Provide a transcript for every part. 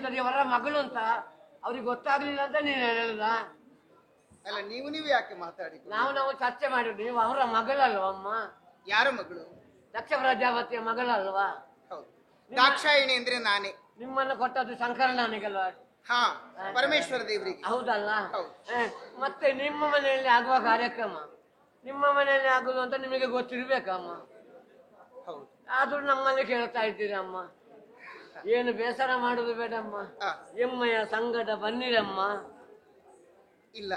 ಎಂತದ್ದು ಅವರ ಮಗಳು ಅಂತ ಅವ್ರಿಗೆ ಗೊತ್ತಾಗ್ಲಿಲ್ಲ ಅಂತ ನೀನು ಹೇಳುದ? ಅಲ್ಲ ನೀವು ಯಾಕೆ ಮಾತಾಡಿ? ನಾವು ಚರ್ಚೆ ಮಾಡಿದ್ವಿ. ನೀವು ಅವರ ಮಗಳಲ್ವಾ ಅಮ್ಮ? ಯಾರ ಮಗಳು? ದಕ್ಷ ಪ್ರಜಾಪತಿಯ ಮಗಳಲ್ವಾ? ಹೌದು. ದಾಕ್ಷಾಯಿಣಿ ಅಂದ್ರೆ ನಾನೇ. ನಿಮ್ಮನ್ನ ಕೊಟ್ಟದ್ದು ಶಂಕರನಾನಿಗಲ್ವಾ? ಹಾ, ಪರಮೇಶ್ವರ ದೇವರಿಗೆ. ಹೌದಲ್ಲ? ಮತ್ತೆ ನಿಮ್ಮ ಮನೆಯಲ್ಲಿ ಆಗುವ ಕಾರ್ಯಕ್ರಮ ನಿಮ್ಮ ಮನೆಯಲ್ಲಿ ಆಗುದು ಅಂತ ನಿಮಗೆ ಗೊತ್ತಿರ್ಬೇಕಮ್ಮ. ಹೌದು. ಆದ್ರೂ ನಮ್ಮಲ್ಲಿ ಕೇಳ್ತಾ ಇದ್ದೀರಿ ಅಮ್ಮ. ಏನು ಬೇಸರ ಮಾಡುದು ಬೇಡಮ್ಮ. ಎಮ್ಮಯ ಸಂಗಡ ಬನ್ನಿರಮ್ಮ. ಇಲ್ಲ,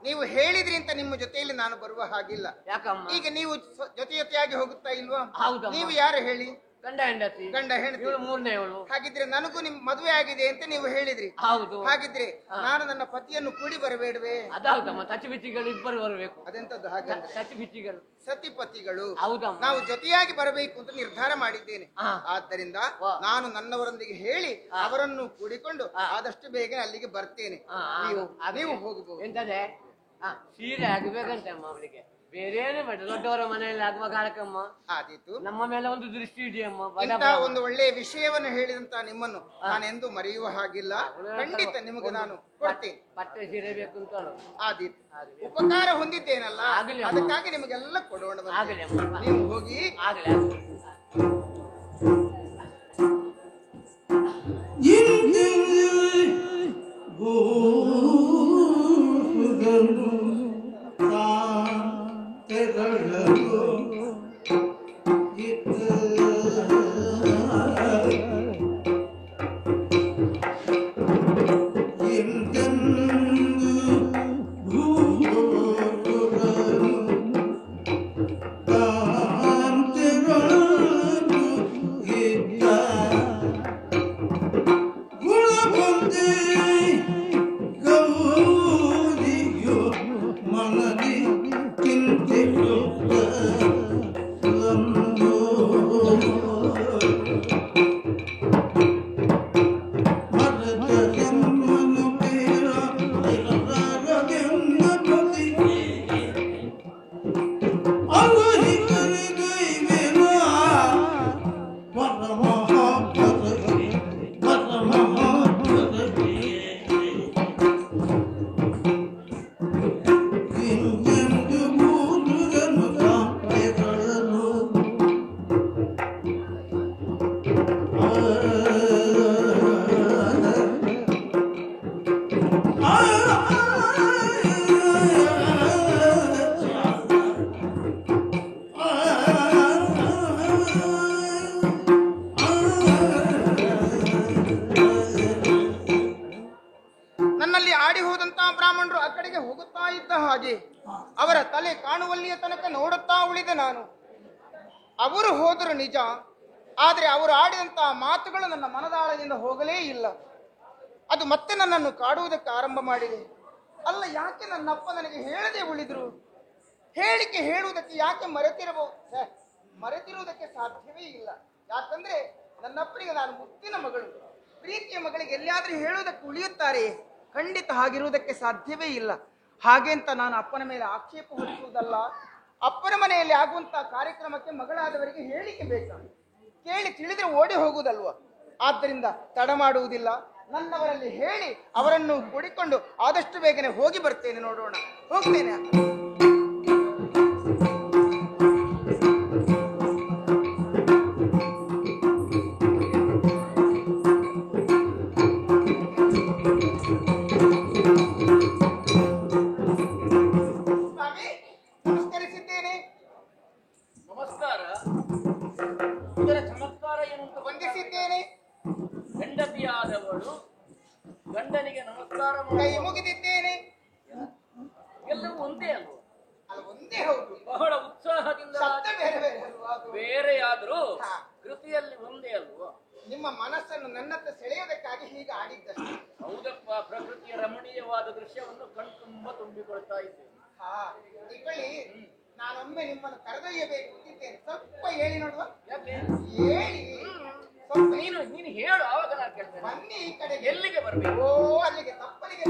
ನೀವು ಹೇಳಿದ್ರಿ ಅಂತ ನಿಮ್ಮ ಜೊತೆಯಲ್ಲಿ ನಾನು ಬರುವ ಹಾಗಿಲ್ಲ. ಯಾಕಮ್ಮ? ಈಗ ನೀವು ಜೊತೆಯಾಗಿ ಹೋಗುತ್ತಾ ಇಲ್ವಾ? ಹೌದು. ನೀವು ಯಾರು ಹೇಳಿ? ಗಂಡ ಹೆಂಡತಿ. ಗಂಡ ಹೆಂಡತಿ. ಮೂರನೇವಳು. ಹಾಗಿದ್ರೆ ನನಗೂ ನಿಮ್ ಮದುವೆ ಆಗಿದೆ ಅಂತ ನೀವು ಹೇಳಿದ್ರಿ. ಹೌದು. ಹಾಗಿದ್ರೆ ನಾನು ನನ್ನ ಪತಿಯನ್ನು ಕೂಡಿ ಬರಬೇಡವೇ? ಅದೌದಮ್ಮ, ತಚಿಬಿಚ್ಚಿಗಳು ಇಬ್ಬರು ಬರಬೇಕು. ಅದೆಂತದ್ದು ಹಾಗೆ? ತಚಿಬಿಚ್ಚಿಗಳು ಸತಿಪತಿಗಳು. ಹೌದಮ್ಮ. ನಾವು ಜೊತೆಯಾಗಿ ಬರಬೇಕು ಅಂತ ನಿರ್ಧಾರ ಮಾಡಿದ್ದೇನೆ. ಆದ್ದರಿಂದ ನಾನು ನನ್ನವರೊಂದಿಗೆ ಹೇಳಿ ಅವರನ್ನು ಕೂಡಿಕೊಂಡು ಆದಷ್ಟು ಬೇಗ ಅಲ್ಲಿಗೆ ಬರ್ತೇನೆ. ನೀವು ಹೋಗಬಹುದು. ಎಂತದೆ ಸೀರೆ ಆಗಬೇಕಂತೆ ಅಮ್ಮ ಅವಳಿಗೆ. ಬೇರೇನು ಬೇಡ. ದೊಡ್ಡವರ ಮನೆಯಲ್ಲಿ ಆಗುವ ಕಾರ್ಯಕ್ರಮ ಆದೀತು. ನಮ್ಮ ಮೇಲೆ ಒಂದು ದೃಷ್ಟಿ ಇದೆಯಮ್ಮ. ಒಂದು ಒಳ್ಳೆಯ ವಿಷಯವನ್ನು ಹೇಳಿದಂತ ನಿಮ್ಮನ್ನು ನಾನೆಂದು ಮರೆಯುವ ಹಾಗಿಲ್ಲ. ಖಂಡಿತ ನಿಮಗೆ ನಾನು ಕೊಡ್ತೇನೆ. ಬಟ್ಟೆ ಸೀರೆ ಬೇಕು ಅಂತ ಆದೀತು. ಉಪಕಾರ ಹೊಂದಿದ್ದೇನಲ್ಲ, ಅದಕ್ಕಾಗಿ ನಿಮಗೆಲ್ಲ ಕೊಡೋಣ. ನೀವು ಹೋಗಿ. ಅವರ ತಲೆ ಕಾಣುವಲ್ಲಿಯ ತನಕ ನೋಡುತ್ತಾ ಉಳಿದ ನಾನು. ಅವರು ಹೋದರು ನಿಜ, ಆದರೆ ಅವರು ಆಡಿದಂತಹ ಮಾತುಗಳು ನನ್ನ ಮನದಾಳದಿಂದ ಹೋಗಲೇ ಇಲ್ಲ. ಅದು ಮತ್ತೆ ನನ್ನನ್ನು ಕಾಡುವುದಕ್ಕೆ ಆರಂಭ ಮಾಡಿದೆ. ಅಲ್ಲ, ಯಾಕೆ ನನ್ನಪ್ಪ ನನಗೆ ಹೇಳದೆ ಉಳಿದ್ರು? ಹೇಳಿಕೆ ಹೇಳುವುದಕ್ಕೆ ಯಾಕೆ ಮರೆತಿರುವುದಕ್ಕೆ ಸಾಧ್ಯವೇ ಇಲ್ಲ. ಯಾಕಂದ್ರೆ ನನ್ನಪ್ಪನಿಗೆ ನಾನು ಮುತ್ತಿನ ಮಗಳು, ಪ್ರೀತಿಯ ಮಗಳಿಗೆ ಎಲ್ಲಿಯಾದ್ರೂ ಹೇಳುವುದಕ್ಕೆ ಉಳಿಯುತ್ತಾರೆ? ಖಂಡಿತ ಹಾಗಿರುವುದಕ್ಕೆ ಸಾಧ್ಯವೇ ಇಲ್ಲ. ಹಾಗೆ ಅಂತ ನಾನು ಅಪ್ಪನ ಮೇಲೆ ಆಕ್ಷೇಪ ಹೊರಿಸುವುದಲ್ಲ. ಅಪ್ಪನ ಮನೆಯಲ್ಲಿ ಆಗುವಂತಹ ಕಾರ್ಯಕ್ರಮಕ್ಕೆ ಮಗಳಾದವರಿಗೆ ಹೇಳಿಕೆ ಬೇಕಾ? ಕೇಳಿ ತಿಳಿದ್ರೆ ಓಡಿ ಹೋಗುವುದಲ್ವ? ಆದ್ದರಿಂದ ತಡ ಮಾಡುವುದಿಲ್ಲ. ನನ್ನವರಲ್ಲಿ ಹೇಳಿ ಅವರನ್ನು ಕೂಡಿಕೊಂಡು ಆದಷ್ಟು ಬೇಗನೆ ಹೋಗಿ ಬರ್ತೇನೆ. ನೋಡೋಣ, ಹೋಗ್ತೇನೆ. ಹೆಂಡತಿಯಾದವಳು ಗಂಡನಿಗೆ ನಮಸ್ಕಾರ ಕೈ ಮುಗಿದಿದ್ದೇನೆ. ಎಲ್ಲವೂ ಒಂದೇ ಅಲ್ವ? ಒಂದೇ. ಹೌದು, ಬಹಳ ಉತ್ಸಾಹದಿಂದ ಬೇರೆಯಾದ್ರೂ ಕೃತಿಯಲ್ಲಿ ಒಂದೇ ಅಲ್ವ? ನಿಮ್ಮ ಮನಸ್ಸನ್ನು ನನ್ನತ್ತ ಸೆಳೆಯುವುದಕ್ಕಾಗಿ ಹೀಗೆ ಆಡಿದ್ದಷ್ಟೇ. ಹೌದಪ್ಪ, ಪ್ರಕೃತಿಯ ರಮಣೀಯವಾದ ದೃಶ್ಯವನ್ನು ಕಣ್ತುಂಬ ತುಂಬಿಕೊಳ್ತಾ ಇದ್ದೇನೆ. ನಾನೊಮ್ಮೆ ನಿಮ್ಮನ್ನು ಕರೆದೊಯ್ಯಬೇಕು ಅಂತಿದ್ದೇನೆ. ಸ್ವಲ್ಪ ಹೇಳಿ ನೋಡುವ. ಹೇಳಿ ನೀನು ಹೇಳು, ಆವಾಗ ನಾನು ಕೇಳ್ತೇನೆ. ಬನ್ನಿ ಈ ಕಡೆ. ಎಲ್ಲಿಗೆ ಬರ್ಬೇಕು? ಅಲ್ಲಿಗೆ, ತಪ್ಪಲಿಗೆ.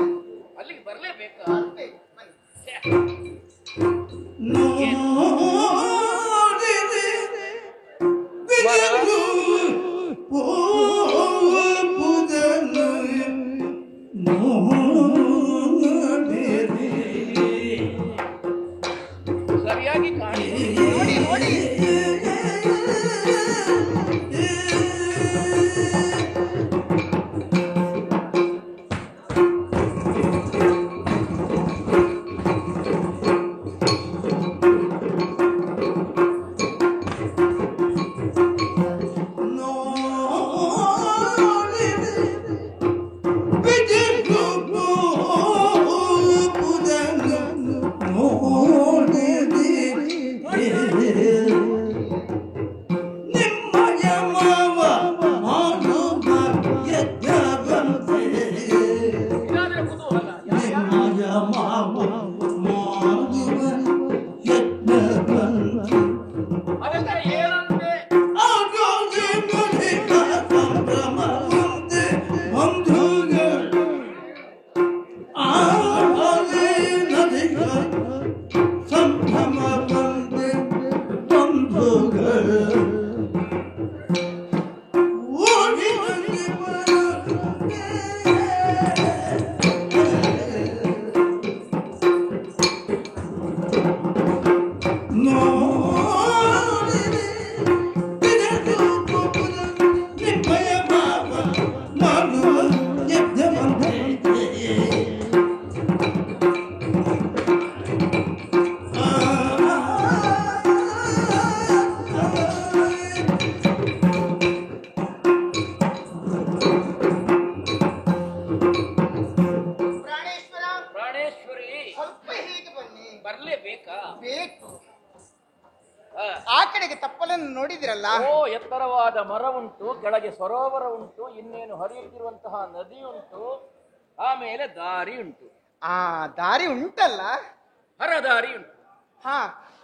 ಅಲ್ಲಿಗೆ ಬರ್ಲೇಬೇಕಾ? ಬನ್ನಿ. ಪ್ರಾಣೇಶ್ವರ, ಪ್ರಾಣೇಶ್ವರಿ, ಸ್ವಲ್ಪ ಹೀಗೆ ಬನ್ನಿ. ಬರ್ಲೇಬೇಕಾ? ಬೇಕು. ಆ, ಆ ಕಡೆಗೆ ತಪ್ಪಲನ್ನು ನೋಡಿದಿರಲ್ಲ? ಓ, ಎತ್ತರವಾದ ಮರ ಉಂಟು, ಕೆಳಗೆ ಸರೋವರ ಉಂಟು, ಇನ್ನೇನು ಹರಿಯುತ್ತಿರುವಂತಹ ನದಿ ಉಂಟು, ಆಮೇಲೆ ದಾರಿ ಉಂಟು. ಆ ದಾರಿ ಉಂಟಲ್ಲ? ಹರದಾರಿ ಉಂಟು. ಹಾ,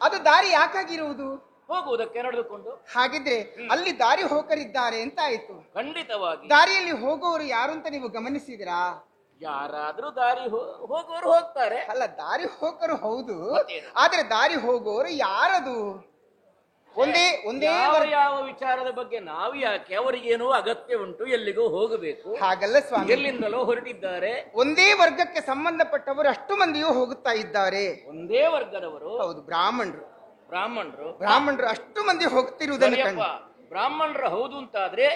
ಅದು ದಾರಿ ಯಾಕಾಗಿರುವುದು? ಹೋಗುವುದಕ್ಕೆ ನಡೆದುಕೊಂಡು. ಹಾಗಿದ್ರೆ ಅಲ್ಲಿ ದಾರಿ ಹೋಕರಿದ್ದಾರೆ ಅಂತ ಆಯ್ತು. ಖಂಡಿತವಾಗಿ. ದಾರಿಯಲ್ಲಿ ಹೋಗುವವರು ಯಾರು ಅಂತ ನೀವು ಗಮನಿಸಿದಿರಾ? ಯಾರಾದ್ರೂ ದಾರಿ ಹೋಗುವವರು ಹೋಗ್ತಾರೆ. ಅಲ್ಲ, ದಾರಿ ಹೋಕರು ಹೌದು, ಮತ್ತೇನು? ಆದ್ರೆ ದಾರಿ ಹೋಗುವವರು ಯಾರದು? ಒಂದೇ ಒಂದೇ ಯಾವ ವಿಚಾರದ ಬಗ್ಗೆ ನಾವು ಯಾಕೆ? ಅವರಿಗೇನೋ ಅಗತ್ಯ ಉಂಟು, ಎಲ್ಲಿಗೂ ಹೋಗಬೇಕು. ಹಾಗಲ್ಲ ಸ್ವಾಮಿ, ಎಲ್ಲಿಂದಲೋ ಹೊರಟಿದ್ದಾರೆ. ಒಂದೇ ವರ್ಗಕ್ಕೆ ಸಂಬಂಧಪಟ್ಟವರು ಅಷ್ಟು ಮಂದಿಯೂ ಹೋಗುತ್ತಾ ಇದ್ದಾರೆ. ಒಂದೇ ವರ್ಗದವರು. ಹೌದು, ಬ್ರಾಹ್ಮಣರು. ಬ್ರಾಹ್ಮಣರು ಅಷ್ಟು ಮಂದಿ ಹೋಗ್ತಿರುವುದನ್ನು ಸರಿಯಪ್ಪ. ಬ್ರಾಹ್ಮಣರು ಹೌದು ಅಂತಾದ್ರೆ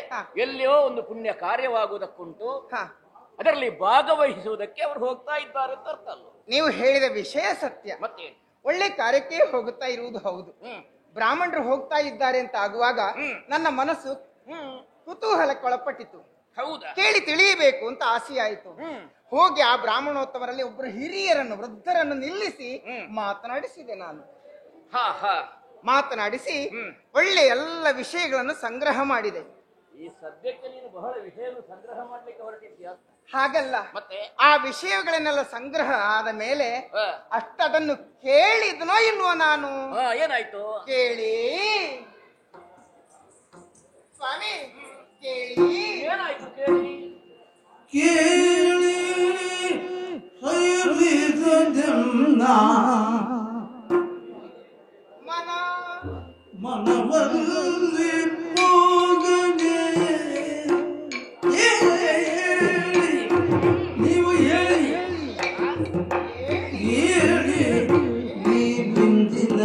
ಎಲ್ಲಿಯೋ ಒಂದು ಪುಣ್ಯ ಕಾರ್ಯವಾಗುವುದಕ್ಕುಂಟು, ಅದರಲ್ಲಿ ಭಾಗವಹಿಸುವುದಕ್ಕೆ ಅವರು ಹೋಗ್ತಾ ಇದ್ದಾರೆ ಅಂತ ಅರ್ಥ ಅಲ್ಲ. ನೀವು ಹೇಳಿದ ವಿಷಯ ಸತ್ಯ. ಮತ್ತೆ ಒಳ್ಳೆ ಕಾರ್ಯಕ್ಕೆ ಹೋಗುತ್ತಾ ಇರುವುದು ಹೌದು. ಬ್ರಾಹ್ಮಣರು ಹೋಗ್ತಾ ಇದ್ದಾರೆ ಅಂತ ಆಗುವಾಗ ನನ್ನ ಮನಸ್ಸು ಕುತೂಹಲಕ್ಕೆ ಒಳಪಟ್ಟಿತು. ಹೌದಾ? ಕೇಳಿ ತಿಳಿಯಬೇಕು ಅಂತ ಆಸೆ ಆಯಿತು. ಹೋಗಿ ಆ ಬ್ರಾಹ್ಮಣೋತ್ತಮರಲ್ಲಿ ಒಬ್ಬರು ಹಿರಿಯರನ್ನು, ವೃದ್ಧರನ್ನು ನಿಲ್ಲಿಸಿ ಮಾತನಾಡಿಸಿದೆ ನಾನು. ಮಾತನಾಡಿಸಿ ಒಳ್ಳೆ ಎಲ್ಲ ವಿಷಯಗಳನ್ನು ಸಂಗ್ರಹ ಮಾಡಿದೆ. ಈ ಸದ್ಯಕ್ಕೆ ನೀನು ಬಹಳ ವಿಷಯವನ್ನು ಸಂಗ್ರಹ ಮಾಡ್ಲಿಕ್ಕೆ ಹೊರಟಿದ್ಯಾ? ಹಾಗಲ್ಲ, ಮತ್ತೆ ಆ ವಿಷಯಗಳನ್ನೆಲ್ಲ ಸಂಗ್ರಹ ಆದ ಮೇಲೆ ಅಷ್ಟದನ್ನು ಕೇಳಿದ್ನೋ ಇಲ್ವೋ ನಾನು? ಏನಾಯ್ತು ಕೇಳಿ ಸ್ವಾಮಿ, ಕೇಳಿ. ಏನಾಯ್ತು ಕೇಳಿ? ಕೇಳಿ ಮನವಲ್ಲಿ ಹೋಗದೆ ನೀವು ಹೇಳಿ ಹೇಳಿ ನೀ ಬಿಂದಿನ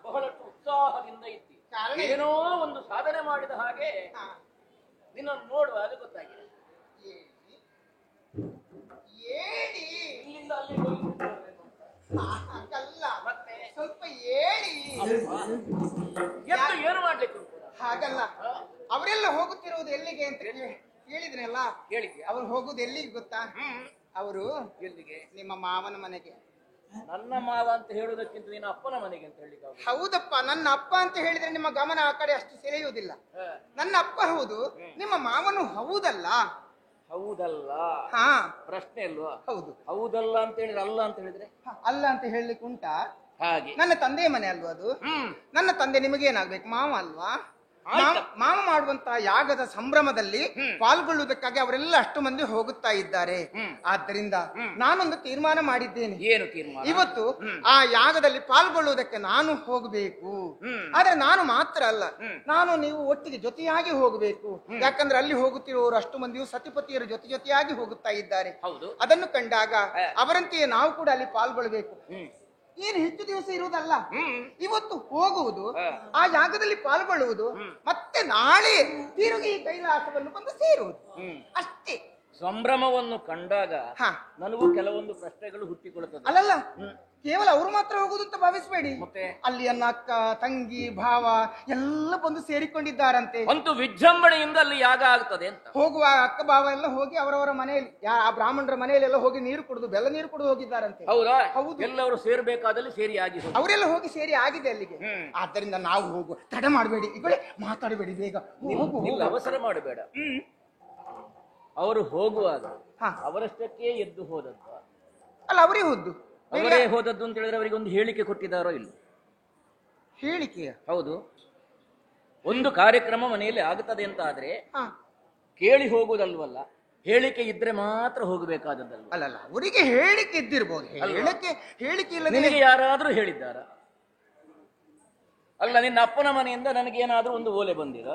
ಬಹಳಷ್ಟು ಉತ್ಸಾಹದಿಂದ ಇದ್ದಿ. ಏನೋ ಒಂದು ಸಾಧನೆ ಮಾಡಿದ ಹಾಗೆ ನಿನ್ನನ್ನು ನೋಡುವಾಗ ಗೊತ್ತಾಗಿದೆ. ಇಲ್ಲಿಂದ ಅಲ್ಲಿ ಮತ್ತೆ ಸ್ವಲ್ಪ ಹೇಳಿ. ಎದ್ದು ಏನು ಮಾಡ್ಲಿಕ್ಕೆ ಹಾಗಲ್ಲ, ಅವರೆಲ್ಲ ಹೋಗುತ್ತಿರುವುದು ಎಲ್ಲಿಗೆ ಅಂತ ಹೇಳಿದ್ರಲ್ಲ, ಹೇಳಿದ್ಯಾ? ಅವ್ರು ಹೋಗುದು ಎಲ್ಲಿಗೆ ಗೊತ್ತಾ? ಅವರು ಎಲ್ಲಿಗೆ? ನಿಮ್ಮ ಮಾವನ ಮನೆಗೆ. ನನ್ನ ಮಾವ ಅಂತ ಹೇಳುವುದಕ್ಕಿಂತ ನೀನು ಅಪ್ಪನ ಮನೆಗೆ ಅಂತ ಹೇಳಿಕ್ಕೆ ಹೌದಪ್ಪ, ನನ್ನ ಅಪ್ಪ ಅಂತ ಹೇಳಿದ್ರೆ ನಿಮ್ಮ ಗಮನ ಆ ಕಡೆ ಅಷ್ಟು ಸೆಳೆಯುವುದಿಲ್ಲ. ನನ್ನ ಅಪ್ಪ ಹೌದು, ನಿಮ್ಮ ಮಾವನು ಹೌದಲ್ಲ. ಹೌದಲ್ಲ, ಹಾ ಪ್ರಶ್ನೆ ಅಲ್ವಾ? ಹೌದು. ಹೌದಲ್ಲ ಅಂತ ಹೇಳಿದ್ರೆ ಅಲ್ಲ ಅಂತ ಹೇಳಿದ್ರೆ ಅಲ್ಲ ಅಂತ ಹೇಳಲಿಕ್ಕೆ ಉಂಟಾ? ಹಾಗೆ ನನ್ನ ತಂದೆಯ ಮನೆ ಅಲ್ವಾ ಅದು? ನನ್ನ ತಂದೆ ನಿಮಗೇನಾಗ್ಬೇಕು? ಮಾವ ಅಲ್ವಾ? ಮಾವ ಮಾಡುವಂತ ಯಾಗದ ಸಂಭ್ರಮದಲ್ಲಿ ಪಾಲ್ಗೊಳ್ಳುವುದಕ್ಕಾಗಿ ಅವರೆಲ್ಲ ಅಷ್ಟು ಮಂದಿ ಹೋಗುತ್ತಾ ಇದ್ದಾರೆ. ಆದ್ದರಿಂದ ನಾನೊಂದು ತೀರ್ಮಾನ ಮಾಡಿದ್ದೇನೆ. ಏನು ತೀರ್ಮಾನ? ಇವತ್ತು ಆ ಯಾಗದಲ್ಲಿ ಪಾಲ್ಗೊಳ್ಳುವುದಕ್ಕೆ ನಾನು ಹೋಗಬೇಕು. ಆದ್ರೆ ನಾನು ಮಾತ್ರ ಅಲ್ಲ, ನಾನು ನೀವು ಒಟ್ಟಿಗೆ ಜೊತೆಯಾಗಿ ಹೋಗಬೇಕು. ಯಾಕಂದ್ರೆ ಅಲ್ಲಿ ಹೋಗುತ್ತಿರುವವರು ಅಷ್ಟು ಮಂದಿಯು ಸತಿಪತಿಯರು ಜೊತೆಯಾಗಿ ಹೋಗುತ್ತಾ ಇದ್ದಾರೆ. ಅದನ್ನು ಕಂಡಾಗ ಅವರಂತೆಯೇ ನಾವು ಕೂಡ ಅಲ್ಲಿ ಪಾಲ್ಗೊಳ್ಬೇಕು. ಏನು ಹೆಚ್ಚು ದಿವಸ ಇರುವುದಲ್ಲ, ಇವತ್ತು ಹೋಗುವುದು, ಆ ಯಾಗದಲ್ಲಿ ಪಾಲ್ಗೊಳ್ಳುವುದು, ಮತ್ತೆ ನಾಳೆ ತಿರುಗಿ ಈ ಕೈಲಾಸವನ್ನು ಬಂದು ಸೇರುವುದು, ಅಷ್ಟೇ. ಸಂಭ್ರಮವನ್ನು ಕಂಡಾಗ ನನಗೂ ಕೆಲವೊಂದು ಪ್ರಶ್ನೆಗಳು ಹುಟ್ಟಿಕೊಳ್ಳುತ್ತದೆ. ಅಲ್ಲಲ್ಲ, ಕೇವಲ ಅವರು ಮಾತ್ರ ಹೋಗುದು ಅಂತ ಭಾವಿಸಬೇಡಿ. ಮತ್ತೆ ಅಲ್ಲಿ ಅನ್ನ ಅಕ್ಕ ತಂಗಿ ಭಾವ ಎಲ್ಲ ಬಂದು ಸೇರಿಕೊಂಡಿದ್ದಾರಂತೆ. ಅಂತೂ ವಿಜೃಂಭಣೆಯಿಂದ ಅಲ್ಲಿ ಯಾಗ ಆಗ್ತದೆ ಅಂತ. ಹೋಗುವ ಅಕ್ಕ ಭಾವ ಎಲ್ಲ ಹೋಗಿ ಅವರವರ ಮನೆಯಲ್ಲಿ, ಆ ಬ್ರಾಹ್ಮಣರ ಮನೆಯಲ್ಲೆಲ್ಲ ಹೋಗಿ ನೀರು ಕುಡಿದು ಬೆಲ್ಲ ನೀರು ಕುಡಿದು ಹೋಗಿದ್ದಾರಂತೆ. ಹೌದಾ? ಹೌದು. ಎಲ್ಲರೂ ಸೇರ್ಬೇಕಾದಲ್ಲಿ ಸೇರಿ ಆಗಿ ಅವರೆಲ್ಲ ಹೋಗಿ ಸೇರಿ ಆಗಿದೆ ಅಲ್ಲಿಗೆ. ಆದ್ದರಿಂದ ನಾವು ಹೋಗುವ, ತಡ ಮಾಡಬೇಡಿ, ಈಗ ಮಾತಾಡಬೇಡಿ, ಬೇಗ ಅವಸರ ಮಾಡಬೇಡ. ಅವರು ಹೋಗುವಾಗ ಅವರಷ್ಟಕ್ಕೆ ಎದ್ದು ಹೋದದ್ದು ಅಲ್ಲ, ಅವರೇ ಹೋದ್ದು. ಅವರೇ ಹೋದದ್ದು ಅಂತ ಹೇಳಿದ್ರೆ ಅವರಿಗೆ ಒಂದು ಹೇಳಿಕೆ ಕೊಟ್ಟಿದ್ದಾರೋ ಇಲ್ಲ? ಹೇಳಿಕೆ? ಹೌದು. ಒಂದು ಕಾರ್ಯಕ್ರಮ ಮನೆಯಲ್ಲಿ ಆಗುತ್ತದೆ ಅಂತ ಆದ್ರೆ ಕೇಳಿ ಹೋಗುವುದಲ್ವಲ್ಲ, ಹೇಳಿಕೆ ಇದ್ರೆ ಮಾತ್ರ ಹೋಗಬೇಕಾದದ್ದಲ್ಲ. ಅಲ್ಲಲ್ಲ, ಅವರಿಗೆ ಹೇಳಿಕೆ ಇದ್ದಿರ್ಬೋದು. ಹೇಳಿಕೆ ಇಲ್ಲ. ನಿನಗೆ ಯಾರಾದ್ರೂ ಹೇಳಿದ್ದಾರ? ಅಲ್ಲ, ನಿನ್ನ ಅಪ್ಪನ ಮನೆಯಿಂದ ನನಗೇನಾದ್ರೂ ಒಂದು ಓಲೆ ಬಂದಿರ,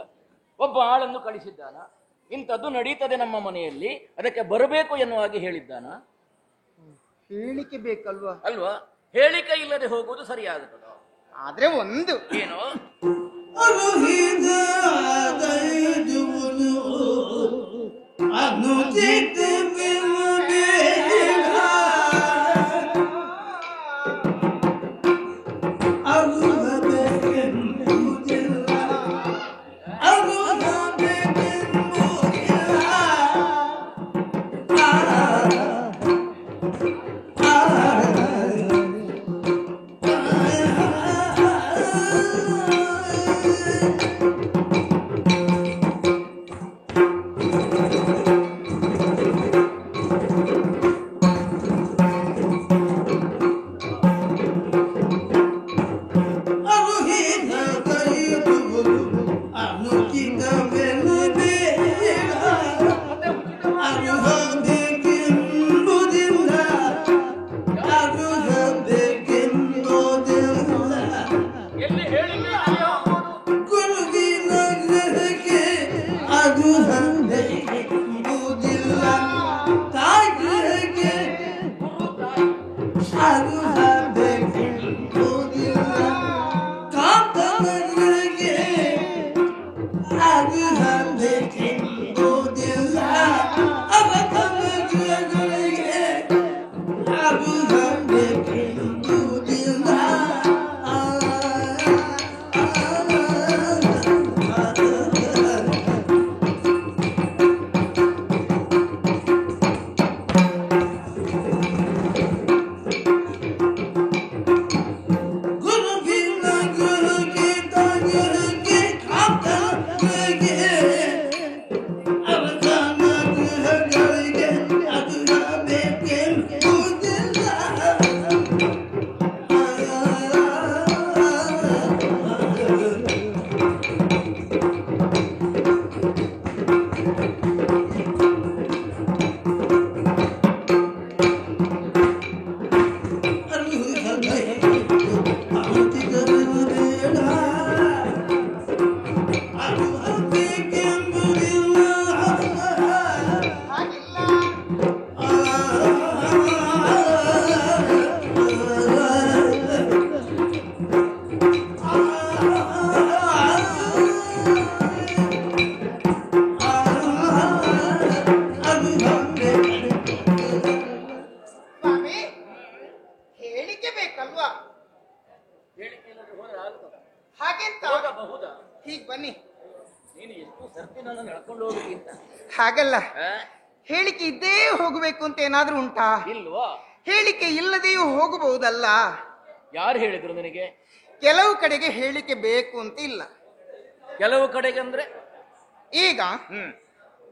ಒಬ್ಬ ಆಳನ್ನು ಕಳಿಸಿದ್ದಾನ, ಇಂಥದ್ದು ನಡೀತದೆ ನಮ್ಮ ಮನೆಯಲ್ಲಿ, ಅದಕ್ಕೆ ಬರಬೇಕು ಎನ್ನುವ ಹಾಗೆ ಹೇಳಿದ್ದಾನ? ಹೇಳಿಕೆ ಬೇಕಲ್ವಾ? ಅಲ್ವಾ? ಹೇಳಿಕೆ ಇಲ್ಲದೆ ಹೋಗುವುದು ಸರಿಯಾಗುತ್ತದ? ಆದ್ರೆ ಒಂದು ಏನು, ಆಗಬಹುದಾ? ಹೀಗ್ ಬನ್ನಿ. ನೀನು ಎಷ್ಟು ಸರ್ತಿ ನನ್ನ ನಡ್ಕೊಂಡು ಹೋಗ್ಲಿಕ್ಕಿಂತ ಹಾಗಲ್ಲ, ಹೇಳಿಕೆ ಇದ್ದೇ ಹೋಗಬೇಕು ಅಂತ ಏನಾದ್ರೂ ಉಂಟಾ? ಇಲ್ವಾ? ಹೇಳಿಕೆ ಇಲ್ಲದೆಯೂ ಹೋಗಬಹುದಲ್ಲ. ಯಾರು ಹೇಳಿದ್ರು ನಿನಗೆ? ಕೆಲವು ಕಡೆಗೆ ಹೇಳಿಕೆ ಬೇಕು ಅಂತ ಇಲ್ಲ. ಕೆಲವು ಕಡೆಗೆ ಅಂದ್ರೆ ಈಗ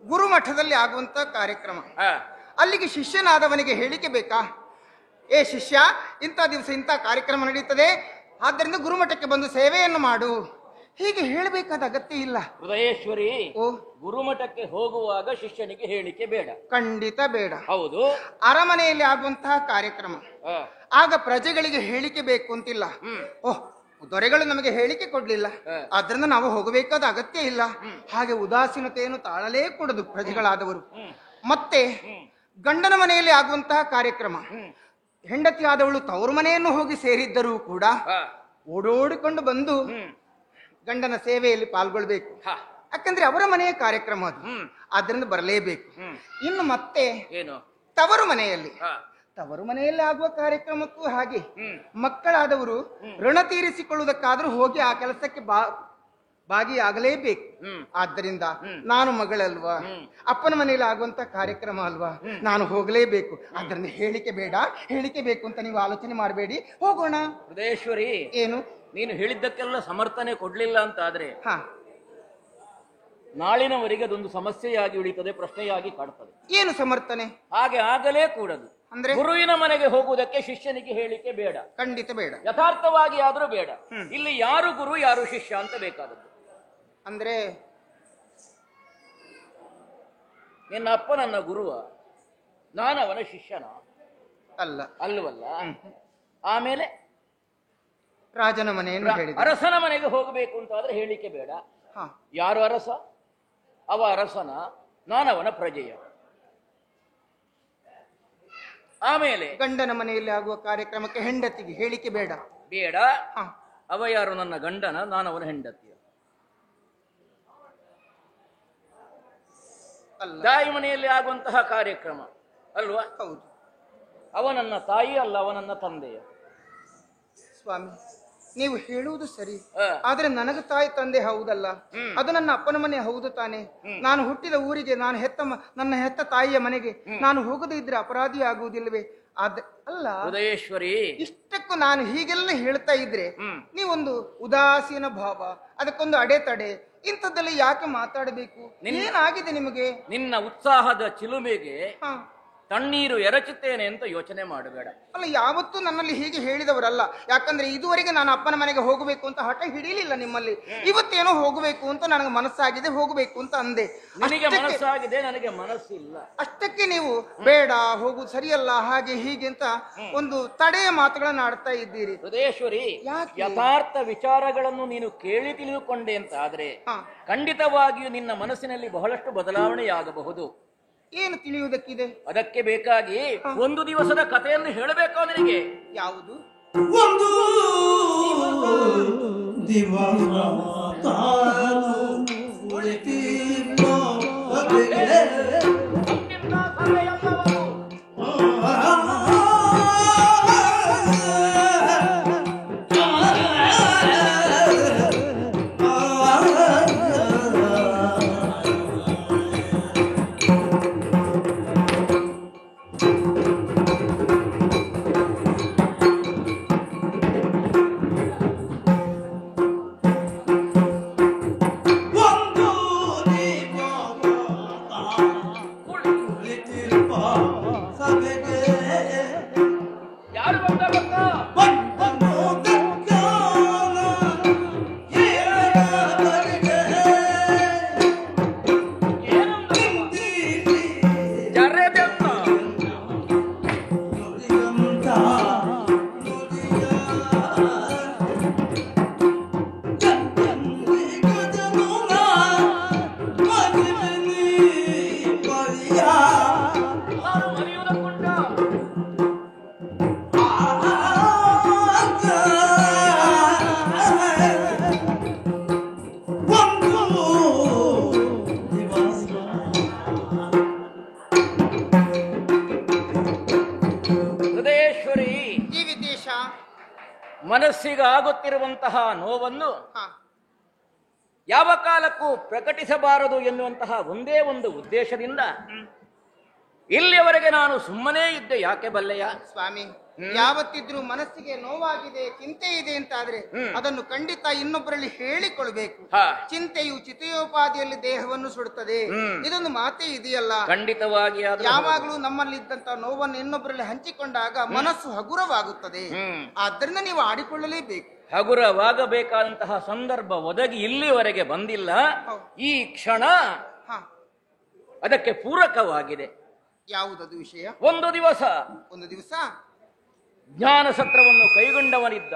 ಗುರುಮಠದಲ್ಲಿ ಆಗುವಂತ ಕಾರ್ಯಕ್ರಮ, ಅಲ್ಲಿಗೆ ಶಿಷ್ಯನಾದವನಿಗೆ ಹೇಳಿಕೆ ಬೇಕಾ? ಏ ಶಿಷ್ಯ, ಇಂಥ ದಿವಸ ಇಂಥ ಕಾರ್ಯಕ್ರಮ ನಡೀತದೆ, ಆದ್ದರಿಂದ ಗುರುಮಠಕ್ಕೆ ಬಂದು ಸೇವೆಯನ್ನು ಮಾಡು, ಹೀಗೆ ಹೇಳಬೇಕಾದ ಅಗತ್ಯ ಇಲ್ಲ. ಹೃದಯೇಶ್ವರಿ, ಓ, ಗುರುಮಠಕ್ಕೆ ಹೋಗುವಾಗ ಶಿಷ್ಯನಿಗೆ ಹೇಳಿಕೆ ಬೇಡ. ಖಂಡಿತ ಬೇಡ. ಹೌದು. ಅರಮನೆಯಲ್ಲಿ ಆಗುವಂತಹ ಕಾರ್ಯಕ್ರಮ, ಆಗ ಪ್ರಜೆಗಳಿಗೆ ಹೇಳಿಕೆ ಬೇಕು ಅಂತಿಲ್ಲ. ಓಹ್, ದೊರೆಗಳು ನಮಗೆ ಹೇಳಿಕೆ ಕೊಡ್ಲಿಲ್ಲ, ಆದ್ರಿಂದ ನಾವು ಹೋಗಬೇಕಾದ ಅಗತ್ಯ ಇಲ್ಲ, ಹಾಗೆ ಉದಾಸೀನತೆಯನ್ನು ತಾಳಲೇ ಕೂಡದು ಪ್ರಜೆಗಳಾದವರು. ಮತ್ತೆ ಗಂಡನ ಮನೆಯಲ್ಲಿ ಆಗುವಂತಹ ಕಾರ್ಯಕ್ರಮ, ಹೆಂಡತಿ ಆದವಳು ತವರು ಮನೆಯನ್ನು ಹೋಗಿ ಸೇರಿದ್ದರೂ ಕೂಡ ಓಡೋಡಿಕೊಂಡು ಬಂದು ಗಂಡನ ಸೇವೆಯಲ್ಲಿ ಪಾಲ್ಗೊಳ್ಬೇಕು, ಯಾಕಂದ್ರೆ ಅವರ ಮನೆಯ ಕಾರ್ಯಕ್ರಮ ಅದು, ಆದ್ರಿಂದ ಬರಲೇಬೇಕು. ಇನ್ನು ಮತ್ತೆ ಏನು, ತವರು ಮನೆಯಲ್ಲಿ ಆಗುವ ಕಾರ್ಯಕ್ರಮಕ್ಕೂ ಹಾಗೆ ಮಕ್ಕಳಾದವರು ಋಣ ತೀರಿಸಿಕೊಳ್ಳುವುದಕ್ಕಾದ್ರೂ ಹೋಗಿ ಆ ಕೆಲಸಕ್ಕೆ ಭಾಗಿಯಾಗಲೇಬೇಕು. ಆದ್ದರಿಂದ ನಾನು ಮಗಳಲ್ವಾ, ಅಪ್ಪನ ಮನೆಯಲ್ಲಿ ಆಗುವಂತ ಕಾರ್ಯಕ್ರಮ ಅಲ್ವಾ, ನಾನು ಹೋಗಲೇಬೇಕು. ಆದ್ದರಿಂದ ಹೇಳಿಕೆ ಬೇಡ, ಹೇಳಿಕೆ ಬೇಕು ಅಂತ ನೀವು ಆಲೋಚನೆ ಮಾಡಬೇಡಿ, ಹೋಗೋಣ. ಹೃದಯೇಶ್ವರಿ, ಏನು ನೀನು ಹೇಳಿದ್ದಕ್ಕೆಲ್ಲ ಸಮರ್ಥನೆ ಕೊಡ್ಲಿಲ್ಲ ಅಂತ ಆದ್ರೆ ನಾಳಿನವರೆಗೆ ಅದೊಂದು ಸಮಸ್ಯೆಯಾಗಿ ಉಳಿತದೆ, ಪ್ರಶ್ನೆಯಾಗಿ ಕಾಡ್ತದೆ. ಏನು ಸಮರ್ಥನೆ? ಹಾಗೆ ಆಗಲೇ ಕೂಡದು. ಅಂದ್ರೆ ಗುರುವಿನ ಮನೆಗೆ ಹೋಗುವುದಕ್ಕೆ ಶಿಷ್ಯನಿಗೆ ಹೇಳಿಕೆ ಬೇಡ, ಖಂಡಿತ ಬೇಡ. ಯಥಾರ್ಥವಾಗಿ ಆದ್ರೂ ಬೇಡ. ಇಲ್ಲಿ ಯಾರು ಗುರು ಯಾರು ಶಿಷ್ಯ ಅಂತ ಬೇಕಾದದ್ದು. ಅಂದ್ರೆ ನಿನ್ನ ಅಪ್ಪ ನನ್ನ ಗುರುವ, ನಾನು ಅವನ ಶಿಷ್ಯನ ಅಲ್ಲವಲ್ಲ. ಆಮೇಲೆ ರಾಜನ ಮನೆಯನ್ನು ಹೇಳಿದ, ಅರಸನ ಮನೆಗೆ ಹೋಗಬೇಕು ಅಂತ ಆದ್ರೆ ಹೇಳಿಕೆ ಬೇಡ. ಯಾರು ಅರಸ? ಅವ ಅರಸನ, ನಾನು ಅವನ ಪ್ರಜೆಯ. ಆಮೇಲೆ ಗಂಡನ ಮನೆಯಲ್ಲಿ ಆಗುವ ಕಾರ್ಯಕ್ರಮಕ್ಕೆ ಹೆಂಡತಿಗೆ ಹೇಳಿಕೆ ಬೇಡ. ಅವ ಯಾರು? ನನ್ನ ಗಂಡನ, ನಾನು ಅವನ ಹೆಂಡತಿಯ. ತಾಯಿ ಮನೆಯಲ್ಲಿ ಆಗುವಂತಹ ಕಾರ್ಯಕ್ರಮ ಅಲ್ವಾ? ಹೌದು. ಅವ ನನ್ನ ತಾಯಿ ಅಲ್ಲ, ಅವ ನನ್ನ ತಂದೆಯ. ಸ್ವಾಮಿ, ನೀವು ಹೇಳುವುದು ಸರಿ, ಆದ್ರೆ ನನಗ ತಾಯಿ ತಂದೆ ಹೌದಲ್ಲ, ಅದು ನನ್ನ ಅಪ್ಪನ ಮನೆ ಹೌದು ತಾನೆ. ನಾನು ಹುಟ್ಟಿದ ಊರಿಗೆ, ನನ್ನ ಹೆತ್ತ ತಾಯಿಯ ಮನೆಗೆ ನಾನು ಹೋಗದೇ ಇದ್ರೆ ಅಪರಾಧಿ ಆಗುವುದಿಲ್ಲವೇ? ಅಲ್ಲ ಹೃದಯೇಶ್ವರಿ, ಇಷ್ಟಕ್ಕೂ ನಾನು ಹೀಗೆಲ್ಲ ಹೇಳ್ತಾ ಇದ್ರೆ ನೀವೊಂದು ಉದಾಸೀನ ಭಾವ, ಅದಕ್ಕೊಂದು ಅಡೆತಡೆ, ಇಂಥದ್ದೆಲ್ಲ ಯಾಕೆ ಮಾತಾಡಬೇಕು? ಏನಾಗಿದೆ ನಿಮಗೆ? ನಿನ್ನ ಉತ್ಸಾಹದ ಚಿಲುಮೆಗೆ ತಣ್ಣೀರು ಎರಚುತ್ತೇನೆ ಅಂತ ಯೋಚನೆ ಮಾಡಬೇಡ. ಅಲ್ಲ, ಯಾವತ್ತೂ ನನ್ನಲ್ಲಿ ಹೀಗೆ ಹೇಳಿದವರಲ್ಲ. ಯಾಕಂದ್ರೆ ಇದುವರೆಗೆ ನಾನು ಅಪ್ಪನ ಮನೆಗೆ ಹೋಗಬೇಕು ಅಂತ ಹಠ ಹಿಡಿಯಲಿಲ್ಲ ನಿಮ್ಮಲ್ಲಿ. ಇವತ್ತೇನೋ ಹೋಗಬೇಕು ಅಂತ ನನಗೆ ಮನಸ್ಸಾಗಿದೆ, ಹೋಗಬೇಕು ಅಂತ ಅಂದೆ. ನನಗೆ ಮನಸ್ಸಾಗಿದೆ, ನನಗೆ ಮನಸ್ಸಿಲ್ಲ. ಅಷ್ಟಕ್ಕೆ ನೀವು ಬೇಡ, ಹೋಗುದು ಸರಿಯಲ್ಲ, ಹಾಗೆ ಹೀಗೆ ಅಂತ ಒಂದು ತಡೆಯ ಮಾತುಗಳನ್ನು ಆಡ್ತಾ ಇದ್ದೀರಿ. ಹೃದಯೇಶ್ವರಿ, ಯಥಾರ್ಥ ವಿಚಾರಗಳನ್ನು ನೀನು ಕೇಳಿ ತಿಳಿದುಕೊಂಡೆ ಅಂತ ಆದ್ರೆ ಖಂಡಿತವಾಗಿಯೂ ನಿನ್ನ ಮನಸ್ಸಿನಲ್ಲಿ ಬಹಳಷ್ಟು ಬದಲಾವಣೆಯಾಗಬಹುದು. ಏನು ತಿಳಿಯುವುದಕ್ಕಿದೆ? ಅದಕ್ಕೆ ಬೇಕಾಗಿ ಒಂದು ದಿವಸದ ಕಥೆಯನ್ನು ಹೇಳಬೇಕು ನಿನಗೆ. ಯಾವುದು? ಒಂದು ದಿವಸ ಮನಸ್ಸಿಗಾಗುತ್ತಿರುವಂತಹ ನೋವನ್ನು ಯಾವ ಕಾಲಕ್ಕೂ ಪ್ರಕಟಿಸಬಾರದು ಎನ್ನುವಂತಹ ಒಂದೇ ಒಂದು ಉದ್ದೇಶದಿಂದ ಇಲ್ಲಿಯವರೆಗೆ ನಾನು ಸುಮ್ಮನೇ ಇದ್ದೆ. ಯಾಕೆ ಬಲ್ಲೆಯ ಸ್ವಾಮಿ, ಯಾವತ್ತಿದ್ರೂ ಮನಸ್ಸಿಗೆ ನೋವಾಗಿದೆ, ಚಿಂತೆ ಇದೆ ಅಂತಾದ್ರೆ ಅದನ್ನು ಖಂಡಿತ ಇನ್ನೊಬ್ಬರಲ್ಲಿ ಹೇಳಿಕೊಳ್ಬೇಕು. ಚಿಂತೆಯು ಚಿತೆಯೋಪಾದಿಯಲ್ಲಿ ದೇಹವನ್ನು ಸುಡುತ್ತದೆ, ಇದೊಂದು ಮಾತೇ ಇದೆಯಲ್ಲ. ಖಂಡಿತವಾಗಿ ಯಾವಾಗಲೂ ನಮ್ಮಲ್ಲಿದ್ದಂತ ನೋವನ್ನು ಇನ್ನೊಬ್ಬರಲ್ಲಿ ಹಂಚಿಕೊಂಡಾಗ ಮನಸ್ಸು ಹಗುರವಾಗುತ್ತದೆ. ಆದ್ದರಿಂದ ನೀವು ಆಡಿಕೊಳ್ಳಲೇಬೇಕು. ಹಗುರವಾಗಬೇಕಾದಂತಹ ಸಂದರ್ಭ ಒದಗಿ ಇಲ್ಲಿವರೆಗೆ ಬಂದಿಲ್ಲ. ಈ ಕ್ಷಣ ಅದಕ್ಕೆ ಪೂರಕವಾಗಿದೆ. ಯಾವುದದು ವಿಷಯ? ಒಂದು ದಿವಸ ಜ್ಞಾನ ಸತ್ರವನ್ನು ಕೈಗೊಂಡವನಿದ್ದ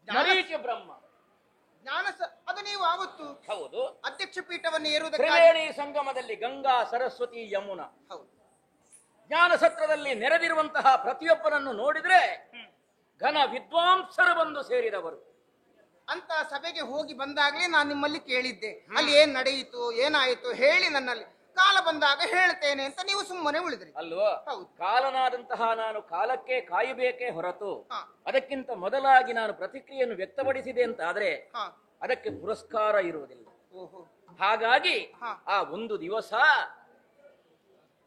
ನರೀಚ ಬ್ರಹ್ಮ. ಅದು ನೀವು ಆವತ್ತು ಹೌದು ಅಧ್ಯಕ್ಷ ಪೀಠವನ್ನು ತ್ರಿವೇಣಿ ಸಂಗಮದಲ್ಲಿ ಗಂಗಾ ಸರಸ್ವತಿ ಯಮುನಾ ಜ್ಞಾನ ಸತ್ರದಲ್ಲಿ ನೆರೆದಿರುವಂತಹ ಪ್ರತಿಯೊಬ್ಬರನ್ನು ನೋಡಿದ್ರೆ ಘನ ವಿದ್ವಾಂಸರು ಬಂದು ಸೇರಿದವರು. ಅಂತ ಸಭೆಗೆ ಹೋಗಿ ಬಂದಾಗಲೇ ನಾನು ನಿಮ್ಮಲ್ಲಿ ಕೇಳಿದ್ದೆ, ಅಲ್ಲಿ ಏನ್ ನಡೆಯಿತು ಏನಾಯಿತು ಹೇಳಿ, ನನ್ನಲ್ಲಿ ಕಾಲ ಬಂದಾಗ ಹೇಳ್ತೇನೆ ಅಂತ ನೀವು ಸುಮ್ಮನೆ ಉಳಿದ್ರಿ ಅಲ್ವೋ? ಕಾಲನಾದಂತಹ ನಾನು ಕಾಲಕ್ಕೆ ಕಾಯಬೇಕೇ ಹೊರತು ಅದಕ್ಕಿಂತ ಮೊದಲಾಗಿ ನಾನು ಪ್ರತಿಕ್ರಿಯೆಯನ್ನು ವ್ಯಕ್ತಪಡಿಸಿದೆ ಅಂತ ಆದ್ರೆ ಅದಕ್ಕೆ ಪುರಸ್ಕಾರ ಇರುವುದಿಲ್ಲ. ಹಾಗಾಗಿ ಆ ಒಂದು ದಿವಸ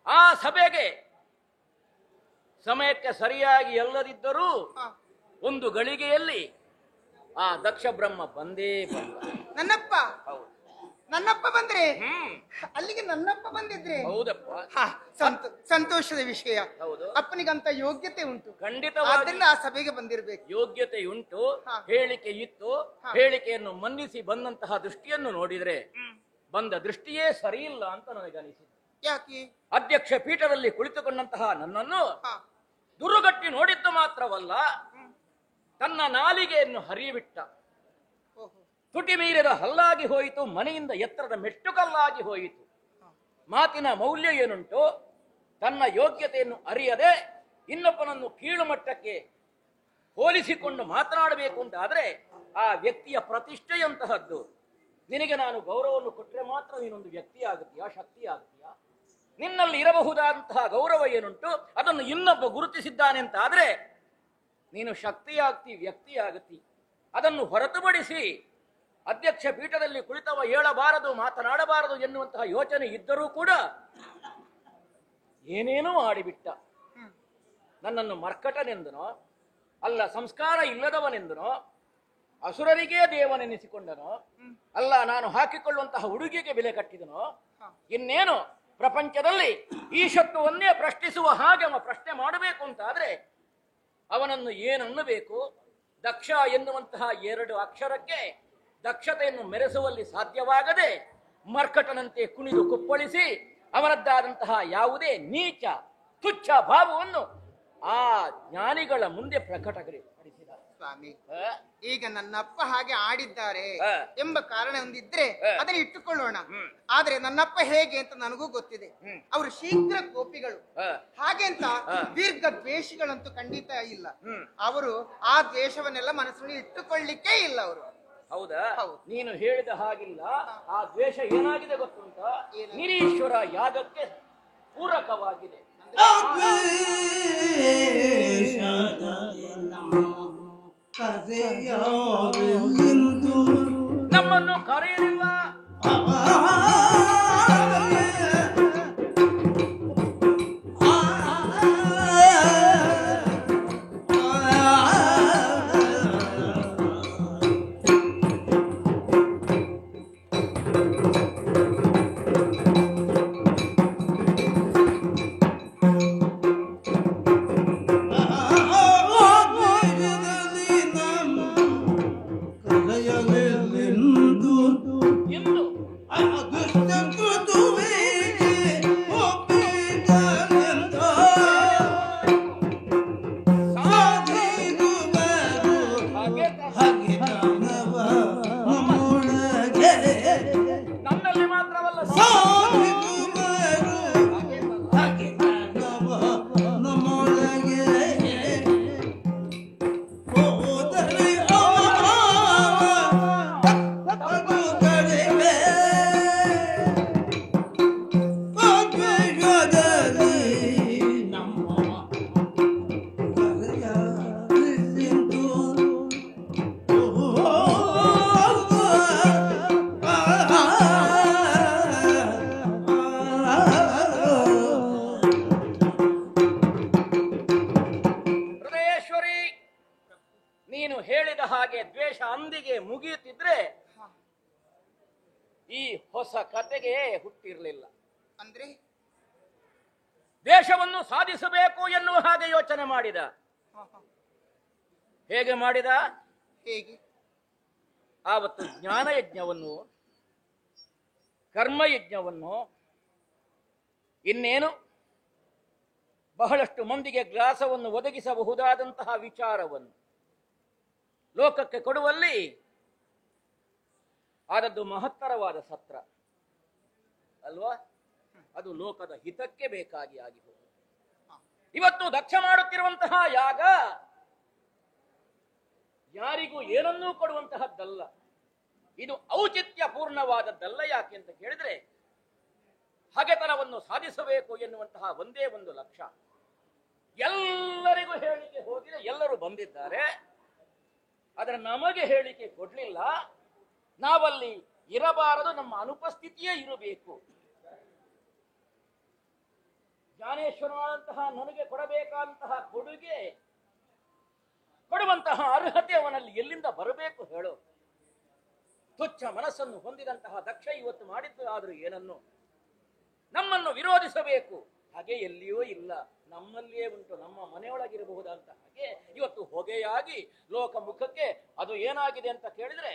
ಆ ಸಭೆಗೆ ಸಮಯಕ್ಕೆ ಸರಿಯಾಗಿ ಎಲ್ಲದಿದ್ದರೂ ಒಂದು ಗಳಿಗೆಯಲ್ಲಿ ಆ ದಕ್ಷ ಬ್ರಹ್ಮ ಬಂದೇ ಬಂದ. ನನ್ನಪ್ಪ ಬಂದ್ರೆ ಅಲ್ಲಿಗೆ ನನ್ನಪ್ಪ ಬಂದಿದ್ರೆ ಹೌದಪ್ಪ, ಸಂತೋಷದ ವಿಷಯ. ಹೌದು, ಅಪ್ಪನಿಗಂತ ಯೋಗ್ಯತೆ ಉಂಟು, ಖಂಡಿತವಾಗಿ ಆ ಸಭೆಗೆ ಬಂದಿರ್ಬೇಕು. ಯೋಗ್ಯತೆ ಉಂಟು, ಹೇಳಿಕೆ ಇತ್ತು. ಹೇಳಿಕೆಯನ್ನು ಮನ್ನಿಸಿ ಬಂದಂತಹ ದೃಷ್ಟಿಯನ್ನು ನೋಡಿದ್ರೆ ಬಂದ ದೃಷ್ಟಿಯೇ ಸರಿಯಿಲ್ಲ ಅಂತ ನನಗನಿಸಿತು. ಯಾಕೆ? ಅಧ್ಯಕ್ಷ ಪೀಠದಲ್ಲಿ ಕುಳಿತುಕೊಂಡಂತಹ ನನ್ನನ್ನು ದುರುಗಟ್ಟಿ ನೋಡಿದ್ದು ಮಾತ್ರವಲ್ಲ, ತನ್ನ ನಾಲಿಗೆಯನ್ನು ಹರಿಬಿಟ್ಟ. ತುಟಿ ಮೀರಿದ ಹಲ್ಲಾಗಿ ಹೋಯಿತು, ಮನೆಯಿಂದ ಎತ್ತರದ ಮೆಟ್ಟುಕಲ್ಲಾಗಿ ಹೋಯಿತು. ಮಾತಿನ ಮೌಲ್ಯ ಏನುಂಟು? ತನ್ನ ಯೋಗ್ಯತೆಯನ್ನು ಅರಿಯದೆ ಇನ್ನೊಬ್ಬನನ್ನು ಕೀಳು ಮಟ್ಟಕ್ಕೆ ಹೋಲಿಸಿಕೊಂಡು ಮಾತನಾಡಬೇಕು ಅಂತಾದ್ರೆ ಆ ವ್ಯಕ್ತಿಯ ಪ್ರತಿಷ್ಠೆಯಂತಹದ್ದು. ನಿನಗೆ ನಾನು ಗೌರವವನ್ನು ಕೊಟ್ಟರೆ ಮಾತ್ರ ನೀನೊಂದು ವ್ಯಕ್ತಿ ಆಗುತ್ತೀಯಾ, ಶಕ್ತಿ ಆಗುತ್ತೀಯಾ? ನಿನ್ನಲ್ಲಿ ಇರಬಹುದಾದಂತಹ ಗೌರವ ಏನುಂಟು ಅದನ್ನು ಇನ್ನೊಬ್ಬ ಗುರುತಿಸಿದ್ದಾನೆ ಅಂತ ಆದ್ರೆ ನೀನು ಶಕ್ತಿಯಾಗ್ತಿ, ವ್ಯಕ್ತಿ ಆಗುತ್ತಿ. ಅದನ್ನು ಹೊರತುಪಡಿಸಿ ಅಧ್ಯಕ್ಷ ಪೀಠದಲ್ಲಿ ಕುಳಿತವ ಹೇಳಬಾರದು, ಮಾತನಾಡಬಾರದು ಎನ್ನುವಂತಹ ಯೋಚನೆ ಇದ್ದರೂ ಕೂಡ ಏನೇನೋ ಆಡಿಬಿಟ್ಟ. ನನ್ನನ್ನು ಮರ್ಕಟನೆಂದನೋ, ಅಲ್ಲ ಸಂಸ್ಕಾರ ಇಲ್ಲದವನೆಂದನೋ, ಅಸುರರಿಗೇ ದೇವನೆನಿಸಿಕೊಂಡನೋ, ಅಲ್ಲ ನಾನು ಹಾಕಿಕೊಳ್ಳುವಂತಹ ಉಡುಗೆಗೆ ಬೆಲೆ ಕಟ್ಟಿದನೋ, ಇನ್ನೇನು ಪ್ರಪಂಚದಲ್ಲಿ ಈಶತ್ವವನ್ನೇ ಪ್ರಶ್ನಿಸುವ ಹಾಗೆ ಅವ ಪ್ರಶ್ನೆ ಮಾಡಬೇಕು ಅಂತಾದ್ರೆ ಅವನನ್ನು ಏನನ್ನಬೇಕು? ದಕ್ಷ ಎನ್ನುವಂತಹ 2 ಅಕ್ಷರಕ್ಕೆ ದಕ್ಷತೆಯನ್ನು ಮೆರೆಸುವಲ್ಲಿ ಸಾಧ್ಯವಾಗದೆ ಮರ್ಕಟನಂತೆ ಕುಣಿದು ಕುಪ್ಪಳಿಸಿ ಅವರದ್ದಾದಂತಹ ಯಾವುದೇ ನೀಚ ತುಚ್ಛ ಭಾವವನ್ನು ಆ ಜ್ಞಾನಿಗಳ ಮುಂದೆ ಪ್ರಕಟಪಡಿಸಿದ. ಸ್ವಾಮಿ, ಈಗ ನನ್ನಪ್ಪ ಹಾಗೆ ಆಡಿದ್ದಾರೆ ಎಂಬ ಕಾರಣ ಒಂದಿದ್ರೆ ಅದನ್ನ ಇಟ್ಟುಕೊಳ್ಳೋಣ. ಆದ್ರೆ ನನ್ನಪ್ಪ ಹೇಗೆ ಅಂತ ನನಗೂ ಗೊತ್ತಿದೆ. ಅವರು ಶೀಘ್ರ ಕೋಪಿಗಳು, ಹಾಗೆ ಅಂತ ದೀರ್ಘ ದ್ವೇಷಗಳಂತೂ ಖಂಡಿತ ಇಲ್ಲ. ಅವರು ಆ ದ್ವೇಷವನ್ನೆಲ್ಲ ಮನಸ್ಸಿನಲ್ಲಿ ಇಟ್ಟುಕೊಳ್ಳಿಕ್ಕೆ ಇಲ್ಲ ಅವರು. ಹೌದಾ? ನೀನು ಹೇಳಿದ ಹಾಗಿಲ್ಲ. ಆ ದ್ವೇಷ ಏನಾಗಿದೆ ಗೊತ್ತುಂಟ? ನಿರೀಶ್ವರ ಯಾಗಕ್ಕೆ ಪೂರಕವಾಗಿದೆ. ನಮ್ಮನ್ನು ಕರೆಯಲಿಲ್ಲ. ಇಲ್ಲಿಗೆ ಮುಗಿಯುತ್ತಿದ್ರೆ ಹ. ಈ ಹೊಸ ಕತೆಗೆ ಹುಟ್ಟಿರಲಿಲ್ಲ. ಅಂದ್ರೆ ದೇಶವನ್ನು ಸಾಧಿಸಬೇಕು ಎನ್ನುವ ಹಾಗೆ ಯೋಚನೆ ಮಾಡಿದ. ಹ, ಹ. ಹೇಗೆ ಮಾಡಿದ? ಹೇಗೆ? ಆವತ್ತು ಜ್ಞಾನಯಜ್ಞವನ್ನು, ಕರ್ಮಯಜ್ಞವನ್ನು, ಇನ್ನೇನು ಬಹಳಷ್ಟು ಮಂದಿಗೆ ಗ್ಲಾಸವನ್ನು ಒದಗಿಸಬಹುದಾದಂತಹ ವಿಚಾರವನ್ನು ಲೋಕಕ್ಕೆ ಕೊಡುವಲ್ಲಿ ಆದದ್ದು ಮಹತ್ತರವಾದ ಸತ್ರ ಅಲ್ವಾ? ಅದು ಲೋಕದ ಹಿತಕ್ಕೆ ಬೇಕಾಗಿ ಆಗಿ ಹೋಗುವುದು. ಇವತ್ತು ದಕ್ಷ ಮಾಡುತ್ತಿರುವಂತಹ ಯಾಗ ಯಾರಿಗೂ ಏನನ್ನೂ ಕೊಡುವಂತಹದ್ದಲ್ಲ. ಇದು ಔಚಿತ್ಯ ಪೂರ್ಣವಾದದ್ದಲ್ಲ. ಯಾಕೆ ಅಂತ ಕೇಳಿದ್ರೆ ಹಗೆತನವನ್ನು ಸಾಧಿಸಬೇಕು ಎನ್ನುವಂತಹ ಒಂದೇ ಒಂದು ಲಕ್ಷ್ಯ. ಎಲ್ಲರಿಗೂ ಹೇಳಿಕೆ ಹೋಗಿದೆ, ಎಲ್ಲರೂ ಬಂದಿದ್ದಾರೆ, ಆದರೆ ನಮಗೆ ಹೇಳಿಕೆ ಕೊಡ್ಲಿಲ್ಲ. ನಾವಲ್ಲಿ ಇರಬಾರದು, ನಮ್ಮ ಅನುಪಸ್ಥಿತಿಯೇ ಇರಬೇಕು. ಜ್ಞಾನೇಶ್ವರನಾದಂತಹ ನನಗೆ ಕೊಡಬೇಕಾದಂತಹ ಕೊಡುಗೆ ಕೊಡುವಂತಹ ಅರ್ಹತೆ ಅವನಲ್ಲಿ ಎಲ್ಲಿಂದ ಬರಬೇಕು ಹೇಳು? ತುಚ್ಛ ಮನಸ್ಸನ್ನು ಹೊಂದಿದಂತಹ ದಕ್ಷ ಇವತ್ತು ಮಾಡಿದ್ದು ಆದರೂ ಏನನ್ನು ನಮ್ಮನ್ನು ವಿರೋಧಿಸಬೇಕು ಹಾಗೆ ಎಲ್ಲಿಯೂ ಇಲ್ಲ, ನಮ್ಮಲ್ಲಿಯೇ ಉಂಟು, ನಮ್ಮ ಮನೆಯೊಳಗಿರಬಹುದಂತ ಹಾಗೆ ಇವತ್ತು ಹೊಗೆಯಾಗಿ ಲೋಕ ಮುಖಕ್ಕೆ ಅದು ಏನಾಗಿದೆ ಅಂತ ಕೇಳಿದ್ರೆ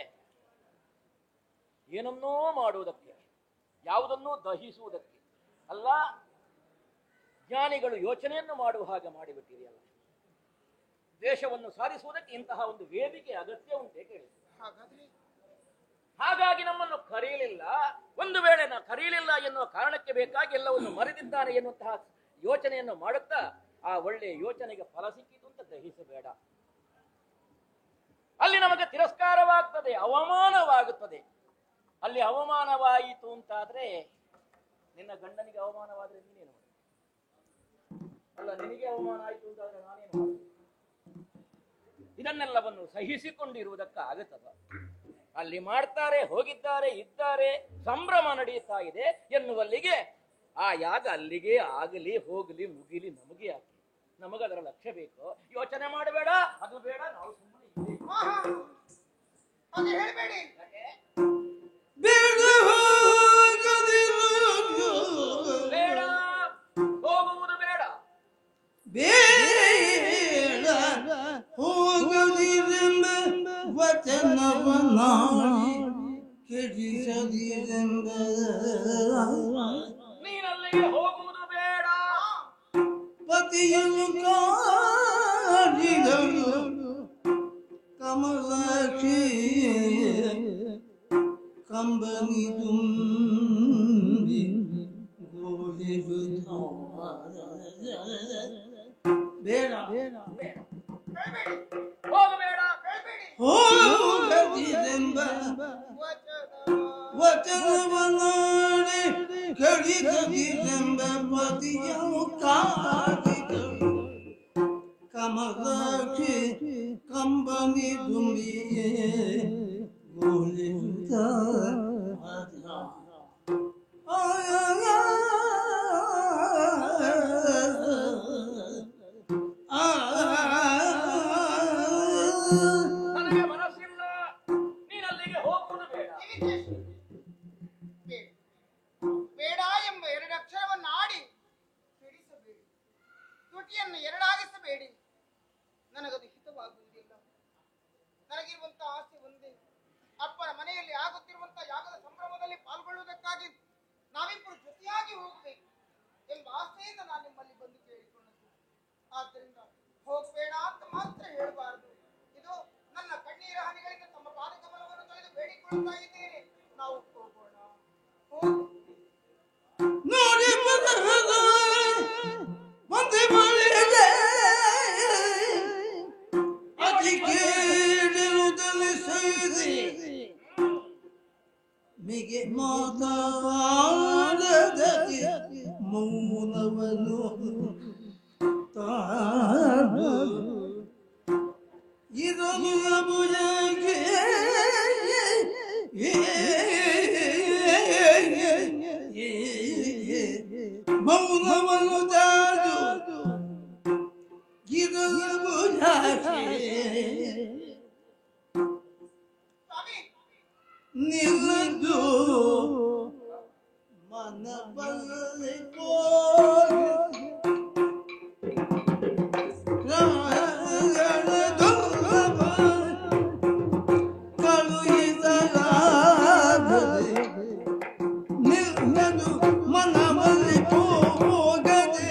ಏನನ್ನೋ ಮಾಡುವುದಕ್ಕೆ, ಯಾವುದನ್ನೂ ದಹಿಸುವುದಕ್ಕೆ ಅಲ್ಲ, ಜ್ಞಾನಿಗಳು ಯೋಚನೆಯನ್ನು ಮಾಡುವ ಹಾಗೆ ಮಾಡಿಬಿಟ್ಟಿದೆಯಲ್ಲ. ದೇಶವನ್ನು ಸಾಧಿಸುವುದಕ್ಕೆ ಇಂತಹ ಒಂದು ವೇದಿಕೆ ಅಗತ್ಯ ಉಂಟೆ ಕೇಳಿ. ಹಾಗಾದ್ರೆ ಹಾಗಾಗಿ ನಮ್ಮನ್ನು ಕರೆಯಲಿಲ್ಲ. ಒಂದು ವೇಳೆ ಕರೆಯಲಿಲ್ಲ ಎನ್ನುವ ಕಾರಣಕ್ಕೆ ಬೇಕಾಗಿ ಎಲ್ಲವನ್ನು ಮರೆತಿದ್ದಾನೆ ಎನ್ನುವಂತಹ ಯೋಚನೆಯನ್ನು ಮಾಡುತ್ತಾ ಆ ಒಳ್ಳೆಯ ಯೋಚನೆಗೆ ಫಲ ಸಿಕ್ಕಿತು ಅಂತ ಗ್ರಹಿಸಬೇಡ. ಅಲ್ಲಿ ನಮಗೆ ತಿರಸ್ಕಾರವಾಗ್ತದೆ, ಅವಮಾನವಾಗುತ್ತದೆ. ಅಲ್ಲಿ ಅವಮಾನವಾಯಿತು ಅಂತಾದ್ರೆ ನಿನ್ನ ಗಂಡನಿಗೆ ಅವಮಾನವಾದ್ರೆ ನೀನೇನು ಅಲ್ಲ, ನಿನಗೆ ಅವಮಾನ ಆಯಿತು ಅಂತಾದ್ರೆ ನಾನೇನು ಮಾಡ್ತೀನಿ? ಇದನ್ನೆಲ್ಲವನ್ನು ಸಹಿಸಿಕೊಂಡಿರುವುದಕ್ಕಾಗುತ್ತದ? ಅಲ್ಲಿ ಮಾಡ್ತಾರೆ, ಹೋಗಿದ್ದಾರೆ, ಇದ್ದಾರೆ, ಸಂಭ್ರಮ ನಡೆಯುತ್ತಾ ಇದೆ ಎನ್ನುವಲ್ಲಿಗೆ ಆ ಯಾಗ ಅಲ್ಲಿಗೆ ಆಗಲಿ, ಹೋಗಲಿ, ಮುಗಿಲಿ, ನಮಗೆ ಯಾಕೆ? ನಮಗದರ ಲಕ್ಷ್ಯ ಬೇಕು. ಯೋಚನೆ ಮಾಡಬೇಡ, ಅದು ಬೇಡ, ನಾವು ಸುಮ್ಮನೆ ಇದ್ದೇವೆ. ಹಾಗೆ ಹೇಳ್ಬೇಡಿ. ಬೇಡ ಬೇಡ, ಹೋಗುವುದು ಬೇಡ. ಬೇಡ ಹೋಗದಿರೆಂಬ ವಚನವನ್ನಾಡಿ ಕೆಡಿಸದಿರೆಂಬ ನೀನಲ್ಲಿಗೆ ಹೋಗುವುದು ಬೇಡ. ಪತಿಯನ್ನು ಕಾಡಿದಳು ಕಮಲಾಕ್ಷಿ ಕಂಬನಿ ತುಂಬಿ ಗೋಳಿದು ಬೇಡ ಹೋಗಬೇಡ. ಹೋಗದಿರೆಂಬ ವಚನವನ್ನಾಡಿ ಕಡಿದದಿರೆಂಬ ಪತಿಯನ್ನು ಕಾಡಿದಳು ಕಮಲಾಕ್ಷಿ ಕಂಬನಿ ತುಂಬಿಯೇ ಗೋಳಿದ ನನಗೆ ಮನಸ್ಸಿಲ್ಲ, ನೀನಲ್ಲಿಗೆ ಹೋಗುವುದು ಬೇಡ. ಬೇಡ ಎಂಬ ಎರಡು ಅಕ್ಷರವನ್ನು ಆಡಿ ಕೆಡಿಸಬೇಡಿ, ತುಟಿಯನ್ನು ಎರಡಾಗಿಸಬೇಡಿ. ನನಗದು ಹಿತವಾಗುವುದಿಲ್ಲ. ನನಗಿರುವಂತಹ ಆಸೆ ಒಂದೇ, ಅಪ್ಪನ ಮನೆಯಲ್ಲಿ ಆಗುತ್ತಿರುವಂತಹ ಯಾಗದ ಸಂಭ್ರಮದಲ್ಲಿ ಪಾಲ್ಗೊಳ್ಳುವುದಕ್ಕಾಗಿ ನಾವಿಬ್ಬರು ಜೊತೆಯಾಗಿ ಹೋಗಬೇಕು ಎಂಬ ಆಸೆಯಿಂದ ನಾನು ನಿಮ್ಮಲ್ಲಿ ಬಂದು ಕೇಳಿಕೊಂಡದ್ದು. ಆದ್ದರಿಂದ ಹೋಗಬೇಡ ಅಂತ ಮಾತ್ರ ಹೇಳಬಾರದು. ಇದು ನನ್ನ ಕಣ್ಣೀರ ಹನಿಗಳಿಂದ ತಮ್ಮ ಪಾದಕಮಲವನ್ನು ತೊಳೆದು ಬೇಡಿಕೊಳ್ಳುತ್ತಾ ಇದ್ದೇನೆ. ನಾವು ಹೋಗೋಣ. ನೋಡಿ ಮಂದಿ ಮಾಡಿದೆ ಅತಿ ಕೇಳಿರುವುದನ್ನು ಸಹಿಸಿ ಮಿಗೆ ಮಾತಾಡದೆ ಮೌನವನ್ನು ತಾನು ಇದನ್ನು ಭುಜಕ್ಕೆ ಮೌನವನ್ನು ತಾನು ಇದನ್ನು ಭುಜಕ್ಕೆ ನಿಲ್ಲದು ಮನ ಬರಲಿ ಹೋಗಿ ಕಳುಹಿಸಲಾಗದೆ ನಿಲ್ಲದು ಮನ ಬರಲಿ ಹೋಗದೆ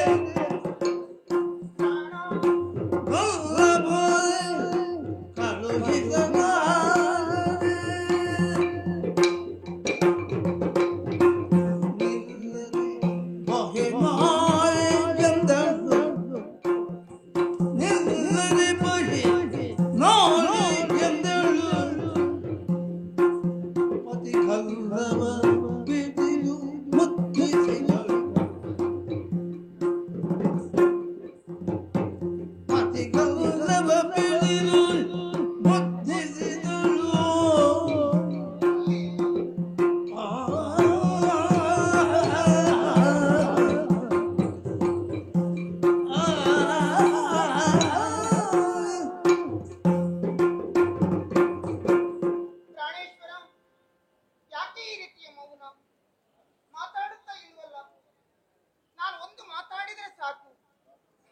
ಪ್ರಾಣೇಶ್ವರ, ಯಾಕೆ ಈ ರೀತಿಯ ಮೌನ? ಮಾತಾಡುತ್ತಾ ಇಲ್ವಲ್ಲ? ನಾನು ಒಂದು ಮಾತಾಡಿದರೆ ಸಾಕು,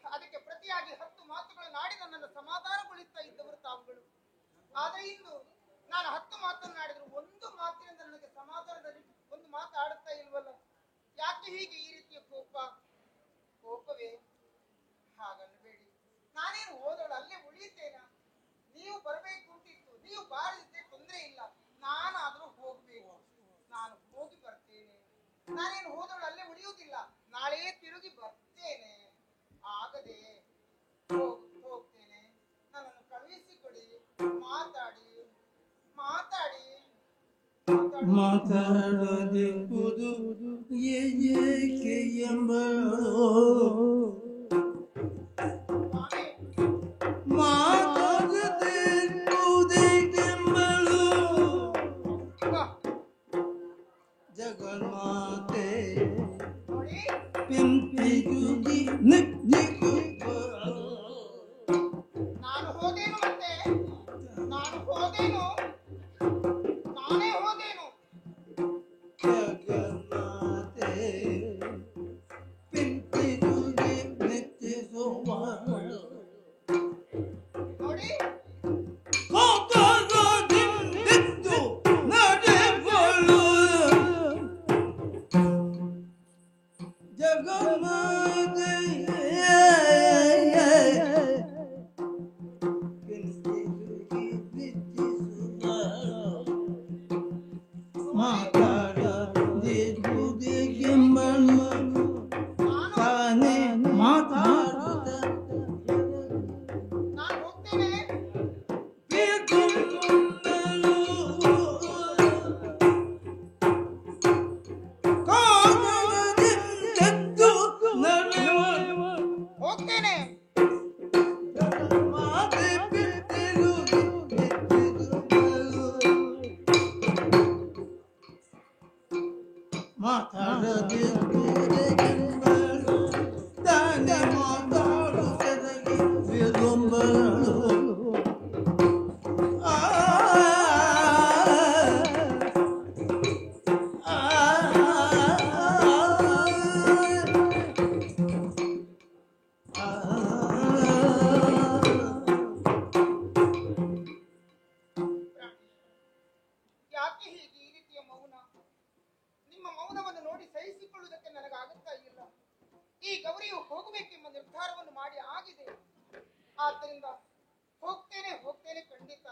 ಅದಕ್ಕೆ ಪ್ರತಿಯಾಗಿ 10 ಮಾತುಗಳನ್ನಾಡಿ ನನ್ನನ್ನು ಸಮಾಧಾನಗೊಳಿಸ್ತಾ ಇದ್ದವರು ತಾವುಗಳು. ಆದರೆ ಇಂದು ನಾನು 10 ಮಾತನ್ನಾಡಿದ್ರು ಒಂದು ಮಾತಿನಿಂದ ನನಗೆ ಸಮಾಧಾನದಲ್ಲಿ ಒಂದು ಮಾತಾಡುತ್ತಾ ಇಲ್ವಲ್ಲ? ಯಾಕೆ ಹೀಗೆ ಈ ರೀತಿಯ ಕೋಪ? ಕೋಪವೇ? ಹಾಗನ್ನಬೇಡಿ. ನಾನೇನು ಹೋದಳು ಅಲ್ಲೇ ಉಳಿಯುತ್ತೇನಾ? ನೀವು ಬರಬೇಕು ಅಂತಿತ್ತು, ನೀವು ಬಾರದಿದ್ದರೆ ತೊಂದರೆ ಇಲ್ಲ, ನಾನಾದರೂ ಹೋಗಬೇಕು. ನಾನು ಹೋಗಿ ಬರ್ತೇನೆ. ನಾನೇನು ಹೋದಳು ಅಲ್ಲೇ ಉಳಿಯುವುದಿಲ್ಲ, ನಾಳೆ ತಿರುಗಿ ಬರ್ತೇನೆ. ಆಗದೆ ಹೋಗ್ತೇನೆ. ನನ್ನನ್ನು ಕಳುಹಿಸಿಕೊಡಿ. ಮಾತಾಡಿ ಮಾತಾಡಿ ಮಾತಾಡದಿರುವುದು ಏಕೆ ಎಂಬಳು ಮಾತಾಡದಿರುವುದೇಕೆಂಬಳು ಜಗನ್ಮಾತೆ ನೋಡಿ, ಪಿಂಪಿಗುಗಿ ನಿಗ್ಗಿಗು ನಾನು ಹೋದೇನು ಮತ್ತೆ? ನಾನು ಹೋದೇನು? ನಾನೇ ಹೋದೇನು? ಜಗನ್ಮಾತೆ ಪಿಂಪಿಗುಗಿ ನಿಗ್ಗಿಸುವಳು ನೋಡಿ, ಕೋಪದಿಂದಿದ್ದು ನಡೆವಳು ಜಗನ್ಮಾತೆ ಪಿಂಪಿಗುಗಿ ನಿಗ್ಗಿಸುವಳು ಮಾತಾಡದಿರುವುದೇಕೆಂಬಳು ತಾನೇ ಮಾತಾಡುತ್ತ ನಾನು ಹೋಗ್ತೇನೆ. ಹೋಗ್ತೇನೆ. ಮಾತಾಡದಿರುವುದೇಕೆಂಬಳು ತಾನೇ ಮಾತಾಡುತ್ತದೆ ವಿರುಂಬಳು ಯಾಕೆ ಹೀಗೆ ಈ ರೀತಿಯ ಮೌನ? ನಿಮ್ಮ ಮೌನವನ್ನು ನೋಡಿ ಸಹಿಸಿಕೊಳ್ಳುವುದಕ್ಕೆ ನನಗಾಗುತ್ತಾ ಇಲ್ಲ. ಈ ಗೌರಿಯು ಹೋಗಬೇಕೆಂಬ ನಿರ್ಧಾರವನ್ನು ಮಾಡಿ ಆಗಿದೆ. ಆದ್ದರಿಂದ ಹೋಗ್ತೇನೆ ಹೋಗ್ತೇನೆ ಖಂಡಿತ.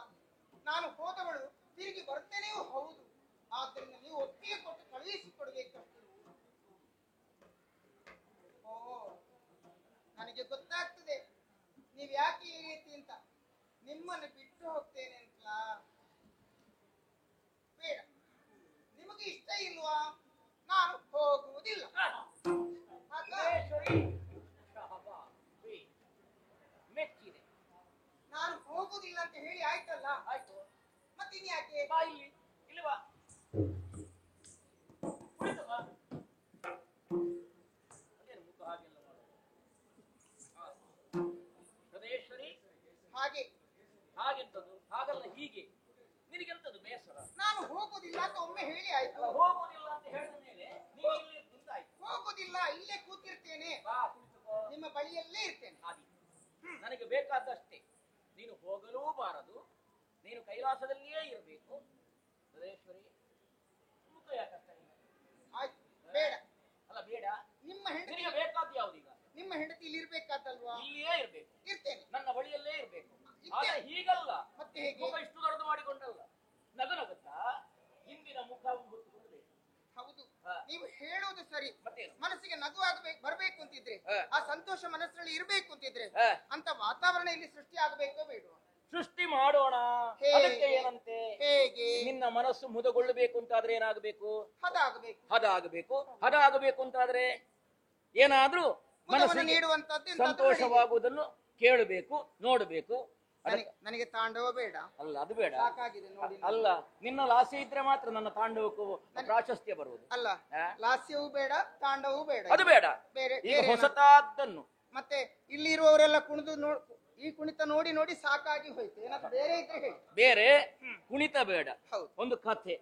ನಾನು ಹೋದವಳು ತಿರುಗಿ ಬರ್ತೇನೆಯೂ ಹೌದು. ಆದ್ದರಿಂದ ನೀವು ಒಪ್ಪಿಗೆ ಕೊಟ್ಟು ಕಳುಹಿಸಿಕೊಡ್ಬೇಕಷ್ಟೇ. ಓ, ನನಗೆ ಗೊತ್ತಾಗ್ತದೆ ನೀವು ಯಾಕೆ ಈ ರೀತಿ ಅಂತ. ನಿಮ್ಮನ್ನು ಬಿಟ್ಟು ಹೋಗ್ತೇನೆ ಅಂತಲಾ? ಬೇಡ, ನಿಮಗೆ ಇಷ್ಟ ಇಲ್ವಾ? ನಾನು ಹೋಗುವುದಿಲ್ಲ. ಮೆಚ್ಚಿದೆ. ನಾನು ಹೋಗುವುದಿಲ್ಲ ಅಂತ ಹೇಳಿ ಆಯ್ತಲ್ಲ, ಆಯ್ತು, ಮತ್ತಿನ್ಯಾಕೆ? ಬಾ ಇಲ್ಲಿ. ಇಲ್ಲಿ ಬಾ. ಕುಳಿತು ಬಾ. ಅದೇನು ಮುಖ ಹಾಗೆಲ್ಲ ಮಾಡೋದು? ಸದೇಶ್ವರಿ, ಹಾಗೆ ಹಾಗೆಂತದ್ದು? ಹಾಗಲ್ಲ, ಹೀಗೆ. ನಿನಗೆಂತದ್ದು ಬೇಸರ? ನಾನು ಹೋಗುವುದಿಲ್ಲ ಹೋಗುದಿಲ್ಲ ಅಂತ ಒಮ್ಮೆ ಹೇಳಿ ಆಯ್ತು. ಹೋಗುದಿಲ್ಲ ಅಂತ ಹೇಳಿದ ಮೇಲೆ ನೀವು ಇಲ್ಲಿ ನಿಂತಾಯ್ತು. ಹೋಗುದಿಲ್ಲ, ಇಲ್ಲೇ ಕೂತಿರ್ತೇನೆ, ಬಾ ಕುಳಿತುಕೋ. ನಿಮ್ಮ ಬಳಿಯಲ್ಲೇ ಇರ್ತೇನೆ. ನನಗೆ ಬೇಕಾದಷ್ಟೇ. ನೀನು ಹೋಗಲೂ ಬಾರದು, ನೀನು ಕೈಲಾಸದಲ್ಲಿಯೇ ಇರಬೇಕು. ಸದೇಶ್ವರಿ ಮುಖ ಯಾಕಷ್ಟ ಆಯ್ತು, ಬೇಡ. ಅಲ್ಲ ಬೇಡ, ನಿಮ್ಮ ಹೆಂಡತಿ ನಿನಗೆ ಬೇಕಾದ ಯಾವ್ದೀಗ? ನಿಮ್ಮ ಹೆಂಡತಿ ಇಲ್ಲಿ ಇರ್ಬೇಕಾದಲ್ವಾ? ಇಲ್ಲಿಯೇ ಇರ್ಬೇಕು, ಇರ್ತೇನೆ. ನನ್ನ ಬಳಿಯಲ್ಲೇ ಇರ್ಬೇಕು. ಇದ್ದೆ. ಆದ್ರೆ ಹೀಗಲ್ಲ, ಮತ್ತೆ ಹೇಗೆ? ಮುಖ ಇಷ್ಟು ದೊಡ್ಡದು ಮಾಡಿಕೊಂಡಲ್ಲ, ನಗುತ್ತಾ ಹಿಂದಿನ ಮುಖ ಹೊತ್ತುಕೊಳ್ಳಬೇಕು. ಹೌದು, ಹಾ. ನೀವು ಹೇಳುವುದು ಸರಿ. ಮತ್ತೇನು? ಮನಸ್ಸಿಗೆ ನಗು ಆಗಬೇಕು, ಬರಬೇಕು ಅಂತಿದ್ರೆ, ಹಾ. ಆ ಸಂತೋಷ ಮನಸ್ಸಿನಲ್ಲಿ ಇರಬೇಕು ಅಂತಿದ್ರೆ, ಹಾ. ಅಂತ ವಾತಾವರಣ ಇಲ್ಲಿ ಸೃಷ್ಟಿ ಆಗಬೇಕೋ ಬೇಡ? ಸೃಷ್ಟಿ ಮಾಡೋಣ. ಹೇಗೆ? ಅದಕ್ಕೆ ಏನಂತೆ? ಹೇಗೆ? ನಿನ್ನ ಮನಸ್ಸು ಮುದಗೊಳ್ಳಬೇಕು ಅಂತಾದ್ರೆ ಏನಾಗಬೇಕು? ಹದಾಗಬೇಕು. ಹದ ಆಗಬೇಕು. ಹದ ಆಗಬೇಕು ಅಂತಾದ್ರೆ ಏನಾದ್ರೂ ಮುದವನ್ನು ಮನಸ್ಸಿಗೆ ನೀಡುವಂತದ್ದು ಸಂತೋಷವಾಗುವುದನ್ನು ಕೇಳಬೇಕು, ನೋಡಬೇಕು. ನನಗೆ ತಾಂಡವ ಬೇಡ. ಅಲ್ಲ, ಅದು ಬೇಡ. ಸಾಕಾಗಿದೆ ನೋಡಿ. ಅಲ್ಲ, ನಿನ್ನ ಲಾಸ್ಯ ಇದ್ರೆ ಮಾತ್ರ ನನ್ನ ತಾಂಡವಕ್ಕೂ ಪ್ರಾಶಸ್ತ್ಯ ಬರುವುದು. ಅಲ್ಲ, ಆ? ಲಾಸ್ಯವೂ ಬೇಡ, ತಾಂಡವೂ ಬೇಡ. ಅದು ಬೇಡ. ಬೇರೆ ಈಗ ಬೇರೆ ಹೊಸತಾದ್ದನ್ನು ಮತ್ತೆ ಇಲ್ಲಿ ಇರುವವರೆಲ್ಲ ಕುಣಿದು ಈ ಕುಣಿತ ನೋಡಿ ನೋಡಿ ಸಾಕಾಗಿ ಹೋಯ್ತು. ಏನಾದ್ರು ಬೇರೆ ಇದ್ರೆ ಹೇಳಿ. ಬೇರೆ ಕುಣಿತ ಬೇಡ. ಹೌದು. ಒಂದು ಕಥೆ,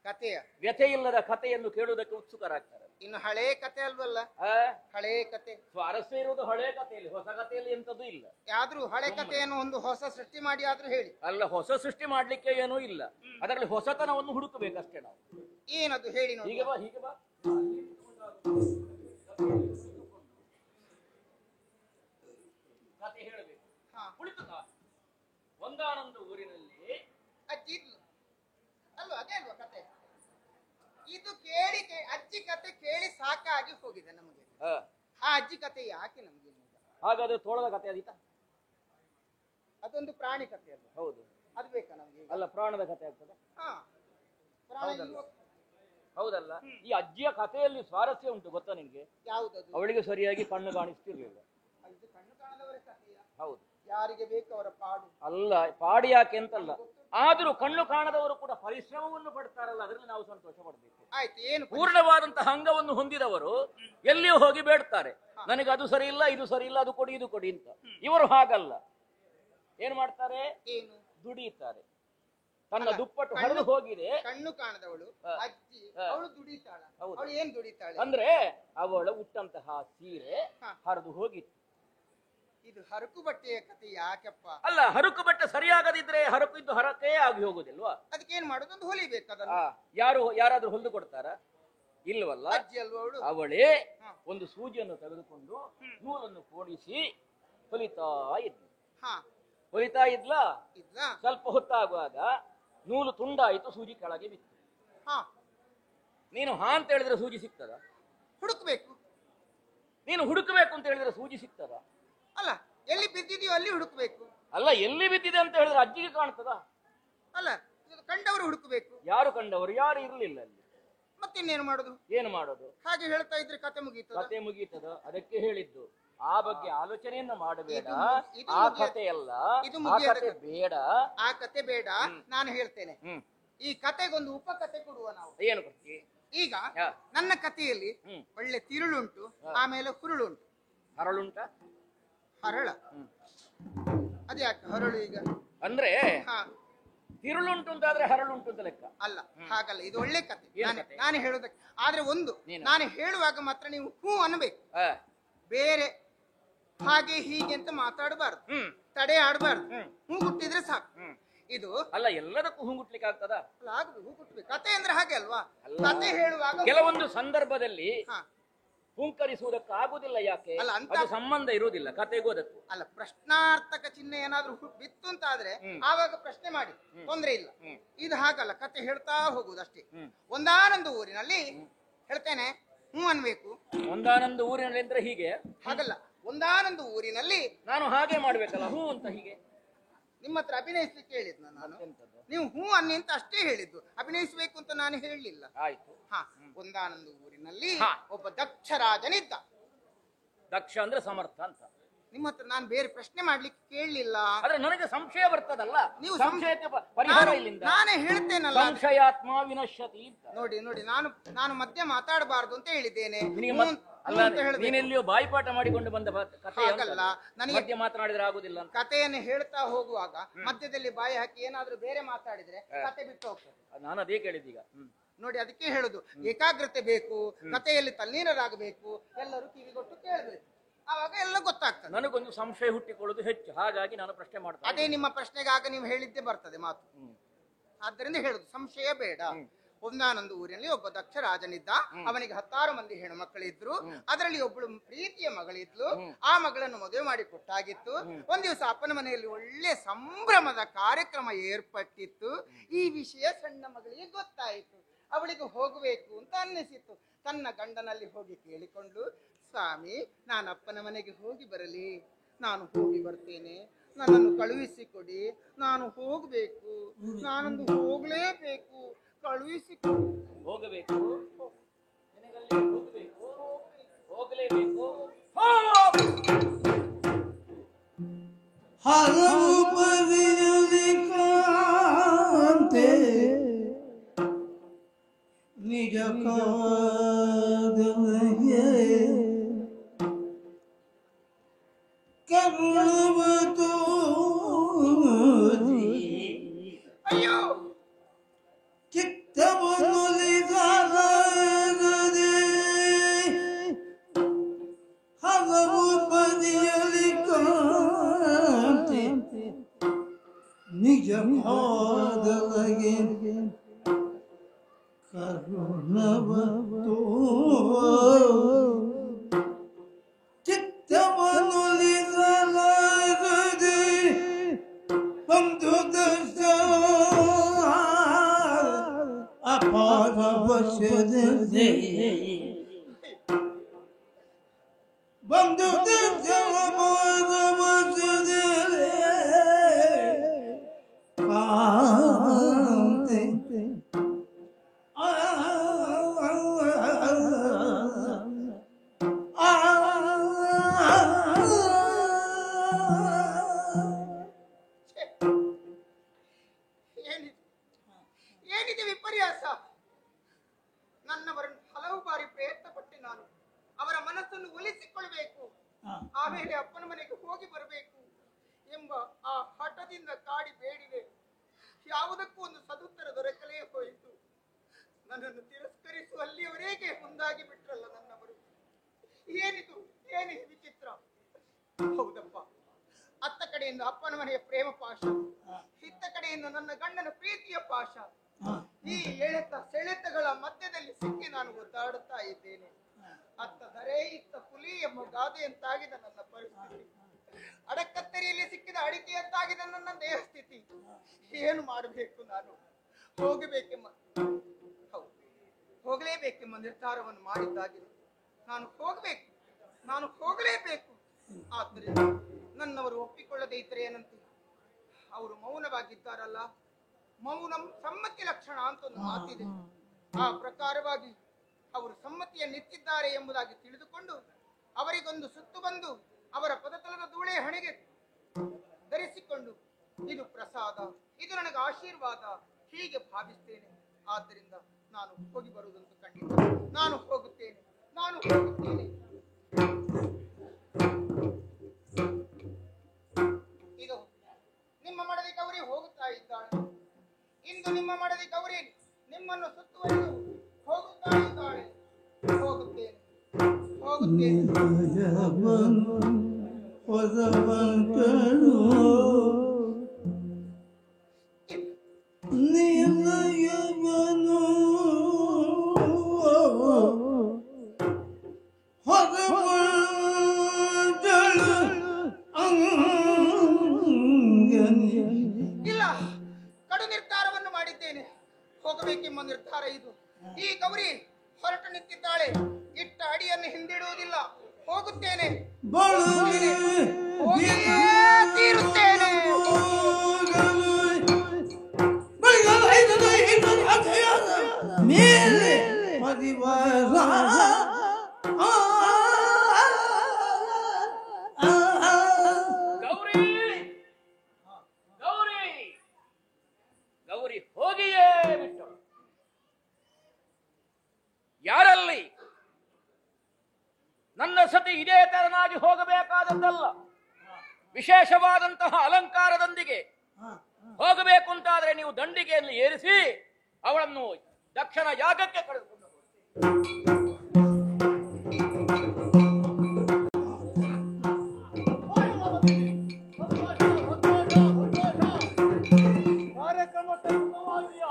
ಕಥೆಯ ವ್ಯಥೆ ಇಲ್ಲದ ಕಥೆಯನ್ನು ಕೇಳುವುದಕ್ಕೆ ಉತ್ಸುಕರಾಗ್ತಾರೆ. ಇನ್ನು ಹಳೇ ಕತೆ ಅಲ್ವಲ್ಲ? ಆ? ಹಳೇ ಕತೆ. ಸ್ವಾರಸ್ಯ ಇರುವುದು ಹಳೆ ಕಥೆಯಲ್ಲಿ, ಹೊಸ ಕಥೆಯಲ್ಲಿ ಎಂತದೂ ಇಲ್ಲ. ಯಾದ್ರೂ ಹಳೆ ಕಥೆಯನ್ನು ಒಂದು ಹೊಸ ಸೃಷ್ಟಿ ಮಾಡಿ ಆದ್ರೂ ಹೇಳಿ. ಅಲ್ಲ, ಹೊಸ ಸೃಷ್ಟಿ ಮಾಡ್ಲಿಕ್ಕೆ ಏನೂ ಇಲ್ಲ, ಅದರಲ್ಲಿ ಹೊಸತನವನ್ನು ಹುಡುಕಬೇಕಷ್ಟೇ ನಾವು. ಏನದು ಹೇಳಿ ನೋಡಿ. ಹೀಗೆ ಬಾ, ಹೀಗೆ ಬಾ. ಕಥೆ ಹೇಳಬೇಕು. ಹಾ. ಕುಳಿತುಕ. ಒಂದಾನೊಂದು ಊರಿನಲ್ಲಿ ಅಜ್ಜಿ ಇದ್ಲು ಅಲ್ವಾ? ಅದೇ ಅಲ್ವಾ ಕತೆ? ಇದು ಕೇಳಿ ಅಜ್ಜಿ ಕತೆ ಕೇಳಿ ಸಾಕಾಗಿ ಹೋಗಿದೆ ನಮಗೆ. ಆ ಅಜ್ಜಿ ಕತೆ ಯಾಕೆ ನಮ್ಗೆ? ಹಾಗಾದ್ರೆ ತೋಳದ ಕಥೆ ಅದೀತ? ಅದೊಂದು ಪ್ರಾಣಿ ಕತೆ ಅಲ್ವಾ? ಹೌದು. ಅದು ಬೇಕಾ ನಮ್ಗೆ? ಅಲ್ಲ, ಪ್ರಾಣದ ಕಥೆ ಆಗ್ತದೆ. ಹಾ, ಪ್ರಾಣಿ ಹೌದಲ್ಲ? ಹೌದಲ್ಲ? ಈ ಅಜ್ಜಿಯ ಕಥೆಯಲ್ಲಿ ಸ್ವಾರಸ್ಯ ಉಂಟು, ಗೊತ್ತಾ ನಿನ್ಗೆ? ಯಾವುದದು? ಅವಳಿಗೆ ಸರಿಯಾಗಿ ಕಣ್ಣು ಕಾಣಿಸ್ತಿರ್ಲಿಲ್ಲ. ಇದು ಕಣ್ಣು ಕಾಣದವರ ಕಥೆಯ? ಹೌದು. ಯಾರಿಗೆ ಬೇಕು ಅವರ ಪಾಡು. ಅಲ್ಲ, ಪಾಡಿ ಯಾಕೆ ಅಂತಲ್ಲ, ಆದ್ರೂ ಕಣ್ಣು ಕಾಣದವರು ಕೂಡ ಪರಿಶ್ರಮವನ್ನು ಪಡ್ತಾರಲ್ಲ, ಅದರಲ್ಲಿ ನಾವು ಸಂತೋಷ ಪಡ್ಬೇಕು. ಆಯ್ತು, ಏನು ಪೂರ್ಣವಾದಂತಹ ಅಂಗವನ್ನು ಹೊಂದಿದವರು ಎಲ್ಲಿಯೂ ಹೋಗಿ ಬೇಡ್ತಾರೆ, ನನಗೆ ಅದು ಸರಿ ಇಲ್ಲ, ಇದು ಸರಿ ಇಲ್ಲ, ಅದು ಕೊಡಿ, ಇದು ಕೊಡಿ ಅಂತ. ಇವರು ಹಾಗಲ್ಲ. ಏನ್ ಮಾಡ್ತಾರೆ? ಏನು? ದುಡಿಯುತ್ತಾರೆ. ತನ್ನ ದುಪ್ಪಟ್ಟು ಹರಿದು ಹೋಗಿದೆ. ಕಣ್ಣು ಕಾಣದವಳು ಅಜ್ಜಿ, ಅವಳು ದುಡಿತಾಳ. ಹೌದು. ಅವಳು ಏನ್ ದುಡಿತಾಳೆ ಅಂದ್ರೆ ಅವಳ ಉಟ್ಟಂತಹ ಸೀರೆ ಹರಿದು ಹೋಗಿತ್ತು. ಇದು ಹರಕು ಬಟ್ಟೆಯ ಕತೆ ಯಾಕಪ್ಪ? ಅಲ್ಲ, ಹರಕು ಬಟ್ಟೆ ಸರಿಯಾಗದಿದ್ರೆ ಹರಕು ಇದ್ದು ಹರಕೇ ಆಗಿ ಹೋಗುದಿಲ್ವಾ? ಅದಕ್ಕೆ ಏನ್ ಮಾಡೋದು? ಒಂದು ಹೊಲಿಬೇಕು ಅದನ್ನ. ಯಾರಾದ್ರೂ ಹೊಲಿದು ಕೊಡ್ತಾರ? ಇಲ್ವಲ್ಲ. ಅಜ್ಜಿ ಅಲ್ವಾ ಅವಳು? ಅವಳೇ ಒಂದು ಸೂಜಿಯನ್ನು ತೆಗೆದುಕೊಂಡು ನೂಲನ್ನು ಕೂಡಿಸಿ ಹೊಲಿತಾ ಇದ್ಲು. ಹೊಲಿತಾ ಇದ್ಲ. ಸ್ವಲ್ಪ ಹೊತ್ತಾಗುವಾಗ ನೂಲು ತುಂಡಾಯಿತು, ಸೂಜಿ ಕೆಳಗೆ ಬಿತ್ತು. ನೀನು ಹಾ ಅಂತ ಹೇಳಿದ್ರೆ ಸೂಜಿ ಸಿಗ್ತದ? ಹುಡುಕ್ಬೇಕು. ನೀನು ಹುಡುಕಬೇಕು ಅಂತ ಹೇಳಿದ್ರೆ ಸೂಜಿ ಸಿಗ್ತದ? ಅಲ್ಲ, ಎಲ್ಲಿ ಬಿದ್ದಿದೆಯೋ ಅಲ್ಲಿ ಹುಡುಕ್ಬೇಕು. ಅಲ್ಲ, ಎಲ್ಲಿ ಬಿದ್ದಿದೆ ಅಂತ ಹೇಳಿದ್ರೆ ಅಜ್ಜಿಗೆ ಕಾಣ್ತದ? ಅಲ್ಲ, ಕಂಡವರು ಹುಡುಕಬೇಕು. ಯಾರು ಕಂಡವರು? ಯಾರು ಇರ್ಲಿಲ್ಲ ಅಲ್ಲಿ. ಮತ್ತಿನ್ನೇನು ಮಾಡುದು? ಏನು ಮಾಡೋದು? ಹಾಗೆ ಹೇಳ್ತಾ ಇದ್ರೆ ಕತೆ ಮುಗೀತದ? ಕತೆ ಮುಗೀತದ. ಅದಕ್ಕೆ ಹೇಳಿದ್ದು, ಆ ಬಗ್ಗೆ ಆಲೋಚನೆಯನ್ನ ಮಾಡಬೇಡ. ಇದು ಆ ಕತೆ ಅಲ್ಲ, ಇದು ಆ ಕತೆ ಬೇಡ. ಆ ಕತೆ ಬೇಡ. ನಾನು ಹೇಳ್ತೇನೆ, ಈ ಕತೆಗೊಂದು ಉಪಕತೆ ಕೊಡುವ ನಾವು. ಏನು ಕೊಡ್ತಿ? ಈಗ ನನ್ನ ಕಥೆಯಲ್ಲಿ ಒಳ್ಳೆ ತಿರುಳುಂಟು, ಆಮೇಲೆ ಹುರುಳುಂಟು. ಹರಳುಂಟ? ಹರಳ? ಅದ್ಯಾಕೆ ಹರಳು ಈಗ? ಅಂದ್ರೆ ತಿರುಳುಂಟು ಅಂತಾದ್ರೆ ಹರಳುಂಟು ಅಂತ ಲೆಕ್ಕ ಅಲ್ಲ. ಹಾಗಲ್ಲ, ಇದು ಒಳ್ಳೆ ಕತೆ. ನಾನು ಹೇಳೋದಕ್ಕೆ ಆದ್ರೆ ಒಂದು, ನಾನು ಹೇಳುವಾಗ ಮಾತ್ರ ನೀವು ಹೂ ಅನ್ಬೇಕು. ಬೇರೆ ಹಾಗೆ ಹೀಗೆ ಅಂತ ಮಾತಾಡಬಾರ್ದು, ತಡೆ ಆಡಬಾರ್ದು. ಹೂ ಹುಟ್ಟಿದ್ರೆ ಸಾಕು. ಇದು ಅಲ್ಲ, ಎಲ್ಲದಕ್ಕೂ ಹೂ ಹುಟ್ಲಿಕ್ಕೆ ಆಗ್ತದ? ಹೂ ಹುಟ್ಟಬೇಕು. ಕತೆ ಅಂದ್ರೆ ಹಾಗೆ ಅಲ್ವಾ? ಕತೆ ಹೇಳುವಾಗ ಕೆಲವೊಂದು ಸಂದರ್ಭದಲ್ಲಿ ಹೂಂಕರಿಸುವುದಕ್ಕೆ ಆಗುದಿಲ್ಲ. ಯಾಕೆ? ಅದು ಸಂಬಂಧ ಇರುವುದಿಲ್ಲ ಕತೆಗೂ ಅದಕ್ಕೂ. ಅಲ್ಲ, ಪ್ರಶ್ನಾರ್ಥಕ ಚಿಹ್ನೆ ಏನಾದ್ರೂ ಬಿತ್ತು ಅಂತ ಆದ್ರೆ ಆವಾಗ ಪ್ರಶ್ನೆ ಮಾಡಿ, ತೊಂದ್ರೆ ಇಲ್ಲ. ಇದು ಹಾಗಲ್ಲ, ಕತೆ ಹೇಳ್ತಾ ಹೋಗುದು ಅಷ್ಟೇ. ಒಂದಾನೊಂದು ಊರಿನಲ್ಲಿ ಹೇಳ್ತೇನೆ, ಹೂ ಅನ್ಬೇಕು. ಒಂದಾನೊಂದು ಊರಿನಲ್ಲಿ ಅಂದ್ರೆ ಹೀಗೆ? ಹಾಗಲ್ಲ, ಒಂದಾನೊಂದು ಊರಿನಲ್ಲಿ ನಾನು ಹಾಗೆ ಮಾಡ್ಬೇಕಲ್ಲ, ಹೂ ಅಂತ ಹೀಗೆ. ನಿಮ್ಮ ಹತ್ರ ಅಭಿನಯಿಸ್ಲಿಕ್ಕೆ ಹೇಳಿದ್ ನಾನು. ನೀವು ಹೂ ಅನ್ನಿ ಅಂತ ಅಷ್ಟೇ ಹೇಳಿದ್ದು, ಅಭಿನಯಿಸಬೇಕು ಅಂತ ನಾನು ಹೇಳಲಿಲ್ಲ. ಆಯ್ತು. ಒಂದಾನೊಂದು ಊರಿನಲ್ಲಿ ಒಬ್ಬ ದಕ್ಷ ರಾಜನಿದ್ದ. ದಕ್ಷ ಅಂದ್ರೆ ಸಮರ್ಥ ಅಂತ. ನಿಮ್ಮ ಹತ್ರ ನಾನು ಬೇರೆ ಪ್ರಶ್ನೆ ಮಾಡ್ಲಿಕ್ಕೆ ಕೇಳಲಿಲ್ಲ. ಆದ್ರೆ ನನಗೆ ಸಂಶಯ ಬರ್ತದಲ್ಲ, ನೀವು ಸಂಶಯಕ್ಕೆ ಪರಿಹಾರ ಇಲ್ಲಿಂದ. ನಾನೇ ಹೇಳ್ತೇನೆ ಹೇಳಿದ್ದೇನಲ್ಲ. ಸಂಶಯಾತ್ಮ ವಿನಶ್ಯತಿ ಅಂತ. ನೋಡಿ ನೋಡಿ, ನಾನು ನಾನು ಮಧ್ಯೆ ಮಾತಾಡಬಾರ್ದು ಅಂತ ಹೇಳಿದ್ದೇನೆ. ನಿನಗೆ ಹ್ಞೂ ಅಲ್ಲ, ಅಂತ ಹೇಳ್ಬೇಕು. ನೀನೆಲ್ಲಿಯೋ ಬಾಯಿಪಾಠ ಮಾಡಿಕೊಂಡು ಬಂದ ಕಥೆ ಹಾಗಲ್ಲ, ನನಗೆ ಮಧ್ಯೆ ಮಾತನಾಡಿದ್ರೆ ಆಗುದಿಲ್ಲ ಅಂತ. ಕಥೆಯನ್ನು ಹೇಳ್ತಾ ಹೋಗುವಾಗ ಮಧ್ಯದಲ್ಲಿ ಬಾಯಿ ಹಾಕಿ ಏನಾದ್ರೂ ಬೇರೆ ಮಾತಾಡಿದ್ರೆ ಕತೆ ಬಿಟ್ಟು ಹೋಗ್ತದೆ. ನಾನು ಅದೇ ಕೇಳಿದ್ದೀಗ. ನೋಡಿ, ಅದಕ್ಕೆ ಹೇಳುದು, ಏಕಾಗ್ರತೆ ಬೇಕು, ಕಥೆಯಲ್ಲಿ ತಲ್ಲೀನರಾಗಬೇಕು, ಎಲ್ಲರೂ ಕಿವಿಗೊಟ್ಟು ಕೇಳಬೇಕು, ಆವಾಗ ಎಲ್ಲ ಗೊತ್ತಾಗ್ತದೆ. ನನಗೊಂದು ಸಂಶಯ ಹುಟ್ಟಿಕೊಳ್ಳುವುದು ಹೆಚ್ಚು, ಹಾಗಾಗಿ ನಾನು ಪ್ರಶ್ನೆ ಮಾಡ್ತೇನೆ. ಅದೇ ನಿಮ್ಮ ಪ್ರಶ್ನೆಗಾಗ ನೀವು ಹೇಳಿದ್ದೇ ಬರ್ತದೆ ಮಾತು. ಆದ್ದರಿಂದ ಹೇಳುದು ಸಂಶಯ ಬೇಡ. ಒಂದಾನೊಂದು ಊರಿನಲ್ಲಿ ಒಬ್ಬ ದಕ್ಷ ರಾಜನಿದ್ದ. ಅವನಿಗೆ 10 ಮಂದಿ ಹೆಣ್ಣು ಮಕ್ಕಳಿದ್ರು. ಅದರಲ್ಲಿ ಒಬ್ಬಳು ಪ್ರೀತಿಯ ಮಗಳಿದ್ಲು. ಆ ಮಗಳನ್ನು ಮದುವೆ ಮಾಡಿ ಕೊಟ್ಟಾಗಿತ್ತು. ಒಂದ್ ದಿವಸ ಅಪ್ಪನ ಮನೆಯಲ್ಲಿ ಒಳ್ಳೆ ಸಂಭ್ರಮದ ಕಾರ್ಯಕ್ರಮ ಏರ್ಪಟ್ಟಿತ್ತು. ಈ ವಿಷಯ ಸಣ್ಣ ಮಗಳಿಗೆ ಗೊತ್ತಾಯಿತು. ಅವಳಿಗೆ ಹೋಗಬೇಕು ಅಂತ ಅನ್ನಿಸಿತ್ತು. ತನ್ನ ಗಂಡನಲ್ಲಿ ಹೋಗಿ ಕೇಳಿಕೊಂಡು, ಸ್ವಾಮಿ, ನಾನು ಅಪ್ಪನ ಮನೆಗೆ ಹೋಗಿ ಬರಲಿ? ನಾನು ಹೋಗಿ ಬರ್ತೇನೆ, ನನ್ನನ್ನು ಕಳುಹಿಸಿಕೊಡಿ, ನಾನು ಹೋಗಬೇಕು, ನಾನೊಂದು ಹೋಗಲೇಬೇಕು, ಕಳುಹಿಸಿಕೊಡಿ. ಹೋಗಬೇಕು, ಹೋಗಲೇಬೇಕು. ಹಲವು ಬದಿಯಲ್ಲಿ ಕಾಂತೆ ನಿಜ ಕಾದವಗೆ ಕರುಣವ ತೋರಿ ಅಯ್ಯೋ, ಚಿತ್ತವನ್ನೊಲಿದಾಗದೆ ಹಲವು ಬದಿಯಲ್ಲಿ ಕಾಂತೆ ನಿಜ ಕಾದವಗೆ ಕರುಣವ ಚಿತ್ತವನ್ನೊಲಿಸಲಾಗದೆ ಒಂದು ದಶ ಅಪಾರ ವಶದೆ ಒಂದು ದಶ ಅಪಾರ ವಶದೆ ಕಾಂತೆ ಏನಿದೆ ವಿಪರ್ಯಾಸ? ನನ್ನವರನ್ನು ಹಲವು ಬಾರಿ ಪ್ರಯತ್ನ ಪಟ್ಟೆ ನಾನು. ಅವರ ಮನಸ್ಸನ್ನು ಒಲಿಸಿಕೊಳ್ಬೇಕು, ಆಮೇಲೆ ಅಪ್ಪನ ಮನೆಗೆ ಹೋಗಿ ಬರಬೇಕು ಎಂಬ ಆ ಹಠದಿಂದ ಕಾಡಿ ಬೇಡಿದೆ. ಯಾವುದಕ್ಕೂ ಒಂದು ಸದುತ್ತರ ದೊರಕಲೇ ಹೋಯಿತು. ನನ್ನನ್ನು ತಿರಸ್ಕರಿಸುವಲ್ಲಿಯವರೆಗೆ ಮುಂದಾಗಿ ಬಿಟ್ರಲ್ಲ ನನ್ನವರು. ಏನಿದು, ಏನಿದು ವಿಚಿತ್ರ? ಹೌದಪ್ಪ, ಅತ್ತ ಕಡೆಯಿಂದ ಅಪ್ಪನ ಮನೆಯ ಪ್ರೇಮ ಪಾಶ, ಇತ್ತ ಕಡೆಯಿಂದ ನನ್ನ ಗಂಡನ ಪ್ರೀತಿಯ ಪಾಶ. ಈ ಎಳೆತ ಸೆಳೆತಗಳ ಮಧ್ಯದಲ್ಲಿ ಸಿಕ್ಕಿ ನಾನು ಒದ್ದಾಡುತ್ತಾ ಇದ್ದೇನೆ. ಅತ್ತ ಧರೆ, ಇತ್ತ ಪುಲಿ ಎಂಬ ಗಾದೆಯಂತಾಗಿದೆ ನನ್ನ ಪರಿಸ್ಥಿತಿ. ಅಡಕತ್ತರಿಯಲ್ಲಿ ಸಿಕ್ಕಿದ ಅಡಿಕೆಯಂತಾಗಿದೆ ನನ್ನ ದೇಹ ಸ್ಥಿತಿ. ಏನು ಮಾಡಬೇಕು ನಾನು? ಹೋಗಬೇಕೆಂಬ ಹೋಗಲೇಬೇಕೆಂಬ ನಿರ್ಧಾರವನ್ನು ಮಾಡಿದ್ದಾಗಿದೆ. ನಾನು ಹೋಗಬೇಕು, ನಾನು ಹೋಗಲೇಬೇಕು. ಆದ್ದರಿಂದ ನನ್ನವರು ಒಪ್ಪಿಕೊಳ್ಳದೇ ಇದ್ದರೆ ಏನಂತೆ? ಅವರು ಮೌನವಾಗಿದ್ದಾರಲ್ಲ, ಮೌನಂ ಸಮ್ಮತಿ ಲಕ್ಷಣ ಅಂತ ಒಂದು ಮಾತಿದೆ. ಆ ಪ್ರಕಾರವಾಗಿ ಅವರು ಸಮ್ಮತಿಯನ್ನಿತ್ತಿದ್ದಾರೆ ಎಂಬುದಾಗಿ ತಿಳಿದುಕೊಂಡು ಅವರಿಗೊಂದು ಸುತ್ತು ಬಂದು ಅವರ ಪದತಲದ ಧೂಳೆ ಹಣೆಗೆ ಧರಿಸಿಕೊಂಡು, ಇದು ಪ್ರಸಾದ, ಇದು ನನಗೆ ಆಶೀರ್ವಾದ, ಹೀಗೆ ಭಾವಿಸ್ತೇನೆ. ಆದ್ದರಿಂದ ನಾನು ಹೋಗಿ ಬರುವುದಂತೂ ಖಂಡಿತ. ನಾನು ಹೋಗುತ್ತೇನೆ, ನಾನು ಹೋಗುತ್ತೇನೆ. ಇದು ನಿಮ್ಮ ಮಡದಿ ಗೌರಿ ಹೋಗುತ್ತಾ ಇದ್ದಾಳೆ. ಇಂದು ನಿಮ್ಮ ಮಡದಿ ಗೌರಿ ನಿಮ್ಮನ್ನು ಸುತ್ತುವರಿದು ಹೋಗುತ್ತಾ ಇದ್ದಾಳೆ. ಹೋಗುತ್ತೇನೆ, ಹೋಗುತ್ತೇನೆ. ನಿಲಯವನು ಇಲ್ಲ, ಕಡು ನಿರ್ಧಾರವನ್ನು ಮಾಡಿದ್ದೇನೆ. ಹೋಗಬೇಕೆಂಬ ನಿರ್ಧಾರ ಇದು. ಈ ಗೌರಿ ಹೊರಟು ನಿಂತಿದ್ದಾಳೆ. ಇಟ್ಟ ಅಡಿಯನ್ನು ಹಿಂದಿಡುವುದಿಲ್ಲ. ಹೋಗುತ್ತೇನೆ, ಹೋಗಿಯೇ ತೀರುತ್ತೇನೆ. ಮೇಲೆ ಪರಿವಾರ ಗೌರಿ, ಗೌರಿ, ಗೌರಿ ಹೋಗಿಯೇ ಇದೇ ತೆರನಾಗಿ ಹೋಗಬೇಕಾದದ್ದಲ್ಲ. ವಿಶೇಷವಾದಂತಹ ಅಲಂಕಾರದೊಂದಿಗೆ ಹೋಗಬೇಕು ಅಂತಾದ್ರೆ ನೀವು ದಂಡಿಗೆಯನ್ನು ಏರಿಸಿ ಅವಳನ್ನು ದಕ್ಷಿಣ ಯಾಗಕ್ಕೆ ಕಳೆದುಕೊಂಡು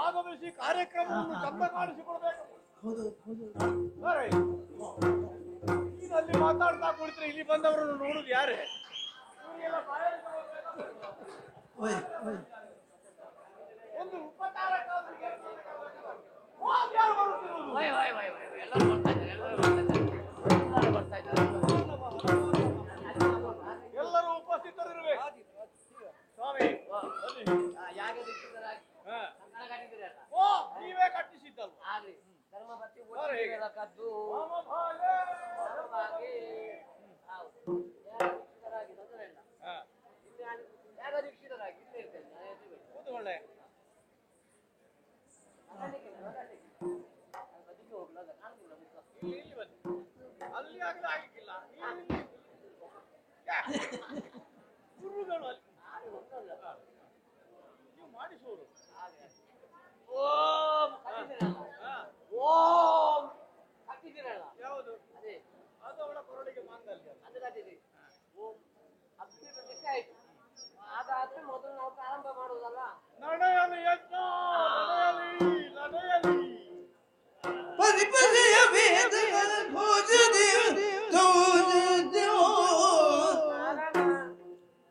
ಆಗಮಿಸಿ ಕಾರ್ಯಕ್ರಮವನ್ನು ಚಂದ ಕಾಣಿಸಿಕೊಳ್ಬೇಕು. ಅಲ್ಲಿ ಮಾತಾಡ್ತಾ ಕುಳಿತರೆ ಇಲ್ಲಿ ಬಂದವರನ್ನು ನೋಡುದು ಯಾರೇ? ಒಂದು ಉಪಚಾರ ಎಲ್ಲರೂ ಉಪಸ್ಥಿತರಿರ್ಬೇಕು. ಸ್ವಾಮಿ ಓ ನೀವೇ ಕಟ್ಟಿಸಿದ್ದಲ್ಲ? ಒಳ್ಳೆ ಅಲ್ಲಿ ಆಗಲೇ ಆಗಿಲ್ಲ ಗುರುಗಳು ನೀವು ಮಾಡಿಸುವರು. ಯಾವುದು ಅದು ಅವಳ ಕೊರಳಿಗೆ ಮಾಂಗಲ್ಯ. ಅದಾದ್ರೆ ಮೊದಲು ನಾವು ಪ್ರಾರಂಭ ಮಾಡುವುದಲ್ಲ. ನಡೆಯಲಿ ಯಜ್ಞ ನಡೆಯಲಿ. ಪರಿಪರಿಯ ವೇದಗಳ ಭೋಜದೇವ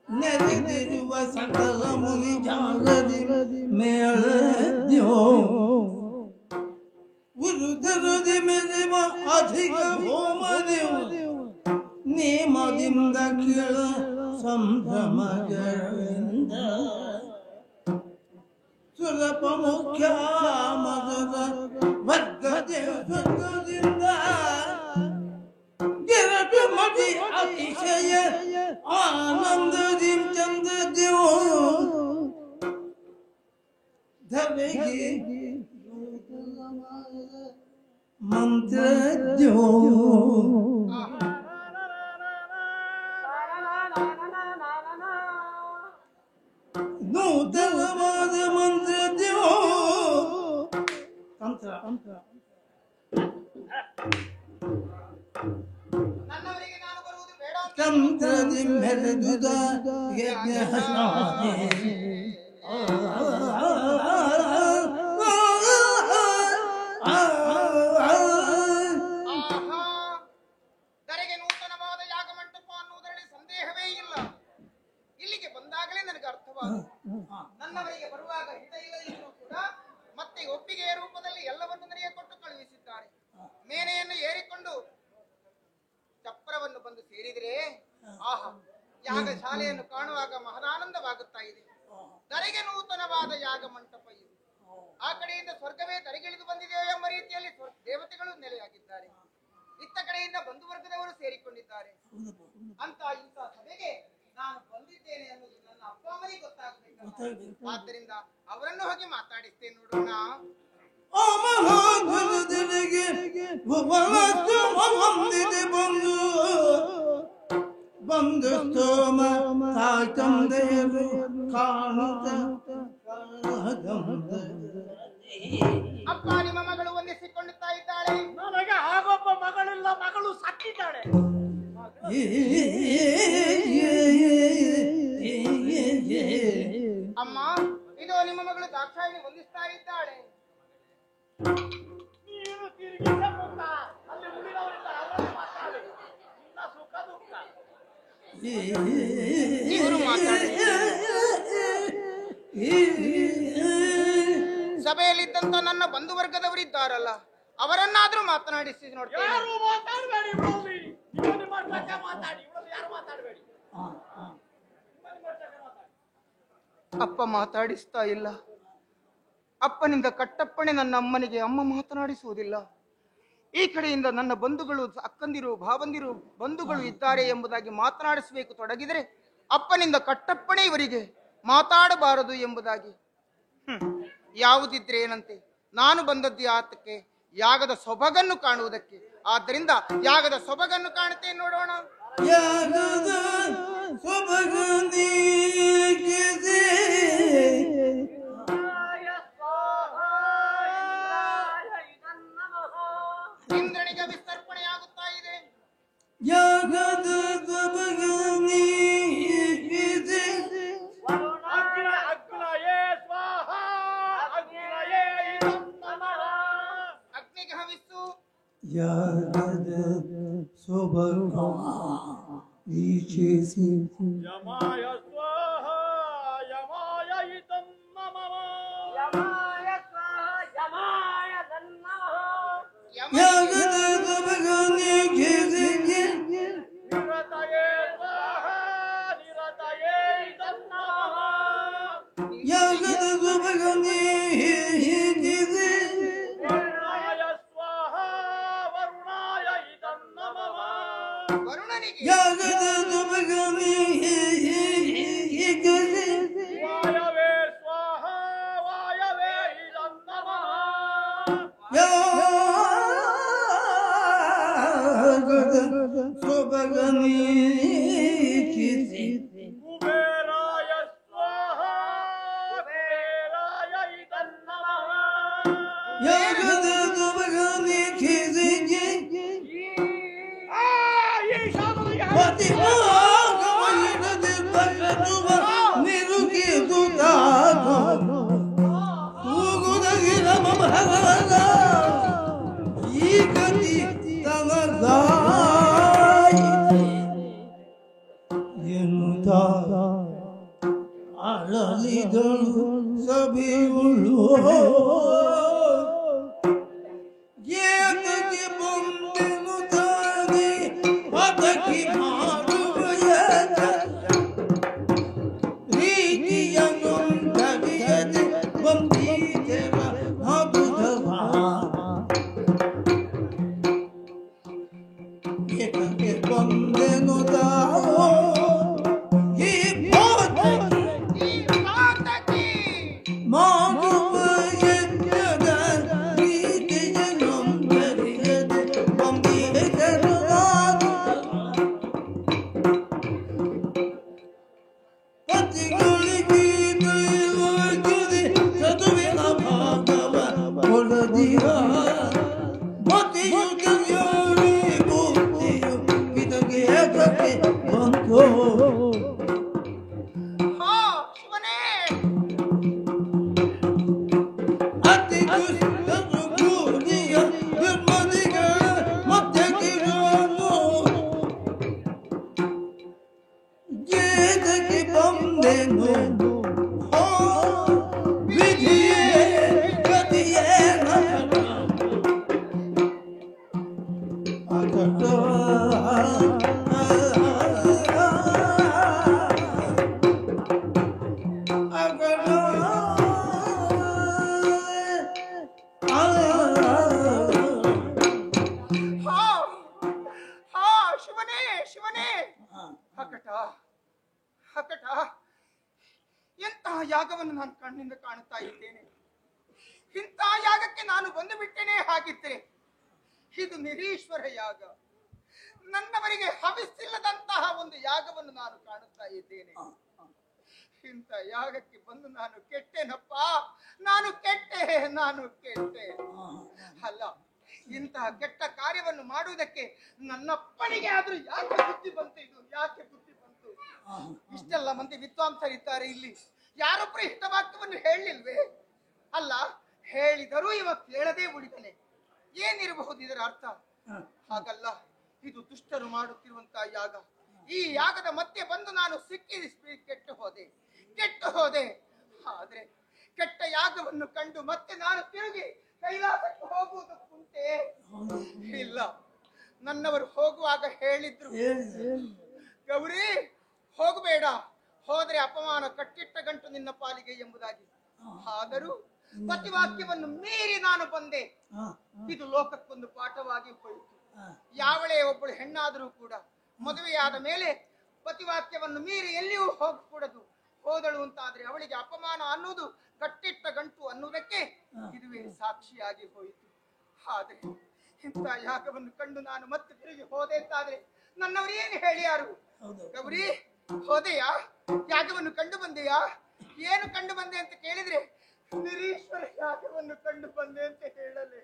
ನೆರೆದಿರುವ ಸಕಲ ಮುನಿ ಜಾಗದಿ ಮೇಳದ್ಯೋ ಉರುದರುದಿ ಮೆರೆವ ಅಧಿಕ ಹೋಮದೇವ ನೇಮದಿಂದ ಕೇಳ ಸಂಭ್ರಮಗಳಿಂದ ಸುಲಭ ಮುಖ್ಯ ಮಧುರ ವರ್ಗದಿಂದ ಗಿರಟು ಮಡಿ ಅತಿಶಯ ಆನಂದದಿ ಚಂದ್ರದ್ಯೋ ಧವೆಗೆ ಮಂತ್ರದ್ಯೋ ನೂತನವಾದ ಮಂತ್ರದ್ಯೋ ತಂತ್ರ ನನ್ನವರಿಗೆ ನಾನು ಬರುವುದು ಬೇಡ ಅಂತ ತಂತ್ರದಿ ಮೆರೆದುದ ಯಜ್ಞ ಧರೆಗೆ ನೂತನವಾದ ಯಾಗ ಮಂಟಪ ಅನ್ನುವುದರಲ್ಲಿ ಸಂದೇಹವೇ ಇಲ್ಲ. ಇಲ್ಲಿಗೆ ಬಂದಾಗಲೇ ನನಗೆ ಅರ್ಥವಾಗುವುದು. ನನ್ನವರಿಗೆ ಬರುವಾಗ ಹಿತ ಇಲ್ಲದಿದ್ದರೂ ಕೂಡ ಮತ್ತೆ ಒಪ್ಪಿಗೆಯ ರೂಪದಲ್ಲಿ ಎಲ್ಲವನ್ನು ನನಗೆ ಕೊಟ್ಟು ಕಳುಹಿಸಿದ್ದಾರೆ. ಮೇನೆಯನ್ನು ಏರಿಕೊಂಡು ಚಪ್ರವನ್ನು ಬಂದು ಸೇರಿದರೆ ಆಹಾ, ಯಾಗ ಶಾಲೆಯನ್ನು ಕಾಣುವಾಗ ಮಹದಾನಂದವಾಗುತ್ತಾ ಇದೆ. ಧರೆಗೆ ನೂತನವಾದ ಯಾಗ ಮಂಟಪ ಇದು. ಆ ಕಡೆಯಿಂದ ಸ್ವರ್ಗವೇ ಧರೆಗಿಳಿದು ಬಂದಿದೆಯೋ ಎಂಬ ರೀತಿಯಲ್ಲಿ ದೇವತೆಗಳು ನೆಲೆಯಾಗಿದ್ದಾರೆ. ಇತ್ತ ಕಡೆಯಿಂದ ಬಂಧುವರ್ಗದವರು ಸೇರಿಕೊಂಡಿದ್ದಾರೆ. ಅಂತ ಇಂಥ ಸಭೆಗೆ ನಾನು ಬಂದಿದ್ದೇನೆ ಅನ್ನೋದು ನನ್ನ ಅಪ್ಪ ಅಮ್ಮನಿಗೆ ಗೊತ್ತಾಗಬೇಕು. ಆದ್ದರಿಂದ ಅವರನ್ನು ಹೋಗಿ ಮಾತಾಡಿಸ್ತೇನೆ, ನೋಡೋಣ. ಬಂದು ಸ್ತೋಮ ತಾಯಿ ತಂದೆಯರು ಕಾಣುತ್ತ ಅಪ್ಪ, ನಿಮ್ಮ ಮಗಳು ಒಂದಿಸಿಕೊಳ್ಳುತ್ತಾ ಇದ್ದಾಳೆ. ನನಗೆ ಆಗೊಬ್ಬ ಮಗಳಿಲ್ಲ, ಮಗಳು ಸತ್ತಿದ್ದಾಳೆ. ಅಮ್ಮ, ಇದು ನಿಮ್ಮ ಮಗಳು ದಾಕ್ಷಾಯಿಣಿ ಹೊಂದಿಸ್ತಾ ಇದ್ದಾಳೆ. ನೀನು ತಿರುಗಿ ಮುಖ ಅಲ್ಲಿ ಉಳಿದವರಿಂದ ಅವರೇ ಮಾತಾಡಿ. ನಿನ್ನ ಸುಖ ದುಃಖ ಇವರು ಮಾತಾಡಿ. ಸಭೆಯಲ್ಲಿದ್ದಂತ ನನ್ನ ಬಂಧುವರ್ಗದವರಿದ್ದಾರಲ್ಲ, ಅವರನ್ನಾದ್ರೂ ಮಾತನಾಡಿಸಿ ನೋಡ್ತೇನೆ. ಯಾರು ಮಾತಾಡಬೇಡಿ ಹೋಗಿ. ನೀವು ನಿಮ್ಮ ಬಗ್ಗೆ ಮಾತಾಡಿ, ಇವಳು ಯಾರು ಮಾತಾಡಬೇಡಿ. ಅಪ್ಪ ಮಾತಾಡಿಸ್ತಾ ಇಲ್ಲ. ಅಪ್ಪನಿಂದ ಕಟ್ಟಪ್ಪಣೆ ನನ್ನ ಅಮ್ಮನಿಗೆ ಅಮ್ಮ ಮಾತನಾಡಿಸುವುದಿಲ್ಲ. ಈ ಕಡೆಯಿಂದ ನನ್ನ ಬಂಧುಗಳು, ಅಕ್ಕಂದಿರು, ಭಾವಂದಿರು, ಬಂಧುಗಳು ಇದ್ದಾರೆ ಎಂಬುದಾಗಿ ಮಾತನಾಡಿಸಬೇಕು ತೊಡಗಿದರೆ ಅಪ್ಪನಿಂದ ಕಟ್ಟಪ್ಪಣೆ ಇವರಿಗೆ ಮಾತಾಡಬಾರದು ಎಂಬುದಾಗಿ. ಯಾವುದಿದ್ರೆ ಏನಂತೆ, ನಾನು ಬಂದದ್ದು ಆತಕ್ಕೆ ಯಾಗದ ಸೊಬಗನ್ನು ಕಾಣುವುದಕ್ಕೆ. ಆದ್ದರಿಂದ ಯಾಗದ ಸೊಬಗನ್ನು ಕಾಣುತ್ತೇನೆ, ನೋಡೋಣ. ಯಾಗದ ಸೊಬಗನಿ ಕಿಸಿ ಇಂದ್ರನಿಗೆ ವಿಸ್ತರ್ಪಣೆಯಾಗುತ್ತಾ ಇದೆ. ಯಾಗದ ಸೊಬಗನಿ ಕಿಸಿ ಅಗ್ನಿಗೆ ಹವಿಸ್ಸು. ಯಾಗದ ಸೊಬಗ ವೀಕ್ಷಿಸಿ ಯಮಾಯ ಸ್ವಾಹ ಯಮಾಯ ಇದಂ ನಮಃ ಯಮಾಯ ಸ್ವಾಹ ಯಮಾಯ ನಮಃ ಯಾಗದ ಸೊಬಗ ವೀಕ್ಷಿಸಿ ನಿರತಯೇ ಸ್ವಾಹ ನಿರತಯೇ ಇದಂ ನಮಃ ಯಾಗದ ಸೊಬಗ ವೀಕ್ಷಿಸಿ ವರುಣಾಯ ಸ್ವಾಹ ವರುಣಾಯ ಇದಂ ನಮಃ ವರುಣನಿಗೆ ಯಾಗದ ಸೊಬಗ ವೀಕ್ಷಿಸಿ ವಾಯವೇ ಸ್ವಾಹ ವಾಯವೇ ಇದಂ ನಮಃ ಯಾಗದ ಸೊಬಗ ವೀಕ್ಷಿಸಿ ಕುಬೇರಾಯ ಸ್ವಾಹ ಕುಬೇರಾಯ ಇದಂ ನಮಃ ಯಾಗದ ಸೊಬಗ ವೀಕ್ಷಿಸಿ ಅಳಲಿಗಳು ಸಭೆಯುಳು ಏತಕ್ಕೆ ಬಂದೆನು ತಾನೆ ಅದಕ್ಕೆ ಮಾಡುವ ರೀತಿಯ ನೊಂದರಿಯದೆ ಬಂದೀತೆರ ಅಬುಧವ ಏತಕ್ಕೆ ಬಂದೆನು ತಾವು ಈ ಪೋತಕ್ಕೆ ಈ ಪಾತಕಿ ಮಾಡುವ ಯಜ್ಞದ ರೀತಿಯ ನೊಂದರಿಯದೆ ಬಂದೀತೆರ ಪತಿಗಳಿಗೆ ದೈವಜುದಿ ಚದುವಿನ ಭಾಗವ ಕೊಡದಿರ ಮತಿಯುತಯೋರಿ ಬುದ್ಧಿಯು ಇದಕ್ಕೆ ಏತಕ್ಕೆ ಬಂತು ಹಾ ಶಿವನೇ. ಅತಿ ದುಷ್ಟರು ಬೂದಿಯ ದುರ್ಮದಿಗಳ ಮತ್ತೆ ಕಿರುವನ್ನು ಏತಕ್ಕೆ ಬಂದೆನು ಓ ವಿಧಿಯೇ ಗತಿಯೇ ನನ್ನ ಅಕಟ ಹಾ ಹಾ ಶಿವನೇ ಶಿವನೇ. ಹಕಟ ಹಕಟ, ಎಂತಹ ಯಾಗವನ್ನು ನಾನು ಕಣ್ಣಿಂದ ಕಾಣುತ್ತಾ ಇದ್ದೇನೆ. ಇಂತಹ ಯಾಗಕ್ಕೆ ನಾನು ಬಂದು ಬಿಟ್ಟೇನೆ. ಹಾಗಿದ್ರೆ ಇದು ನಿರೀಶ್ವರ ಯಾಗ. ನನ್ನವರಿಗೆ ಹವಿಸ್ಸಿಲ್ಲದಂತಹ ಒಂದು ಯಾಗವನ್ನು ನಾನು ಕಾಣುತ್ತಾ ಇದ್ದೇನೆ. ಇಂಥ ಯಾಗಕ್ಕೆ ಬಂದು ನಾನು ಕೆಟ್ಟೆನಪ್ಪ, ನಾನು ಕೆಟ್ಟೆ. ಅಲ್ಲ, ಇಂತಹ ಕೆಟ್ಟ ಕಾರ್ಯವನ್ನು ಮಾಡುವುದಕ್ಕೆ ನನ್ನಪ್ಪನಿಗೆ ಆದ್ರೂ ಯಾಕೆ ಬುದ್ಧಿ ಬಂತು? ಇದು ಯಾಕೆ ಬುದ್ಧಿ ಬಂತು? ಇಷ್ಟೆಲ್ಲ ಮಂದಿ ವಿದ್ವಾಂಸರಿದ್ದಾರೆ ಇಲ್ಲಿ, ಯಾರೊಬ್ಬರು ಹಿತವಾಕ್ಯವನ್ನು ಹೇಳಲಿಲ್ವೇ? ಅಲ್ಲ, ಹೇಳಿದರೂ ಇವ ಕೇಳದೇ ಉಳಿದನೆ. ಏನಿರಬಹುದು ಇದರ ಅರ್ಥ? ಹಾಗಲ್ಲ, ಇದು ದುಷ್ಟರು ಮಾಡುತ್ತಿರುವಂತಹ ಯಾಗ. ಈ ಯಾಗದ ಮಧ್ಯೆ ಬಂದು ನಾನು ಸಿಕ್ಕಿ ಕೆಟ್ಟು ಹೋದೆ. ಆದ್ರೆ ಕೆಟ್ಟ ಯಾಗವನ್ನು ಕಂಡು ಮತ್ತೆ ನಾನು ತಿರುಗಿ ಕೈಲಾಸಕ್ಕೆ ಹೋಗುವುದಕ್ಕುಂಟೆ? ಇಲ್ಲ. ನನ್ನವರು ಹೋಗುವಾಗ ಹೇಳಿದ್ರು, ಗೌರಿ ಹೋಗಬೇಡ, ಹೋದ್ರೆ ಅಪಮಾನ, ಕಟ್ಟಿಟ್ಟ ಗಂಟು ನಿನ್ನ ಪಾಲಿಗೆ ಎಂಬುದಾಗಿ. ಆದರೂ ಪತಿವಾಕ್ಯವನ್ನು ಮೀರಿ ನಾನು ಬಂದೆ. ಇದು ಲೋಕಕ್ಕೊಂದು ಪಾಠವಾಗಿ ಹೋಯಿತು. ಯಾವಳೇ ಒಬ್ಬಳು ಹೆಣ್ಣಾದರೂ ಕೂಡ ಮದುವೆಯಾದ ಮೇಲೆ ಪತಿವಾಕ್ಯವನ್ನು ಮೀರಿ ಎಲ್ಲಿಯೂ ಹೋಗಕೂಡದು. ಹೋದಳು ಅಂತಾದ್ರೆ ಅವಳಿಗೆ ಅಪಮಾನ ಅನ್ನುವುದು, ಕಟ್ಟಿಟ್ಟ ಗಂಟು ಅನ್ನುವುದಕ್ಕೆ ಇದುವೇ ಸಾಕ್ಷಿಯಾಗಿ ಹೋಯಿತು. ಆದ್ರೆ ಇಂಥ ಯಾಗವನ್ನು ಕಂಡು ನಾನು ಮತ್ತೆ ತಿರುಗಿ ಹೋದೆ ಅಂತಾದ್ರೆ ನನ್ನವರು ಏನು ಹೇಳಿಯಾರು? ಗೌರಿ, ಹೋದೆಯಾ? ಯಾಗವನ್ನು ಕಂಡು ಬಂದೆಯಾ? ಏನು ಕಂಡು ಬಂದೆ ಅಂತ ಕೇಳಿದ್ರೆ ನಿರೀಶ್ವರ ಯಾಗವನ್ನು ಕಂಡು ಬಂದೆ ಅಂತ ಹೇಳಲೆ.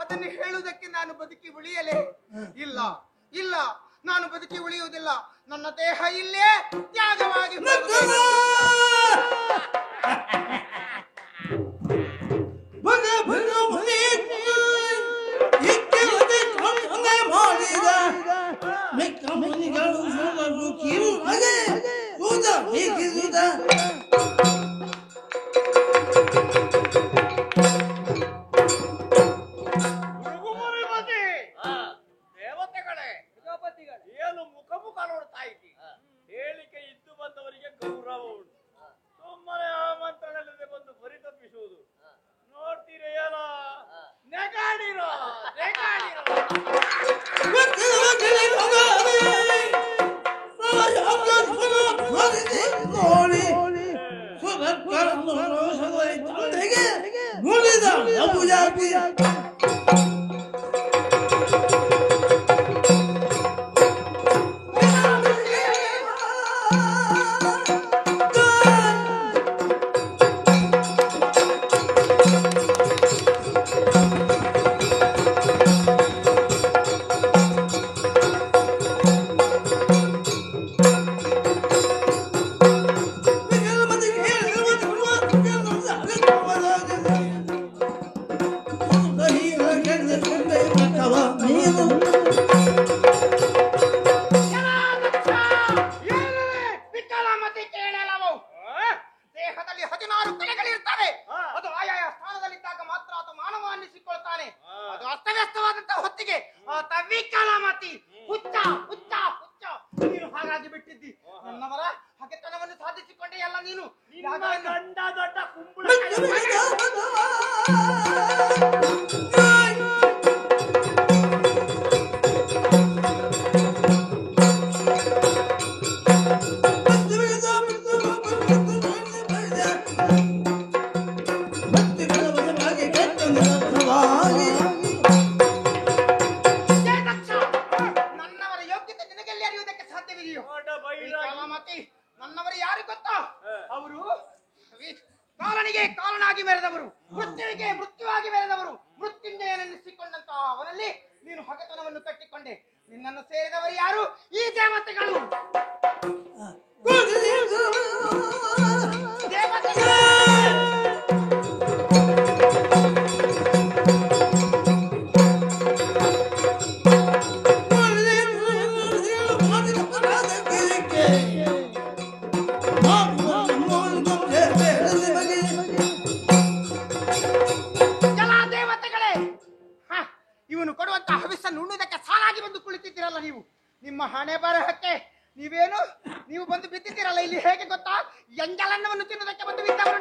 ಅದನ್ನು ಹೇಳುವುದಕ್ಕೆ ನಾನು ಬದುಕಿ ಉಳಿಯಲೆ? ಇಲ್ಲ ಇಲ್ಲ, ನಾನು ಬದುಕಿ ಉಳಿಯುವುದಿಲ್ಲ. ನನ್ನ ದೇಹ ಇಲ್ಲೇ ತ್ಯಾಗವಾಗಿ ದೇವತೆಗಳೇ, ಏನು ಮುಖ ಮುಖ ನೋಡ್ತಾ ಇದ್ದಿ? ಹೇಳಿಕೆ ಇದ್ದು ಬಂದವರಿಗೆ ಗೌರವ ಉಂಟು. ಸುಮ್ಮನೆ ಆಮಂತ್ರಣಲ್ಲದೆ ಬಂದು ಪರಿತಪ್ಪಿಸುವುದು ನೋಡ್ತೀರಿ ಏನ? ನೆಗಾಡಿರೋ ನೆಗಾಡಿರೋ ದೇಹದಲ್ಲಿ 16 ಕಲೆಗಳಿರ್ತವೆ. ಅದು ಆಯಾಯ ಸ್ಥಾನದಲ್ಲಿದ್ದಾಗ ಮಾತ್ರ ಆತ ಮಾನವ ಅನ್ನಿಸಿಕೊಳ್ತಾನೆ. ಅದು ಅಸ್ತವ್ಯಸ್ತವಾದಂತಹ ಹೊತ್ತಿಗೆ ಆತ ವಿಕಲಾಮತಿ, ಹುಚ್ಚ ಹುಚ್ಚ ಹುಚ್ಚ. ನೀನು ಹಾಗಾಗಿ ಬಿಟ್ಟಿದ್ದಿ. ನನ್ನವರ ಹಗೆತನವನ್ನು ಸಾಧಿಸಿಕೊಂಡೆ ಅಲ್ಲ ನೀನು. ಗಂಡ ದೊಡ್ಡ ಕುಂಬಳ ನನ್ನವರು ಯಾರು ಗೊತ್ತಾ? ಅವರು ಕಾಲನಿಗೆ ಕಾಲನಾಗಿ ಮೆರೆದವರು, ಮೃತ್ಯುವಿಗೆ ಮೃತ್ಯುವಾಗಿ ಮೆರೆದವರು, ಮೃತ್ಯುಂಜಯನೆನ್ನಿಸಿಕೊಂಡಂತ ಅವರಲ್ಲಿ ನೀನು ಹಗೆತನವನ್ನು ಕಟ್ಟಿಕೊಂಡೆ. ನಿನ್ನನ್ನು ಸೇರಿದವರು ಯಾರು? ಈ ದೇವತೆಗಳು. ಇವನು ಕೊಡುವಂತಹ ಹವಿಸ್ಸನ್ನು ಉಣ್ಣುವುದಕ್ಕೆ ಸಾಲಾಗಿ ಬಂದು ಕುಳಿತಿದ್ದೀರಲ್ಲ ನೀವು. ನಿಮ್ಮ ಹಣೆ ಬರಹಕ್ಕೆ ನೀವು ಬಂದು ಬಿದ್ದಿದ್ದೀರಲ್ಲ ಇಲ್ಲಿ. ಹೇಗೆ ಗೊತ್ತಾ? ಎಂಜಲನ್ನವನ್ನು ತಿನ್ನುವುದಕ್ಕೆ ಬಂದು ಬಿದ್ದವರು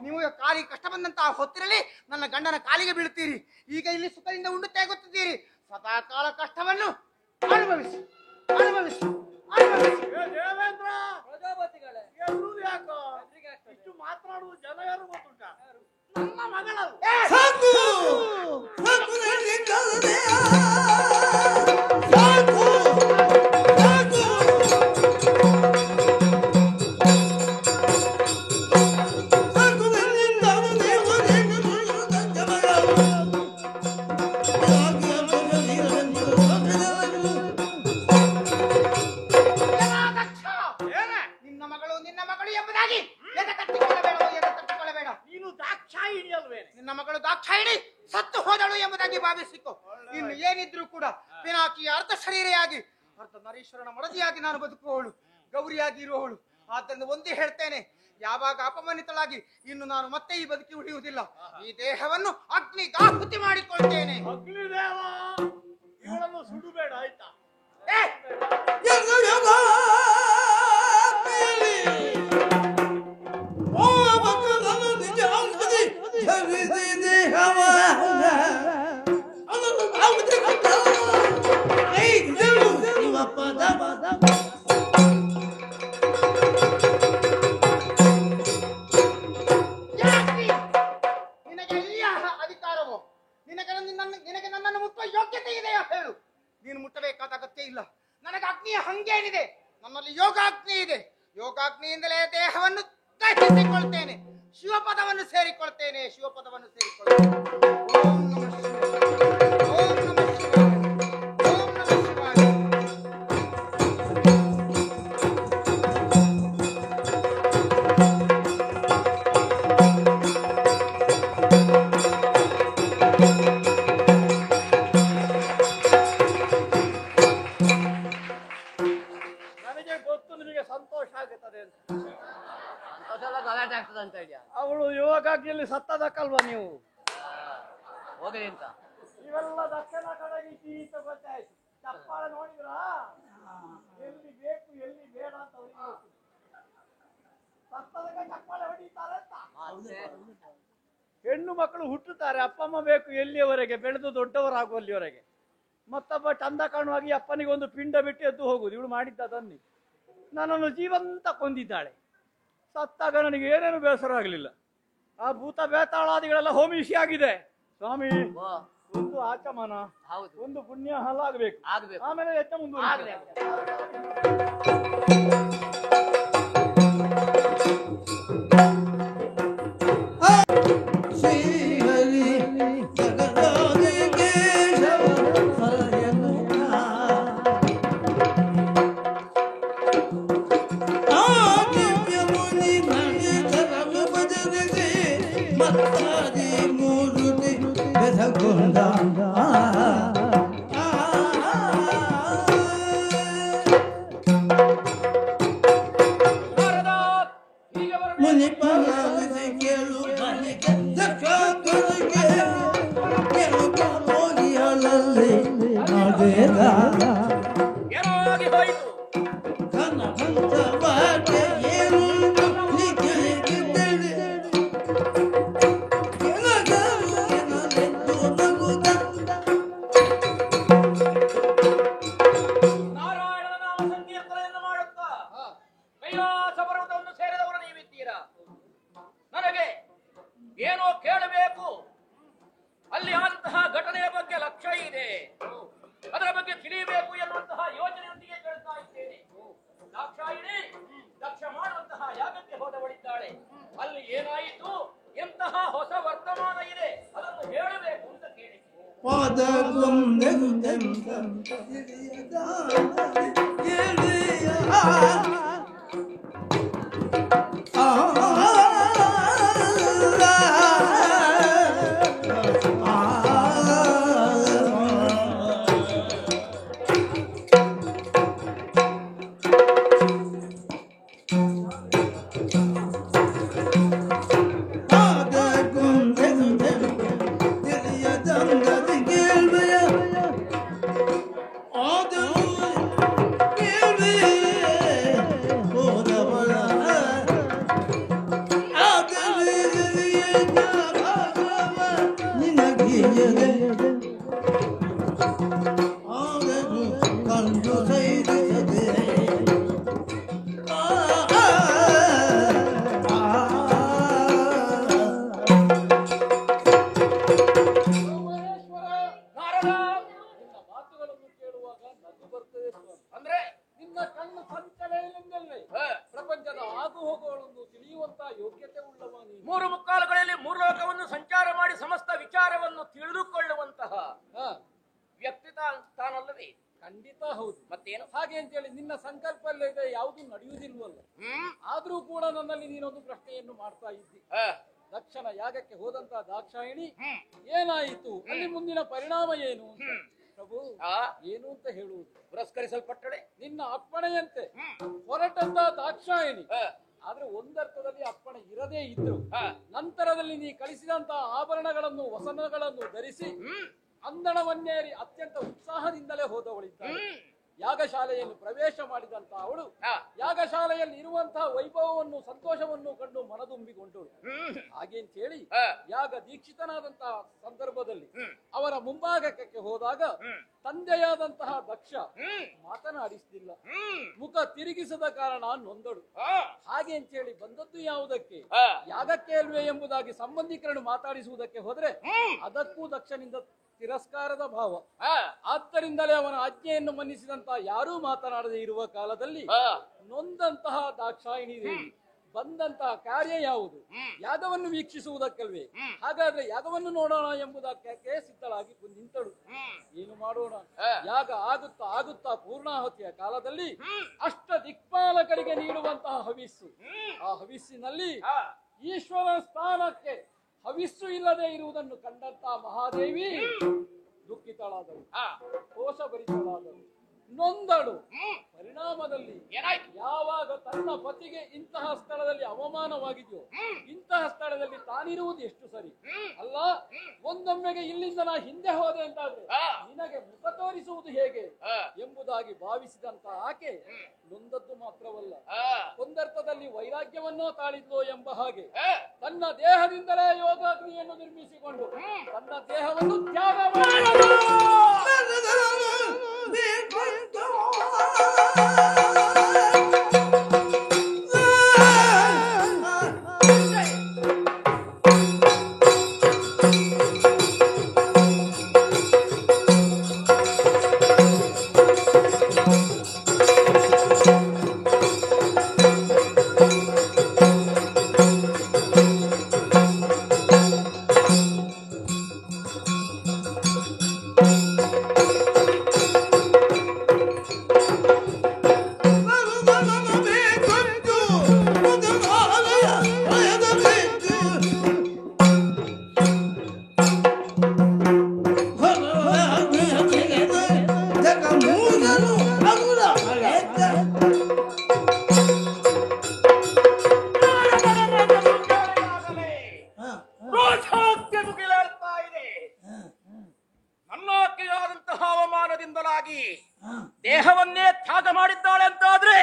ನೀವು ಕಾಲಿಗೆ ಕಷ್ಟ ಬಂದಂತಹ ಹೊತ್ತಿರಲಿ ನನ್ನ ಗಂಡನ ಕಾಲಿಗೆ ಬೀಳುತ್ತೀರಿ. ಈಗ ಇಲ್ಲಿ ಸುಖದಿಂದ ಉಣ್ಣುತ್ತೇ ಗೊತ್ತಿದ್ದೀರಿ. ಸದಾ ಕಾಲ ಕಷ್ಟವನ್ನು ಅನುಭವಿಸಿ ಅನುಭವಿಸಿ ಅನುಭವಿಸಿ. ದೇವೇಂದ್ರ ಪ್ರಜಾಪತಿಗಳೇ, ಎನ್ನುವುದು ಯಾಕೋ ಇಷ್ಟು ಮಾತನಾಡುವುದು ಜನ ಯಾರು ಗೊತ್ತುಂಟ? ನನ್ನ ಮಗಳಲ್ಲ. ಸಾಕು ಸಾಕು ನನಗೆ ಕಾಲದೆಯ ಸಾಕು ಸಾಕು ಸಾಕು ನನ್ನಿಂದ ದೇವರಿಗೆ ಮುಳುಗುವುದಕ್ಕೆ ಮಗಳು ನಿನ್ನ ಮಗಳು ಎಂಬುದಾಗಿ ಎದೆ ತಟ್ಟಿಕೊಳ್ಳಬೇಡ. ನೀನು ದಾಕ್ಷಾಯಿಣಿ ಅಲ್ವೇನೆ? ನಿನ್ನ ಮಗಳು ದಾಕ್ಷಾಯಿಣಿ ಸತ್ತು ಹೋದಳು ಎಂಬುದಾಗಿ ಭಾವಿಸಿಕೊ. ಇನ್ನು ಏನಿದ್ರು ಕೂಡ ಪಿನಾಕಿಯ ಅರ್ಧ ಶರೀರೆಯಾಗಿ ಅರ್ಧ ನರೀಶ್ವರನ ಮಡದಿಯಾಗಿ ನಾನು ಬದುಕುವವಳು, ಗೌರಿಯಾಗಿ ಇರುವವಳು. ಆದ್ದರಿಂದ ಒಂದೇ ಹೇಳ್ತೇನೆ, ಯಾವಾಗ ಅಪಮಾನಿತಳಾಗಿ ಇನ್ನು ನಾನು ಮತ್ತೆ ಈ ಬದುಕಿ ಉಳಿಯುವುದಿಲ್ಲ. ಈ ದೇಹವನ್ನು ಅಗ್ನಿಗಾಹುತಿ ಮಾಡಿಕೊಳ್ತೇನೆ. ಅಗ್ನಿದೇವ, ಇವಳನ್ನು ಸುಡುಬೇಡ ಆಯ್ತಾ? ನಿನಗೆ ಎಲ್ಲಿಯ ಅಧಿಕಾರವೋ? ನಿನಗೆ ನನ್ನನ್ನು ಮುಟ್ಟುವ ಯೋಗ್ಯತೆ ಇದೆಯಾ ಹೇಳು. ನೀನು ಮುಟ್ಟಬೇಕಾದ ಅಗತ್ಯ ಇಲ್ಲ. ನನಗೆ ಅಗ್ನಿಯ ಹಂಗೇನಿದೆ, ನನ್ನಲ್ಲಿ ಯೋಗಾಗ್ನಿ ಇದೆ. ಯೋಗಾಗ್ನಿಯಿಂದಲೇ ದೇಹವನ್ನು ದಹಿಸಿಕೊಳ್ತೇನೆ, ಶಿವಪದವನ್ನು ಸೇರಿಕೊಳ್ತೇನೆ. ಓಂ ನಮಃ ಶಿವಾಯ. ಓಂ ನಮಃ ಶಿವಾಯ. ಓಂ ನಮಃ ಶಿವಾಯ. ನನಗೆ ಗೊತ್ತು ನಿಮಗೆ ಸಂತೋಷ ಆಗುತ್ತದೆ ಅಂತ. ಗಲಾಟೆ ಆಗ್ತದೆ ಅಂತ ಹೇಳಿ ಅವಳು ಯೋಗಾಗ್ನಿಯಲ್ಲಿ ಸತ್ತದಕ್ಕಲ್ವಾ ನೀವು? ಹೋಗಲಿ ಅಂತ ಇವೆಲ್ಲ ದಕ್ಷಿಣ ಕಡೆಗೆ ಅಂತ ಗೊತ್ತಾಯ್ತು. ಚಪ್ಪಾಳೆ ನೋಡಿದ್ರ ಎಲ್ಲಿ ಬೇಕು ಎಲ್ಲಿ ಬೇಡ ಅಂತ ಅವ್ರಿಗೆ ಗೊತ್ತು. ಸತ್ತದಕ್ಕೆ ಚಪ್ಪಾಳೆ ಹೊಡಿತಾರೆ ಅಂತ. ಹೆಣ್ಣು ಮಕ್ಕಳು ಹುಟ್ಟುತ್ತಾರೆ, ಅಪ್ಪ ಅಮ್ಮ ಬೇಕು ಎಲ್ಲಿಯವರೆಗೆ, ಬೆಳೆದು ದೊಡ್ಡವರಾಗುವಲ್ಲಿವರೆಗೆ. ಮತ್ತೊಬ್ಬ ಚಂದ ಕಾಣುವಾಗಿ ಅಪ್ಪನಿಗೆ ಒಂದು ಪಿಂಡ ಬಿಟ್ಟು ಎದ್ದು ಹೋಗುದು. ಇವಳು ಮಾಡಿದ್ದ ಅದನ್ನೇ. ನನ್ನನ್ನು ಜೀವಂತ ಕೊಂದಿದ್ದಾಳೆ. ಸತ್ತಾಗ ನನಗೆ ಏನೇನು ಬೇಸರ ಆಗಲಿಲ್ಲ. ಆ ಭೂತ ಬೇತಾಳಾದಿಗಳೆಲ್ಲ ಹೋಮಿಷಿ ಆಗಿದೆ. ಸ್ವಾಮಿ, ಒಂದು ಆಚಮನ, ಹೌದು, ಒಂದು ಪುಣ್ಯ ಹಲಾಗಬೇಕು, ಆಗ್ಬೇಕು. ಆಮೇಲೆ ಹೆಚ್ಚ ಮುಂದುವರಿಯುತ್ತದೆ. ಶ್ರೀಹರಿ ಜಗದಾದಿ ಕೇಶವ ಹರಯನುತ ಆ ದಿವ್ಯ ಮುನಿ ಗಣೇಶರನ್ನು ಭಜನಿಸಿ ಮತ್ತಾದಿ ಮೂರುತಿ ಬೆಸಗೊಂಡ ನಾರದ ಹೀಗೆ ಬರಬೇಕು. ಮುನಿ ಪರಾವಿಸಿ ಕೇಳು ಮನಿಗೆ ದಕ್ಷಾಕರಿಗೆ ಕೇಳು ಕಾಮೋಗಿಯಳಲ್ಲಿ ಅದೇನ ಏನೋ ಆಗಿ ಹೋಯಿತು. ಕನಕಂಚವಾಗೆ ಏನು ನಿಜಲಿಗಿದ್ದೇನೆ ಕೆಳಗಲೆದ್ದು ನಗುತ್ತ ನಾರಾಯಣನ ನಾಮ ಸಂಕೀರ್ತನೆಯನ್ನು ಮಾಡುತ್ತಾ ಕೈಲಾಸ ಪರ್ವತವನ್ನು ಸೇರಿದವರು ನೀವಿದ್ದೀರಾ. ನನಗೆ ಏನೋ ಕೇಳಬೇಕು. ಅಲ್ಲಿ ಅಂತಹ ಘಟನೆಯ ಬಗ್ಗೆ ಲಕ್ಷ್ಯ ಇದೆ, ಅದರ ಬಗ್ಗೆ ತಿಳಿಯಬೇಕು ಎನ್ನುವಂತಹ ಯೋಚನೆಯೊಂದಿಗೆ ಕೇಳ್ತಾ ಇದ್ದೇನೆ. ದಾಕ್ಷಾಯಿಣಿ ದಕ್ಷ ಮಾಡುವಂತಹ ಯಾಗಕ್ಕೆ ಹೋದವಳಿದ್ದಾಳೆ. ಅಲ್ಲಿ ಏನಾಯಿತು, ಎಂತಹ ಹೊಸ ವರ್ತಮಾನ ಇದೆ, ಅದನ್ನು ಹೇಳಬೇಕು ಅಂತ ಕೇಳಿ. ನಾರದ, ನಿನ್ನ ಮಾತುಗಳನ್ನು ಕೇಳುವಾಗ ನಗು ಬರ್ತದೆ ಸ್ವಾಮಿ. ಅಂದ್ರೆ ನಿನ್ನ ಕಣ್ಣು ಸಂಚಲನದಿಂದಲೇ ಪ್ರಪಂಚದ ಆಗು ಹೋಗುಗಳನ್ನು ತಿಳಿಯುವಂತ ಯೋಗ್ಯತೆ ಉಳ್ಳವ ನೀನು. ಮೂರು ಮುಕ್ಕಾಲುಗಳಲ್ಲಿ ಮೂರು ಲೋಕವನ್ನು ಸಂಚಾರ ಮಾಡಿ ಸಮಸ್ತ ವಿಚಾರವನ್ನು ತಿಳಿದುಕೊಳ್ಳುವಂತಹ ವ್ಯಕ್ತಿ ತಾನಲ್ಲವೇ? ಖಂಡಿತ ಹೌದು. ಮತ್ತೇನು? ಹಾಗೆ ಅಂತೇಳಿ ನಿನ್ನ ಸಂಕಲ್ಪ ಇದೆ ಯಾವುದು ನಡೆಯುವುದಿಲ್ವಲ್ಲ. ಆದ್ರೂ ಕೂಡ ನನ್ನಲ್ಲಿ ನೀನೊಂದು ಪ್ರಶ್ನೆಯನ್ನು ಮಾಡ್ತಾ ಇದ್ದಿ. ದಕ್ಷನ ಯಾಗಕ್ಕೆ ಹೋದಂತ ದಾಕ್ಷಾಯಿಣಿ ಏನಾಯಿತು, ಅಲ್ಲಿ ಮುಂದಿನ ಪರಿಣಾಮ ಏನು ಅಂತ. ಪ್ರಭು, ಏನು ಅಂತ ಹೇಳುವುದು? ಪುರಸ್ಕರಿಸಲ್ಪಟ್ಟಳೆ. ನಿನ್ನ ಅಪ್ಪಣೆಯಂತೆ ಹೊರಟಂತ ದಾಕ್ಷಾಯಿಣಿ. ಆದ್ರೆ ಒಂದರ್ಥದಲ್ಲಿ ಅಪ್ಪಣೆ ಇರದೇ ಇದ್ರು, ನಂತರದಲ್ಲಿ ನೀ ಕಳಿಸಿದಂತ ಆಭರಣಗಳನ್ನು ವಸನಗಳನ್ನು ಧರಿಸಿ ಅಂದಣವನ್ನೇರಿ ಅತ್ಯಂತ ಉತ್ಸಾಹದಿಂದಲೇ ಹೋದವಳಿದ್ದಾಳೆ. ಯಾಗಶಾಲೆಯನ್ನು ಪ್ರವೇಶ ಮಾಡಿದಂತ ಅವಳು ಯಾಗಶಾಲೆಯಲ್ಲಿ ಇರುವಂತಹ ವೈಭವವನ್ನು ಸಂತೋಷವನ್ನು ಕಂಡು ಮನದುಂಬಿಕೊಂಡಳು. ಹಾಗೇಂತ ಹೇಳಿ ಯಾಗ ದೀಕ್ಷಿತನಾದಂತಹ ಸಂದರ್ಭದಲ್ಲಿ ಅವರ ಮುಂಭಾಗಕ್ಕೆ ಹೋದಾಗ ತಂದೆಯಾದಂತಹ ದಕ್ಷ ಮಾತನಾಡಿಸಲಿಲ್ಲ, ಮುಖ ತಿರುಗಿಸದ ಕಾರಣ ನೊಂದಳು. ಹಾಗೆ ಅಂತ ಹೇಳಿ ಬಂದದ್ದು ಯಾವುದಕ್ಕೆ? ಯಾಗಕ್ಕೆ ಅಲ್ವೇ ಎಂಬುದಾಗಿ ಸಂಬಂಧಿಕರನ್ನು ಮಾತಾಡಿಸುವುದಕ್ಕೆ ಹೋದ್ರೆ ಅದಕ್ಕೂ ದಕ್ಷನಿಂದ ತಿರಸ್ಕಾರದ ಭಾವ. ಆ, ಆದ್ದರಿಂದಲೇ ಅವನ ಆಜ್ಞೆಯನ್ನು ಮನ್ನಿಸಿದಂತಹ ಯಾರೂ ಮಾತನಾಡದೆ ಇರುವ ಕಾಲದಲ್ಲಿ ಆ, ನೊಂದಂತಹ ದಾಕ್ಷಾಯಿಣಿ ದೇವಿ ಬಂದಂತಹ ಕಾರ್ಯ ಯಾವುದು? ಯಾಗವನ್ನು ವೀಕ್ಷಿಸುವುದಕ್ಕಲ್ವೇ? ಹಾಗಾದ್ರೆ ಯಾಗವನ್ನು ನೋಡೋಣ ಎಂಬುದಕ್ಕೆ ಸಿದ್ಧಳಾಗಿ ನಿಂತಳು. ಏನು ಮಾಡೋಣ? ಯಾಗ ಆಗುತ್ತಾ ಆಗುತ್ತಾ ಪೂರ್ಣಾಹುತಿಯ ಕಾಲದಲ್ಲಿ ಅಷ್ಟ ದಿಕ್ಪಾಲಕರಿಗೆ ನೀಡುವಂತಹ ಹವಿಸ್ಸು, ಆ ಹವಿಸ್ಸಿನಲ್ಲಿ ಈಶ್ವರ ಸ್ಥಾನಕ್ಕೆ ಹವಿಸ್ಸು ಇಲ್ಲದೆ ಇರುವುದನ್ನು ಕಂಡಂತಹ ಮಹಾದೇವಿ ದುಃಖಿತಳಾದಳು, ಕೋಶಭರಿತಳಾದಳು, ನೊಂದಳು. ಪರಿಣಾಮದಲ್ಲಿ ಏನಾಯ್ತು? ಯಾವಾಗ ತನ್ನ ಪತಿಗೆ ಇಂತಹ ಸ್ಥಳದಲ್ಲಿ ಅವಮಾನವಾಗಿದೆಯೋ, ಇಂತಹ ಸ್ಥಳದಲ್ಲಿ ತಾನಿರುವುದು ಎಷ್ಟು ಸರಿ ಅಲ್ಲ, ಒಂದೊಮ್ಮೆಗೆ ಇಲ್ಲಿಂದ ನಾ ಹಿಂದೆ ಹೋದೆ ಅಂತಾದ್ರೆ ನಿನಗೆ ಮುಖ ತೋರಿಸುವುದು ಹೇಗೆ ಎಂಬುದಾಗಿ ಭಾವಿಸಿದಂತ ಆಕೆ ನೊಂದದ್ದು ಮಾತ್ರವಲ್ಲ, ಒಂದರ್ಥದಲ್ಲಿ ವೈರಾಗ್ಯವನ್ನೋ ತಾಳಿದ್ಲೋ ಎಂಬ ಹಾಗೆ ತನ್ನ ದೇಹದಿಂದಲೇ ಯೋಗಾಗ್ನಿಯನ್ನು ನಿರ್ಮಿಸಿಕೊಂಡು ತನ್ನ ದೇಹವನ್ನು ತ್ಯಾಗ ಮಾಡಿದಳು. ನನ್ನಾಕೆಯಾದಂತಹ ಅವಮಾನದಿಂದಲಾಗಿ ದೇಹವನ್ನೇ ತ್ಯಾಗ ಮಾಡಿದ್ದಾಳೆ ಅಂತಾದ್ರೆ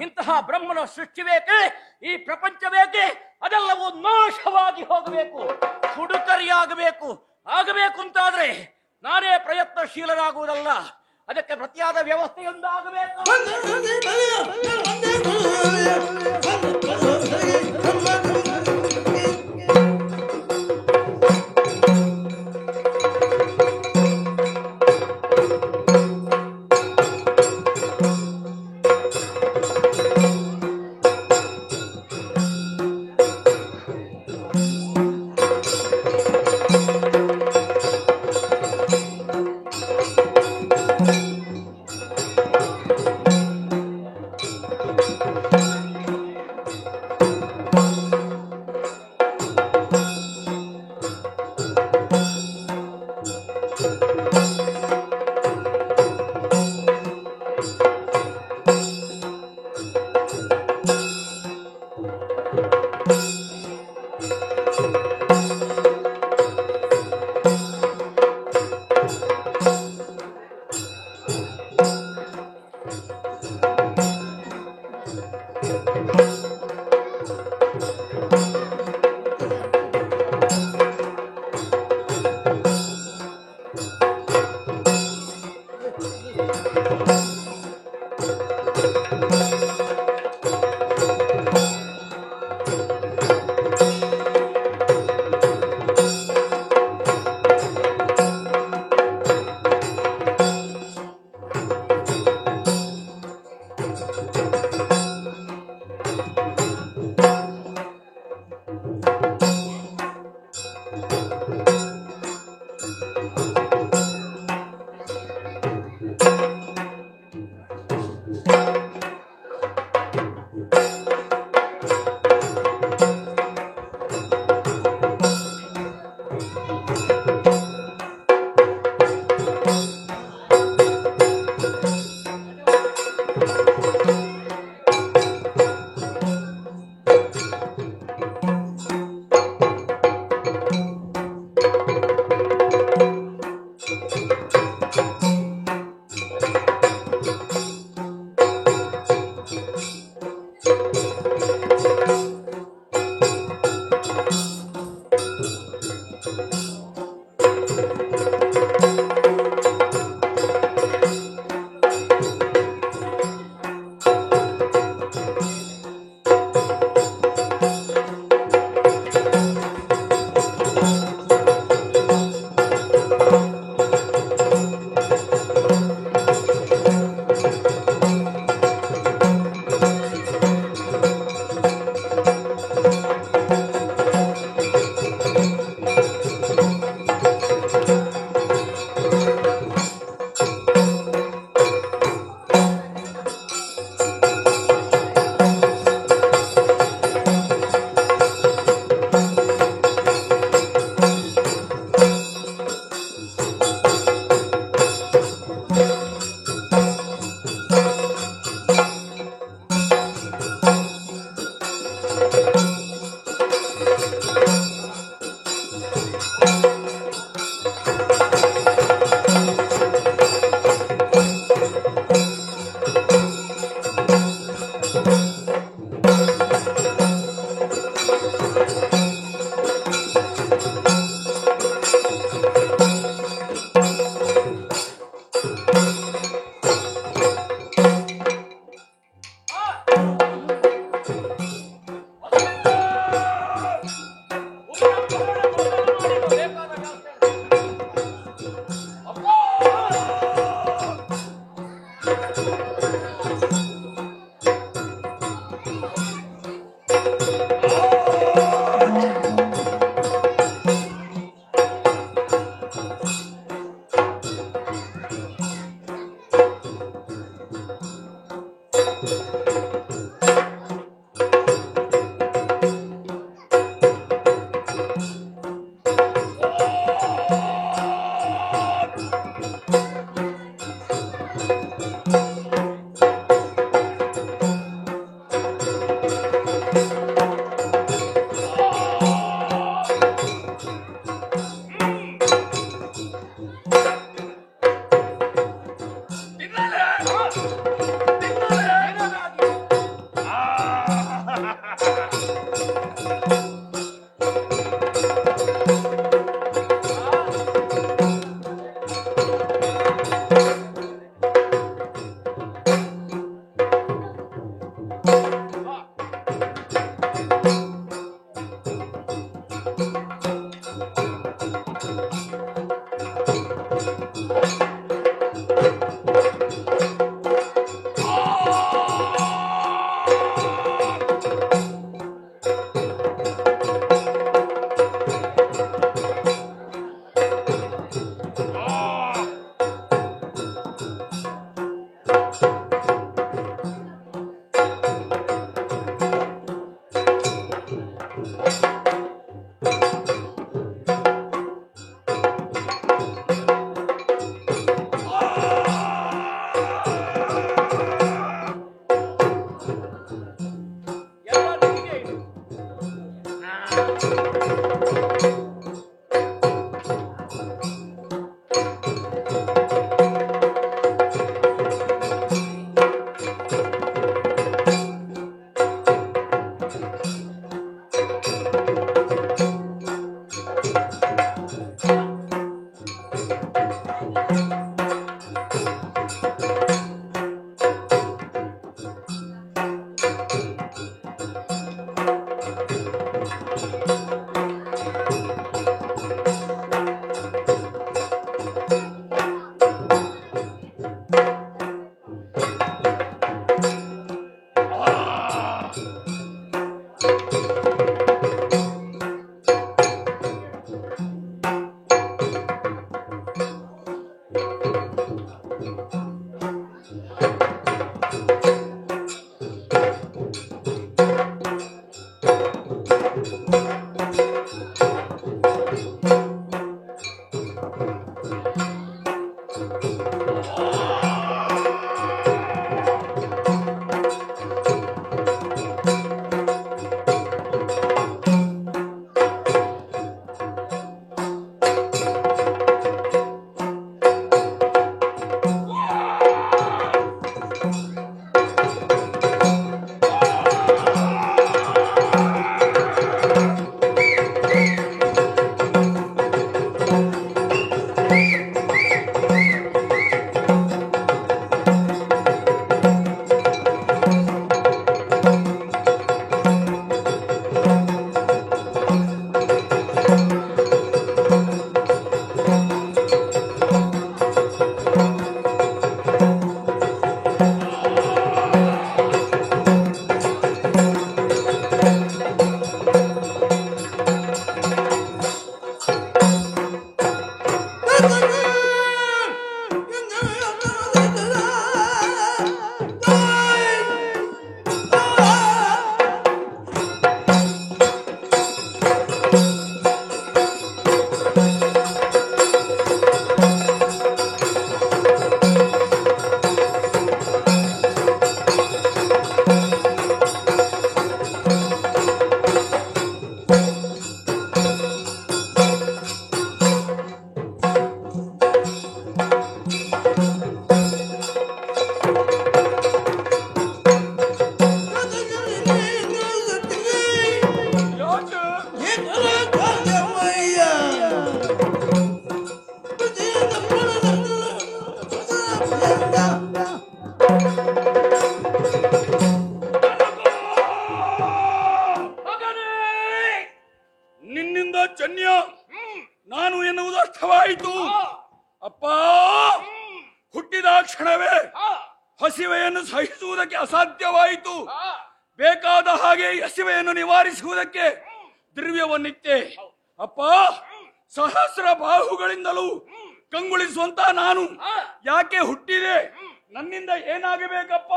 ಇಂತಹ ಬ್ರಹ್ಮನ ಸೃಷ್ಟಿ ಬೇಕೆ? ಈ ಪ್ರಪಂಚ ಬೇಕೆ? ಅದೆಲ್ಲವೂ ನಾಶವಾಗಿ ಹೋಗಬೇಕು, ಹುಡುಕರಿಯಾಗಬೇಕು. ಆಗಬೇಕು ಅಂತಾದ್ರೆ ನಾನೇ ಪ್ರಯತ್ನಶೀಲರಾಗುವುದಲ್ಲ, ಅದಕ್ಕೆ ಪ್ರತಿಯಾದ ವ್ಯವಸ್ಥೆಯೊಂದಾಗಬೇಕು. ನಿನ್ನಿಂದ ಜನ್ಯ ನಾನು ಎನ್ನುವುದು ಅರ್ಥವಾಯಿತು. ಅಪ್ಪ, ಹುಟ್ಟಿದ ಕ್ಷಣವೇ ಹಸಿವೆಯನ್ನು ಸಹಿಸುವುದಕ್ಕೆ ಅಸಾಧ್ಯವಾಯಿತು. ಬೇಕಾದ ಹಾಗೆ ಹಸಿವೆಯನ್ನು ನಿವಾರಿಸುವುದಕ್ಕೆ ದ್ರವ್ಯವನ್ನಿತ್ತೆ. ಅಪ್ಪ, ಸಹಸ್ರ ಬಾಹುಗಳಿಂದಲೂ ಕಂಗೊಳಿಸುವಂತ ನಾನು ಯಾಕೆ ಹುಟ್ಟಿದೆ? ನನ್ನಿಂದ ಏನಾಗಬೇಕಪ್ಪ?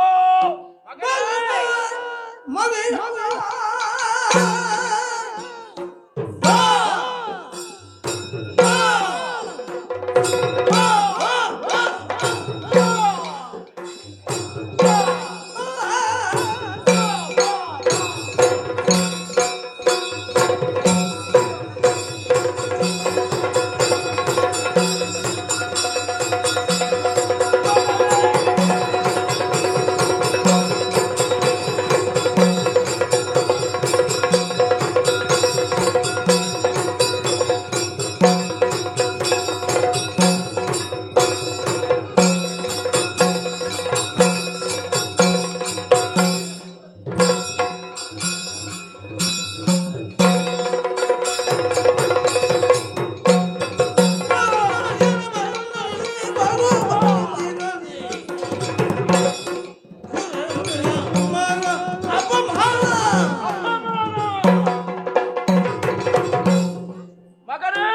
ಮಗನೇ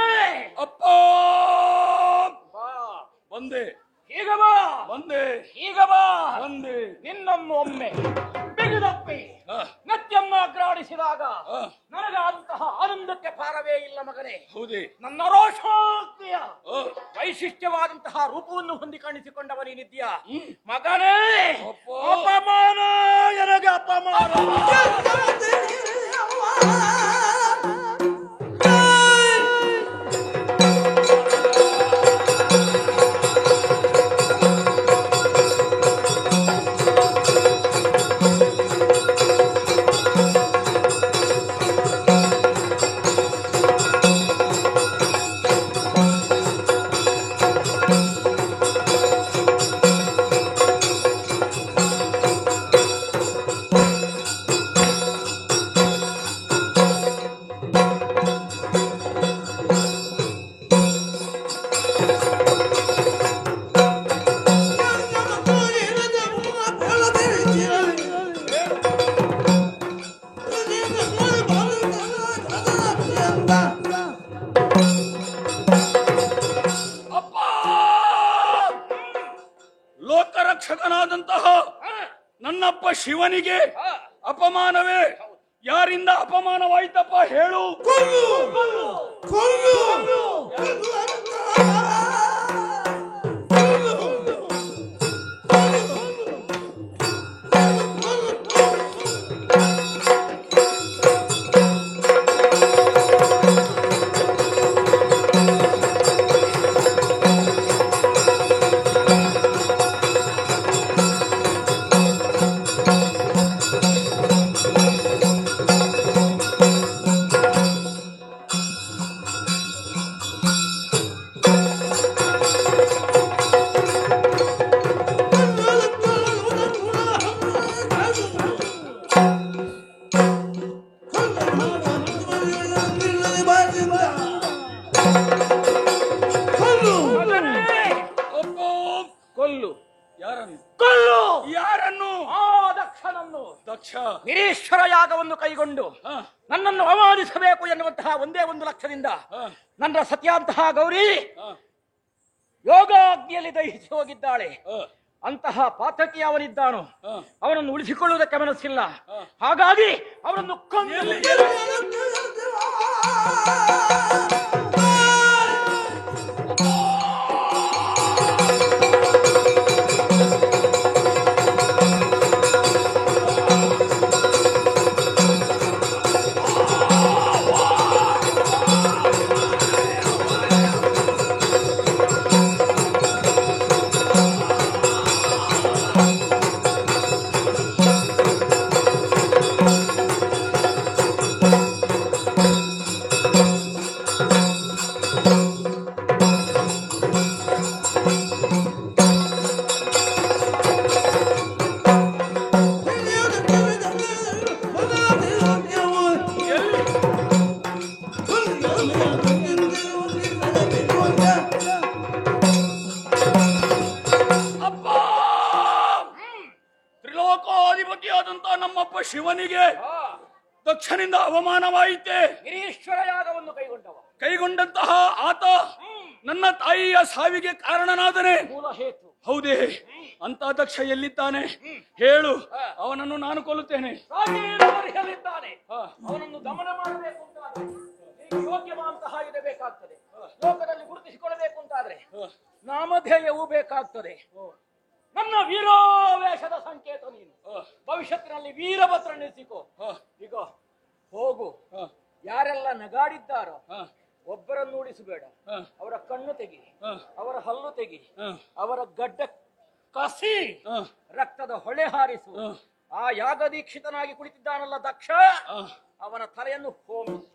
ಅಪ್ಪ ಬಾ, ಬಂದೆ ಈಗ ಬಾ, ಬಂದೆ ಈಗ ಬಾ. ಬಂದೆ. ನಿನ್ನನ್ನು ಒಮ್ಮೆ ಬಿಗಿದಪ್ಪಿ ಆ, ನತ್ಯನ್ನ ಅಗ್ರಾಡಿಸಿದಾಗ ಆ, ನನಗಾದಂತಹ ಆನಂದಕ್ಕೆ ಪಾರವೇ ಇಲ್ಲ ಮಗನೇ. ಹೌದೇ ನನ್ನ ರೋಷಾಗ್ನಿಯ ಆ, ವೈಶಿಷ್ಟ್ಯವಾದಂತಹ ರೂಪವನ್ನು ಹೊಂದಿಕೊಂಡಿಸಿಕೊಂಡವನೇನಿದ್ಯಾ ಹ್ಮ್. ಮಗನೇ. ಅಪ್ಪ. ಅಪಮಾನ ನನಗೆ ಅಪಮಾನ. ಅಪ್ಪ ಲೋಕರಕ್ಷಕನಾದಂತಹ ನನ್ನಪ್ಪ ಶಿವನಿಗೆ ಅಪಮಾನವೇ? ಯಾರಿಂದ ಅಪಮಾನವಾಯ್ತಪ್ಪ ಹೇಳು. ಅಪ್ಪ ಕೊಲ್ಲು, ಯಾರನ್ನು? ಕೊಲ್ಲು ಯಾರನ್ನು? ಆ ದಕ್ಷನನ್ನು. ದಕ್ಷ ನಿರೀಶ್ವರ ಯಾಗವನ್ನು ಕೈಗೊಂಡು ಆ, ನನ್ನನ್ನು ಅವಮಾನಿಸಬೇಕು ಎನ್ನುವಂತಹ ಒಂದೇ ಒಂದು ಲಕ್ಷ್ಯದಿಂದ ಆ, ನನ್ನ ಸತ್ಯಾಂತಹ ಗೌರಿ ಆ, ಯೋಗಾಗ್ನಿಯಲ್ಲಿ ದಹಿಸಿ ಹೋಗಿದ್ದಾಳೆ. ಆ, ಅಂತಹ ಪಾತಕಿ ಅವನಿದ್ದಾನೋ ಆ. ಅವನನ್ನು ಉಳಿಸಿಕೊಳ್ಳುವುದಕ್ಕೆ ಮನಸ್ಸಿಲ್ಲ. ಹಾಗಾಗಿ ಅವನನ್ನು ಕೊಂದು ಅಪ್ಪ ತ್ರಿಲೋಕಾಧಿಪತಿಯಾದಂತಹ ನಮ್ಮಪ್ಪ ಶಿವನಿಗೆ ದಕ್ಷನಿಂದ ಅವಮಾನವಾಯಿತೆ. ನಿರೀಶ್ವರ ಯಾಗವನ್ನು ಕೈಗೊಂಡಂತಹ ಆತ ನನ್ನ ತಾಯಿಯ ಸಾವಿಗೆ ಕಾರಣನಾದನೆ. ಮೂಲ ಹೇತು. ಹೌದೇ? ಅಂತ ದಕ್ಷ ಎಲ್ಲಿದ್ದಾನೆ ಹೇಳು, ಅವನನ್ನು ನಾನು ಕೊಲ್ಲುತ್ತೇನೆ. ಹೇಳಿದ್ದಾನೆ ಅವನನ್ನು ದಮನ ಮಾಡಬೇಕು ಅಂತಾದ್ರೆ ನಿನಗೆ ಯೋಗ್ಯವಾದಂತಹ ಇರಬೇಕಾಗ್ತದೆ. ಲೋಕದಲ್ಲಿ ಗುರುತಿಸಿಕೊಳ್ಳಬೇಕು ಅಂತಾದ್ರೆ ನಾಮಧೇಯವೂ ಬೇಕಾಗ್ತದೆ. ನನ್ನ ವೀರಾವೇಶದ ಸಂಕೇತ ನೀನು. ಭವಿಷ್ಯತ್ತಿನಲ್ಲಿ ವೀರಭದ್ರನೆನಿಸಿಕೋ. ಈಗ ಹೋಗು. ಯಾರೆಲ್ಲ ನಗಾಡಿದ್ದಾರೋ ಒಬ್ಬರನ್ನು ಉಳಿಸಬೇಡ. ಅವರ ಕಣ್ಣು ತೆಗಿ, ಅವರ ಹಲ್ಲು ತೆಗಿ, ಅವರ ಗಡ್ಡ ಕಸಿ, ರಕ್ತದ ಹೊಳೆ ಹಾರಿಸು. ಆ ಯಾಗದೀಕ್ಷಿತನಾಗಿ ಕುಳಿತಿದ್ದಾನಲ್ಲ ದಕ್ಷ, ಅವನ ತಲೆಯನ್ನು ಹೋಮಿಸು.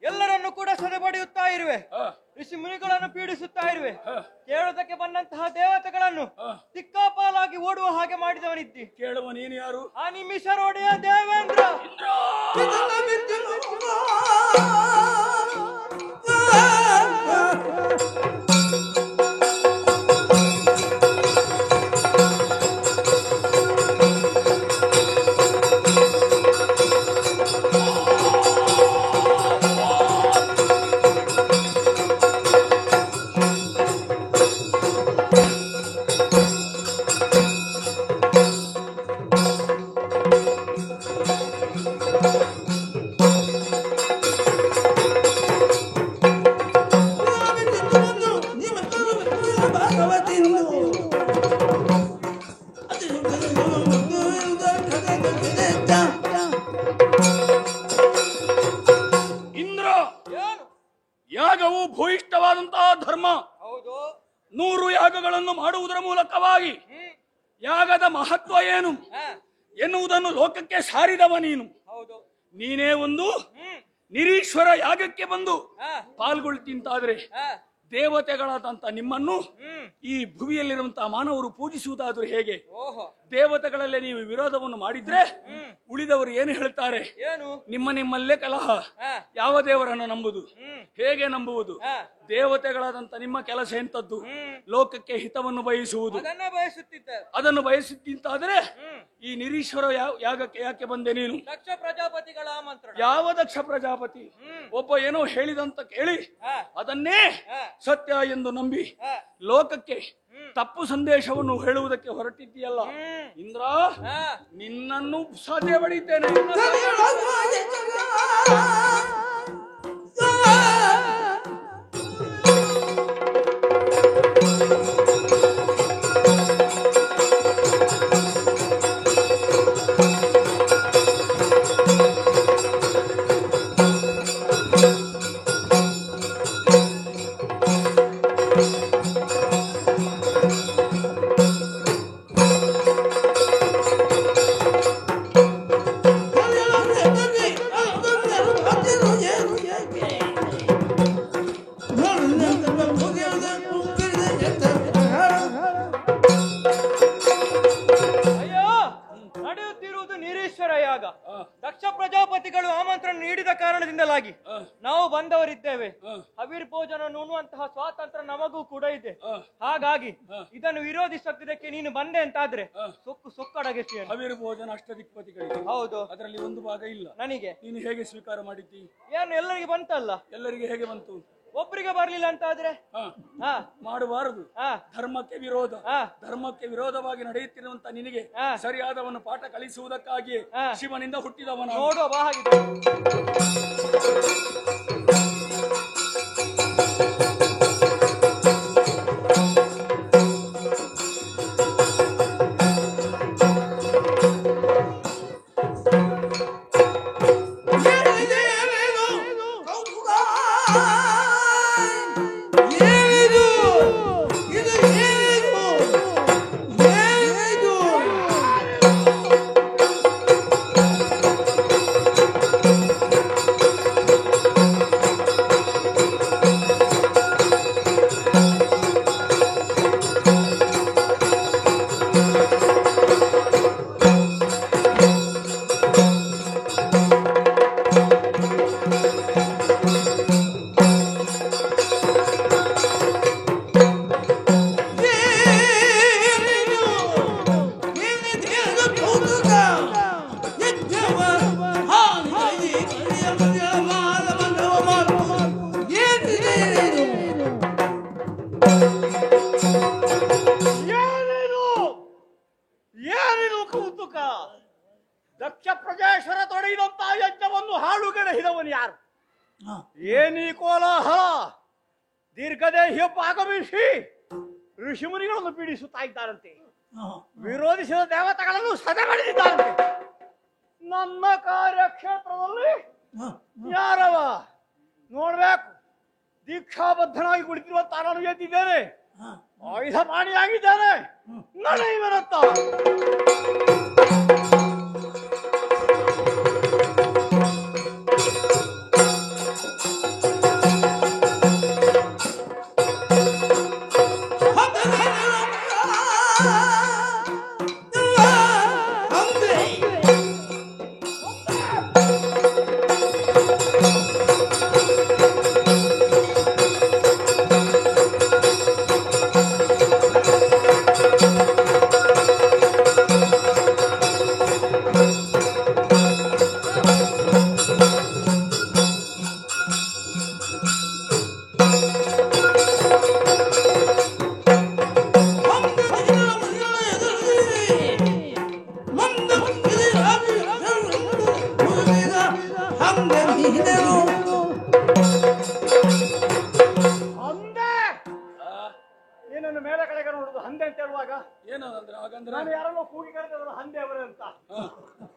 ಎಲ್ಲರನ್ನು ಕೂಡ ಸದೆಬಡಿಯುತ್ತಾ ಇರುವೆ, ಋಷಿ ಮುನಿಗಳನ್ನು ಪೀಡಿಸುತ್ತಾ ಇರುವೆ, ಕೇಳೋದಕ್ಕೆ ಬಂದಂತಹ ದೇವತೆಗಳನ್ನು ದಿಕ್ಕಾಪಾಲಾಗಿ ಓಡುವ ಹಾಗೆ ಮಾಡಿದವನಿದ್ದಿ. ಕೇಳುವ ನೀನು ಯಾರು? ಆ ನಿಮಿಷರೊಡೆಯ ದೇವೇಂದ್ರ. ಇಂದ್ರ, ಯಾಗವು ಭೂಯಿಷ್ಠವಾದಂತಹ ಧರ್ಮ. ಹೌದು. 100 ಯಾಗಗಳನ್ನು ಮಾಡುವುದರ ಮೂಲಕವಾಗಿ ಯಾಗದ ಮಹತ್ವ ಏನು ಎನ್ನುವುದನ್ನು ಲೋಕಕ್ಕೆ ಸಾರಿದವ ನೀನು. ಹೌದು. ನೀನೇ ಒಂದು ನಿರೀಶ್ವರ ಯಾಗಕ್ಕೆ ಬಂದು ಪಾಲ್ಗೊಳ್ತಿಂತಾದ್ರೆ ದೇವತೆಗಳಾದಂತ ನಿಮ್ಮನ್ನು ಈ ಭುವಿಯಲ್ಲಿರುವಂತಹ ಮಾನವರು ಪೂಜಿಸುವುದಾದ್ರೂ ಹೇಗೆ? ದೇವತೆಗಳಲ್ಲೇ ನೀವು ವಿರೋಧವನ್ನು ಮಾಡಿದ್ರೆ ಉಳಿದವರು ಏನು ಹೇಳ್ತಾರೆ? ನಿಮ್ಮಲ್ಲೇ ಕಲಹ. ಯಾವ ದೇವರನ್ನು ನಂಬುದು? ಹೇಗೆ ನಂಬುವುದು? ದೇವತೆಗಳಾದಂತ ನಿಮ್ಮ ಕೆಲಸ ಎಂತದ್ದು? ಲೋಕಕ್ಕೆ ಹಿತವನ್ನು ಬಯಸುವುದು. ಅದನ್ನು ಬಯಸುತ್ತಿಂತಾದ್ರೆ ಈ ನಿರೀಶ್ವರ ಯಾಗಕ್ಕೆ ಯಾಕೆ ಬಂದೆ ನೀನು? ದಕ್ಷ ಪ್ರಜಾಪತಿಗಳ ಆಮಂತ್ರಣ. ಯಾವ ದಕ್ಷ ಪ್ರಜಾಪತಿ? ಒಬ್ಬ ಏನೋ ಹೇಳಿದಂತ ಕೇಳಿ ಅದನ್ನೇ ಸತ್ಯ ಎಂದು ನಂಬಿ ಲೋಕಕ್ಕೆ ತಪ್ಪು ಸಂದೇಶವನ್ನು ಹೇಳುವುದಕ್ಕೆ ಹೊರಟಿದ್ದೀಯಲ್ಲ ಇಂದ್ರ, ನಿನ್ನನ್ನು ಸಾಧ್ಯ ಬಡಿತೇನೆ. Yeah. ಹಾಗಾಗಿ ನಾವು ಬಂದವರಿದ್ದೇವೆ. ಹವಿರ್ಭೋಜನ ಉಣ್ಣುವಂತಹ ಸ್ವಾತಂತ್ರ್ಯ ನಮಗೂ ಕೂಡ ಇದೆ. ಹಾಗಾಗಿ ಇದನ್ನು ವಿರೋಧಿಸುವುದಕ್ಕೆ ನೀನು ಬಂದೆ ಅಂತಾದ್ರೆ ಸೊಕ್ಕಡಗೆಸಿ ಹವಿರ್ಭೋಜನ ಅಷ್ಟದಿಕ್ಪತಿಗಳಿಗೆ ಹೌದು, ಅದರಲ್ಲಿ ಒಂದು ಭಾಗ ಇಲ್ಲ ನನಗೆ. ನೀನು ಹೇಗೆ ಸ್ವೀಕಾರ ಮಾಡಿದ್ದಿ? ಏನು ಎಲ್ಲರಿಗೆ ಬಂತಲ್ಲ? ಎಲ್ಲರಿಗೆ ಹೇಗೆ ಬಂತು? ಒಬ್ಬರಿಗೆ ಬರ್ಲಿಲ್ಲ ಅಂತಾದ್ರೆ ಮಾಡಬಾರದು. ಧರ್ಮಕ್ಕೆ ವಿರೋಧ. ಧರ್ಮಕ್ಕೆ ವಿರೋಧವಾಗಿ ನಡೆಯುತ್ತಿರುವಂತ ನಿನಗೆ ಸರಿಯಾದವನು ಪಾಠ ಕಲಿಸುವುದಕ್ಕಾಗಿ ಶಿವನಿಂದ ಹುಟ್ಟಿದವನು. ನೋಡುವ ಬಾ ಹಾಗಿದೆ. ದಕ್ಷ ಪ್ರಜೇಶ್ವರ ತೊಡಗಿದಂತಹ ಯಜ್ಞವನ್ನು ಹಾಳುಗೆಡಹಿದವನು ಯಾರು? ಏನೀ ಕೋಲಾಹಲ? ದೀರ್ಘದೇಹಿಯೊಬ್ಬ ಆಗಮಿಸಿ ಋಷಿಮುನಿಗಳನ್ನು ಪೀಡಿಸುತ್ತಾ ಇದ್ದಾರಂತೆ. ವಿರೋಧಿಸಿದ ದೇವತೆಗಳನ್ನು ಸದೆಬಡಿದಿದ್ದಾರಂತೆ. ನನ್ನ ಕಾರ್ಯಕ್ಷೇತ್ರದಲ್ಲಿ ಯಾರವ ನೋಡ್ಬೇಕು. ದೀಕ್ಷಾಬದ್ಧನಾಗಿ ಕುಳಿತಿರುವಂತ ನಾನು ಎದ್ದಿದ್ದೇನೆ, ಆಯುಧ ಪಾಣಿಯಾಗಿದ್ದೇನೆ. ನಡೆಯುವನತ್ತ ಏನನ್ನು ಮೇಲೆ ಕಡೆಗೆ ನೋಡುದು ಹಂದೆ ಅಂತ ಹೇಳುವಾಗ ಏನಂದ್ರೆ ಹಾಗಂದ್ರೆ ನಾನು ಯಾರನ್ನೋ ಕೂಗಿ ಕರೆದ ಹಂದೆ ಅವರೇ ಅಂತ,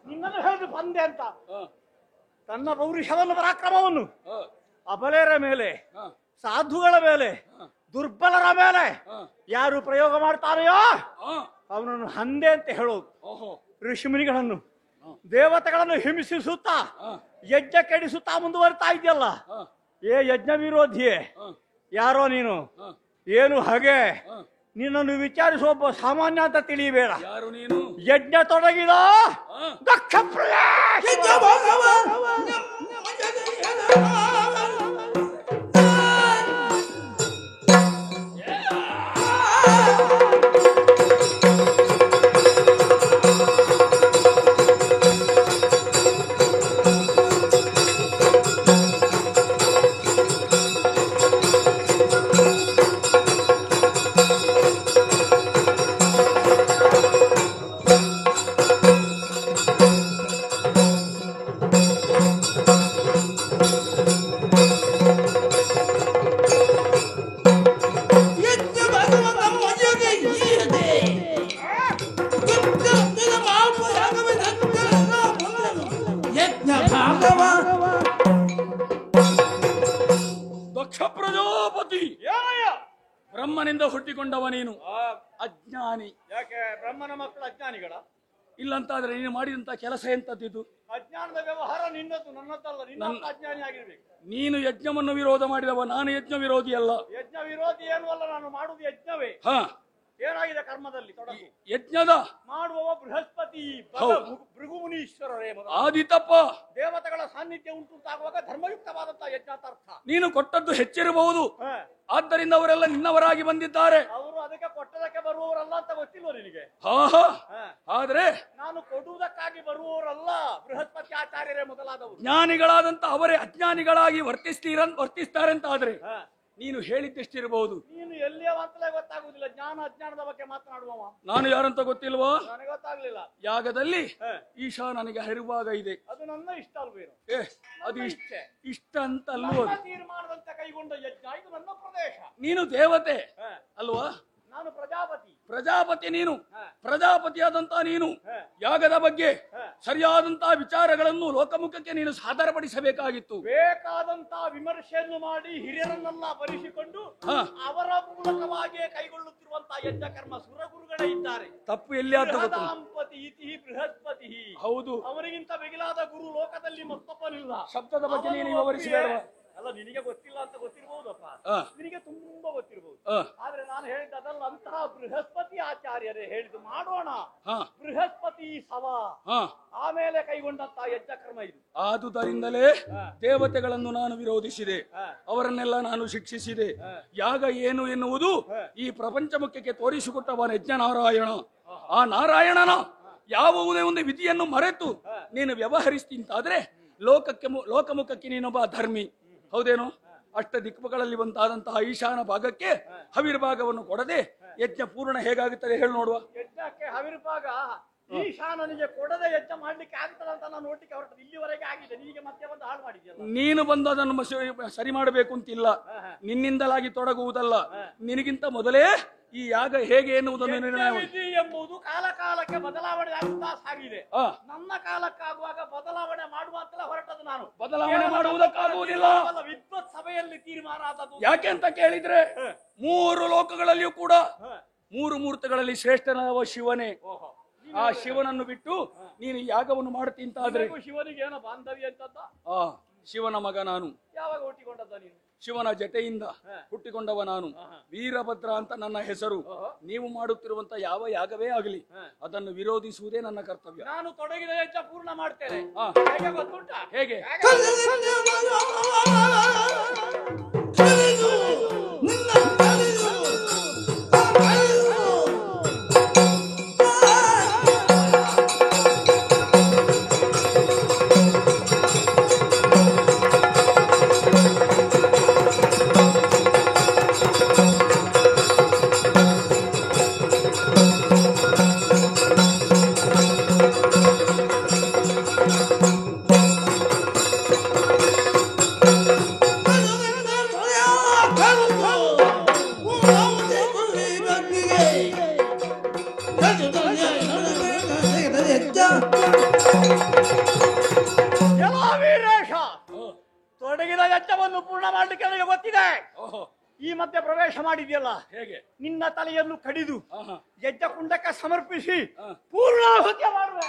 ನಿನ್ನನ್ನು ಹೇಳಿದ್ರು ಬಂದೆ ಅಂತ. ತನ್ನ ಪೌರುಷವನ್ನು ಪರಾಕ್ರಮವನ್ನು ಅಬಲೆಯರ ಮೇಲೆ, ಸಾಧುಗಳ ಮೇಲೆ, ದುರ್ಬಲರ ಮೇಲೆ ಯಾರು ಪ್ರಯೋಗ ಮಾಡ್ತಾರೆಯೋ ಅವನನ್ನು ಹಂದೆ ಅಂತ ಹೇಳೋದು. ಋಷಿಮುನಿಗಳನ್ನು ದೇವತೆಗಳನ್ನು ಹಿಂಸಿಸುತ್ತಾ ಯಜ್ಞ ಕೆಡಿಸುತ್ತಾ ಮುಂದುವರಿತಾ ಇದೆಯಲ್ಲ, ಏ ಯಜ್ಞ ವಿರೋಧಿಯೇ, ಯಾರೋ ನೀನು? ಏನು ಹಾಗೆ? ನಿನ್ನನ್ನು ವಿಚಾರಿಸುವ ಒಬ್ಬ ಸಾಮಾನ್ಯ ಅಂತ ತಿಳಿಯಬೇಡ. ಯಾರು ನೀನು? ಯಜ್ಞ ತೊಡಗಿದ ದಕ್ಷ ದಕ್ಷ ಪ್ರಜಾಪತಿ ಬ್ರಹ್ಮನಿಂದ ಹುಟ್ಟಿಕೊಂಡವ ನೀನು ಅಜ್ಞಾನಿ. ಯಾಕೆ ಬ್ರಹ್ಮನ ಮಕ್ಕಳು ಅಜ್ಞಾನಿಗಳ? ಇಲ್ಲಂತಾದ್ರೆ ನೀನು ಮಾಡಿದಂತ ಕೆಲಸ ಎಂತದ್ದು? ಅಜ್ಞಾನದ ವ್ಯವಹಾರ ನಿನ್ನದು, ನನ್ನದಲ್ಲ. ನಿನ್ನ ಅಜ್ಞಾನಿ ಆಗಿರ್ಬೇಕು. ನೀನು ಯಜ್ಞವನ್ನು ವಿರೋಧ ಮಾಡಿದವ, ನಾನು ಯಜ್ಞ ವಿರೋಧಿ ಅಲ್ಲ. ಯಜ್ಞ ವಿರೋಧಿ ಏನು ಅಲ್ಲ, ನಾನು ಮಾಡುವುದು ಯಜ್ಞವೇ. ಏನಾಗಿದೆ ಕರ್ಮದಲ್ಲಿ ತೊಡಗು? ಯಜ್ಞದ ಮಾಡುವವ ಬೃಹಸ್ಪತಿ ಹೌದು. ಭೃಗುಮುನೀಶ್ವರರೇ ಮೊದಲು. ಆದಿತಪ್ಪ, ದೇವತೆಗಳ ಸಾನ್ನಿಧ್ಯ ಉಂಟುಂಟಾಗುವಾಗ ಧರ್ಮಯುಕ್ತವಾದಂತಹ ಯಜ್ಞಾರ್ಥಾರ್ಥ. ನೀನು ಕೊಟ್ಟದ್ದು ಹೆಚ್ಚಿರಬಹುದು, ಹ. ಆದ್ದರಿಂದ ಅವರೆಲ್ಲ ನಿನ್ನವರಾಗಿ ಬಂದಿದ್ದಾರೆ. ಅವರು ಅದಕ್ಕೆ ಕೊಟ್ಟದಕ್ಕೆ ಬರುವವರಲ್ಲ ಅಂತ ಗೊತ್ತಿಲ್ವ ನಿನಗೆ? ಹಾ ಹ. ಆದ್ರೆ ನಾನು ಕೊಡುವುದಕ್ಕಾಗಿ ಬರುವವರಲ್ಲ ಬೃಹಸ್ಪತಿ ಆಚಾರ್ಯರೇ ಮೊದಲಾದವರು. ಜ್ಞಾನಿಗಳಾದಂತ ಅವರೇ ಅಜ್ಞಾನಿಗಳಾಗಿ ವರ್ತಿಸ್ತಾರೆ ಅಂತ ಆದ್ರೆ ಹ. ನೀನು ಹೇಳಿದ್ದೆಷ್ಟಿರಬಹುದು. ನೀನು ಎಲ್ಲಿಯವ ಅಂತಲೇ ಗೊತ್ತಾಗುದಿಲ್ಲ. ಜ್ಞಾನ ಅಜ್ಞಾನದ ಬಗ್ಗೆ ಮಾತನಾಡುವವ. ನಾನು ಯಾರಂತ ಗೊತ್ತಿಲ್ವಾ? ನನಗೆ ಗೊತ್ತಾಗ್ಲಿಲ್ಲ. ಯಾಗದಲ್ಲಿ ಹ. ಈಶಾ ನನಗೆ ಹರಿವಾಗ ಇದೆ. ಅದು ನನ್ನ ಇಷ್ಟ ಅಲ್ವೇನು? ಏ ಅದು ನನ್ನ ಇಷ್ಟ ಇಚ್ಛೆ. ಇಷ್ಟ ಅಂತ ಅಲ್ವೋ? ನನ್ನ ತೀರ್ಮಾನದಂತೆ ಕೈಗೊಂಡ ಯಜ್ಞ ಇದು ನನ್ನ ಪ್ರದೇಶ. ನೀನು ದೇವತೆ ಹ. ಅಲ್ವಾ? ನಾನು ಪ್ರಜಾಪತಿ. ಪ್ರಜಾಪತಿ ನೀನು. ಹ. ಪ್ರಜಾಪತಿಯಾದಂತ ನೀನು ಹ. ಯಾಗದ ಬಗ್ಗೆ ಹ. ಸರಿಯಾದಂತಹ ವಿಚಾರಗಳನ್ನು ಲೋಕಮುಖಕ್ಕೆ ನೀನು ಸಾದರಪಡಿಸಬೇಕಾಗಿತ್ತು. ಬೇಕಾದಂತ ವಿಮರ್ಶೆಯನ್ನು ಮಾಡಿ ಹಿರಿಯರನ್ನೆಲ್ಲ ಬರಿಸಿಕೊಂಡು ಹ. ಅವರ ಮೂಲಕವಾಗಿಯೇ ಕೈಗೊಳ್ಳುತ್ತಿರುವಂತಹ ಯಜ್ಞ ಕರ್ಮ ಸುರಗುರುಗಳೇ ಇದ್ದಾರೆ. ತಪ್ಪು ಎಲ್ಲಿಯಾದ್ರೂ ಗೊತ್ತು. ಬೃಹದಾಂಪತಿ ಇತಿ ಬೃಹಸ್ಪತಿ. ಹೌದು, ಅವರಿಗಿಂತ ಮಿಗಿಲಾದ ಗುರು ಲೋಕದಲ್ಲಿ ಮತ್ತೊಬ್ಬನಿಲ್ಲ. ಶಬ್ದದ ಬಗ್ಗೆ ನೀನು ಅವನು ವಿವರಿಸಬೇಡವಾ? ಅಲ್ಲ, ನಿನಗೆ ಗೊತ್ತಿಲ್ಲ ಅಂತ ಗೊತ್ತಿರಬಹುದಪ್ಪ. ಹ. ನಿನಗೆ ತುಂಬಾ ಗೊತ್ತಿರಬಹುದು. ಹ. ಆದ್ರೆ ನಾನು ಹೇಳಿದ್ದಲ್ಲ, ಅಂತಹ ಬೃಹಸ್ಪತಿ ಆಚಾರ್ಯರೇ ಹೇಳಿದ್ದು ಮಾಡೋಣ. ಹ. ಬೃಹಸ್ಪತಿ ಸವ ಹ. ಆಮೇಲೆ ಕೈಗೊಂಡಂತಹ ಯಜ್ಞ ಕರ್ಮ ಇದು. ಆದುದರಿಂದಲೇ ದೇವತೆಗಳನ್ನು ನಾನು ವಿರೋಧಿಸಿದೆ, ಅವರನ್ನೆಲ್ಲ ನಾನು ಶಿಕ್ಷಿಸಿದೆ. ಯಾಗ ಏನು ಎನ್ನುವುದು ಈ ಪ್ರಪಂಚ ಮುಖ್ಯಕ್ಕೆ ತೋರಿಸಿಕೊಟ್ಟವನ ಯಜ್ಞ ನಾರಾಯಣ. ಆ ನಾರಾಯಣನ ಯಾವುದೇ ಒಂದು ವಿಧಿಯನ್ನು ಮರೆತು ನೀನು ವ್ಯವಹರಿಸ್ತಿಂತಾದ್ರೆ ಲೋಕಮುಖಕ್ಕೆ ನೀನೊಬ್ಬ ಧರ್ಮಿ ಹೌದೇನು? ಅಷ್ಟ ದಿಕ್ಕುಗಳಲ್ಲಿ ಬಂತಾದಂತಹ ಈಶಾನ ಭಾಗಕ್ಕೆ ಹವಿರ್ಭಾಗವನ್ನು ಕೊಡದೆ ಯಜ್ಞ ಪೂರ್ಣ ಹೇಗಾಗುತ್ತದೆ ಹೇಳಿ ನೋಡುವ. ಯಜ್ಞಕ್ಕೆ ಹವಿರ್ಭಾಗ ಈಶಾನನಿಗೆ ಕೊಡದೆ ಯಜ್ಞ ಮಾಡ್ಲಿಕ್ಕೆ ಆಗ್ತದ ಅಂತ ನಾನು ನೋಡ್ಲಿಕ್ಕೆ ಹೊರಟದ್ದು. ಇಲ್ಲಿವರೆಗೆ ಆಗಿದೆ, ನಿನಗೆ ಮತ್ತೆ ಬಂದು ಹಾಳು ಮಾಡಿದ್ಯಲ್ಲ. ನೀನು ಬಂದು ಅದನ್ನು ಸರಿ ಮಾಡಬೇಕು ಅಂತಿಲ್ಲ, ನಿನ್ನಿಂದಲಾಗಿ ತೊಡಗುವುದಲ್ಲ. ನಿನಗಿಂತ ಮೊದಲೇ ಈ ಯಾಗ ಹೇಗೆ ಎನ್ನುವುದನ್ನು ನಿರ್ಣಯ ವಿಧಿ ಎಂಬುದು ಕಾಲ ಕಾಲಕ್ಕೆ ಬದಲಾವಣೆ ಆಗುತ್ತಾ ಸಾಗಿದೆ. ನನ್ನ ಕಾಲಕ್ಕಾಗುವಾಗ ಬದಲಾವಣೆ ಮಾಡುವ ಅಂತಲೇ ಹೊರಟದ್ದು ನಾನು. ಬದಲಾವಣೆ ಮಾಡುವುದಕ್ಕಾಗುವುದಿಲ್ಲ. ವಿದ್ವತ್ ಸಭೆಯಲ್ಲಿ ತೀರ್ಮಾನ ಆದದ್ದು. ಯಾಕೆ ಅಂತ ಕೇಳಿದ್ರೆ 3 ಲೋಕಗಳಲ್ಲಿಯೂ ಕೂಡ 3 ಮೂರ್ತಿಗಳಲ್ಲಿ ಶ್ರೇಷ್ಠನವ ಶಿವನೇ. ಆ ಶಿವನನ್ನು ಬಿಟ್ಟು ನೀನು ಯಾಗವನ್ನು ಮಾಡ್ತಿಂತಾದ್ರೆ ಶಿವನಿಗೆ ಏನೋ ಬಾಂಧವ್ಯ ಅಂತದ್ದ? ಶಿವನ ಮಗ ನಾನು. ಯಾವಾಗ ಹುಟ್ಟಿಕೊಂಡದ್ದ ನೀನು? ಶಿವನ ಜಟೆಯಿಂದ ಹುಟ್ಟಿಕೊಂಡವ ನಾನು. ವೀರಭದ್ರ ಅಂತ ನನ್ನ ಹೆಸರು. ನೀವು ಮಾಡುತ್ತಿರುವಂತ ಯಾವ ಯಾಗವೇ ಆಗಲಿ ಅದನ್ನು ವಿರೋಧಿಸುವುದೇ ನನ್ನ ಕರ್ತವ್ಯ. ನಾನು ತೊಡಗಿದ ಯಜ್ಞ ಪೂರ್ಣ ಮಾಡ್ತೇನೆ. ಹೇಗೆ ಗೊತ್ತುಂಟಾ? ಹೇಗೆ? ತೊಡಗಿದ ಯಜ್ಞವನ್ನು ಪೂರ್ಣ ಮಾಡ್ಲಿಕ್ಕೆ ನನಗೆ ಗೊತ್ತಿದೆ. ಈ ಮಧ್ಯೆ ಪ್ರವೇಶ ಮಾಡಿದ್ಯಲ್ಲ, ಹೇಗೆ? ನಿನ್ನ ತಲೆಯನ್ನು ಕಡಿದು ಯಜ್ಞ ಕುಂಡಕ್ಕೆ ಸಮರ್ಪಿಸಿ ಪೂರ್ಣ ಹತ್ಯೆ ಮಾಡುವೆ.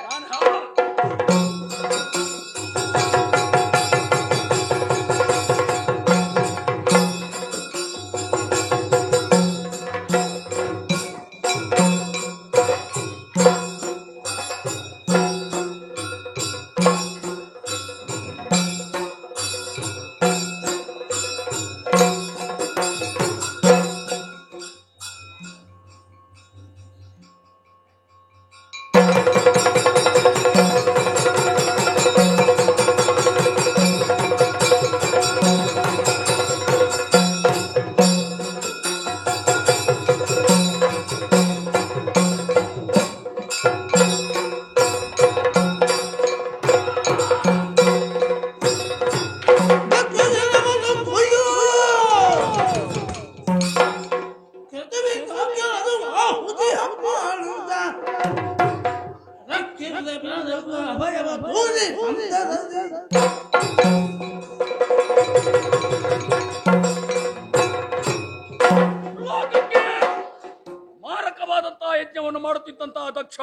ಮಾರಕವಾದಂತಹ ಯಜ್ಞವನ್ನು ಮಾಡುತ್ತಿದ್ದಂತಹ ದಕ್ಷ,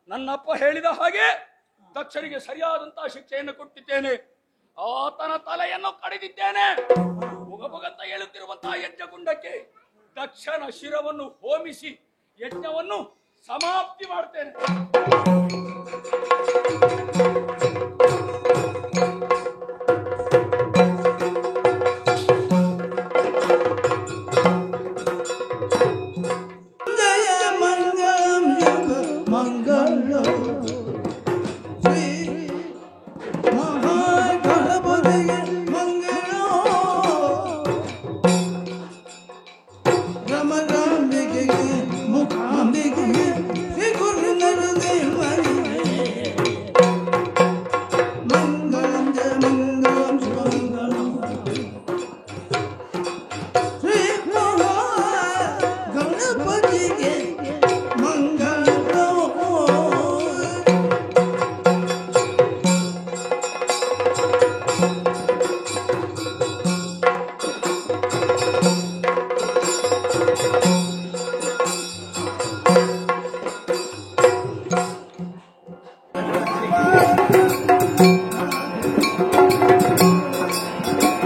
ನನ್ನಪ್ಪ ಹೇಳಿದ ಹಾಗೆ ದಕ್ಷನಿಗೆ ಸರಿಯಾದಂತಹ ಶಿಕ್ಷೆಯನ್ನು ಕೊಟ್ಟಿದ್ದೇನೆ. ಆತನ ತಲೆಯನ್ನು ಕಡಿದಿದ್ದೇನೆ. ಮುಗಮುಗಂತ ಹೇಳುತ್ತಿರುವಂತಹ ಯಜ್ಞಗುಂಡಕ್ಕೆ ದಕ್ಷನ ಶಿರವನ್ನು ಹೋಮಿಸಿ ಯಜ್ಞವನ್ನು ಸಮಾಪ್ತಿ ಮಾಡ್ತೇನೆ. ಜಯ ಮಂಗಳಂ ಶುಭ ಮಂಗಳಂ ಶ್ರೀ ಮಹಾಗಣಪತಿಗೆ ಮಂಗಳಂ ರಮರಾಂಬಿಕೆಗೆ ಮುಖಾಂಬಿಕೆಗೆ ಶ್ರೀ ಗುರು ನರದೇವನಿಗೆ ಮಂಗಳಂ ಜಯ ಮಂಗಳಂ ಶುಭ ಮಂಗಳಂ ಶ್ರೀ ಗಣಪತಿಗೆ ಮಂಗಳಂ.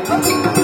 ಠಠಠಠ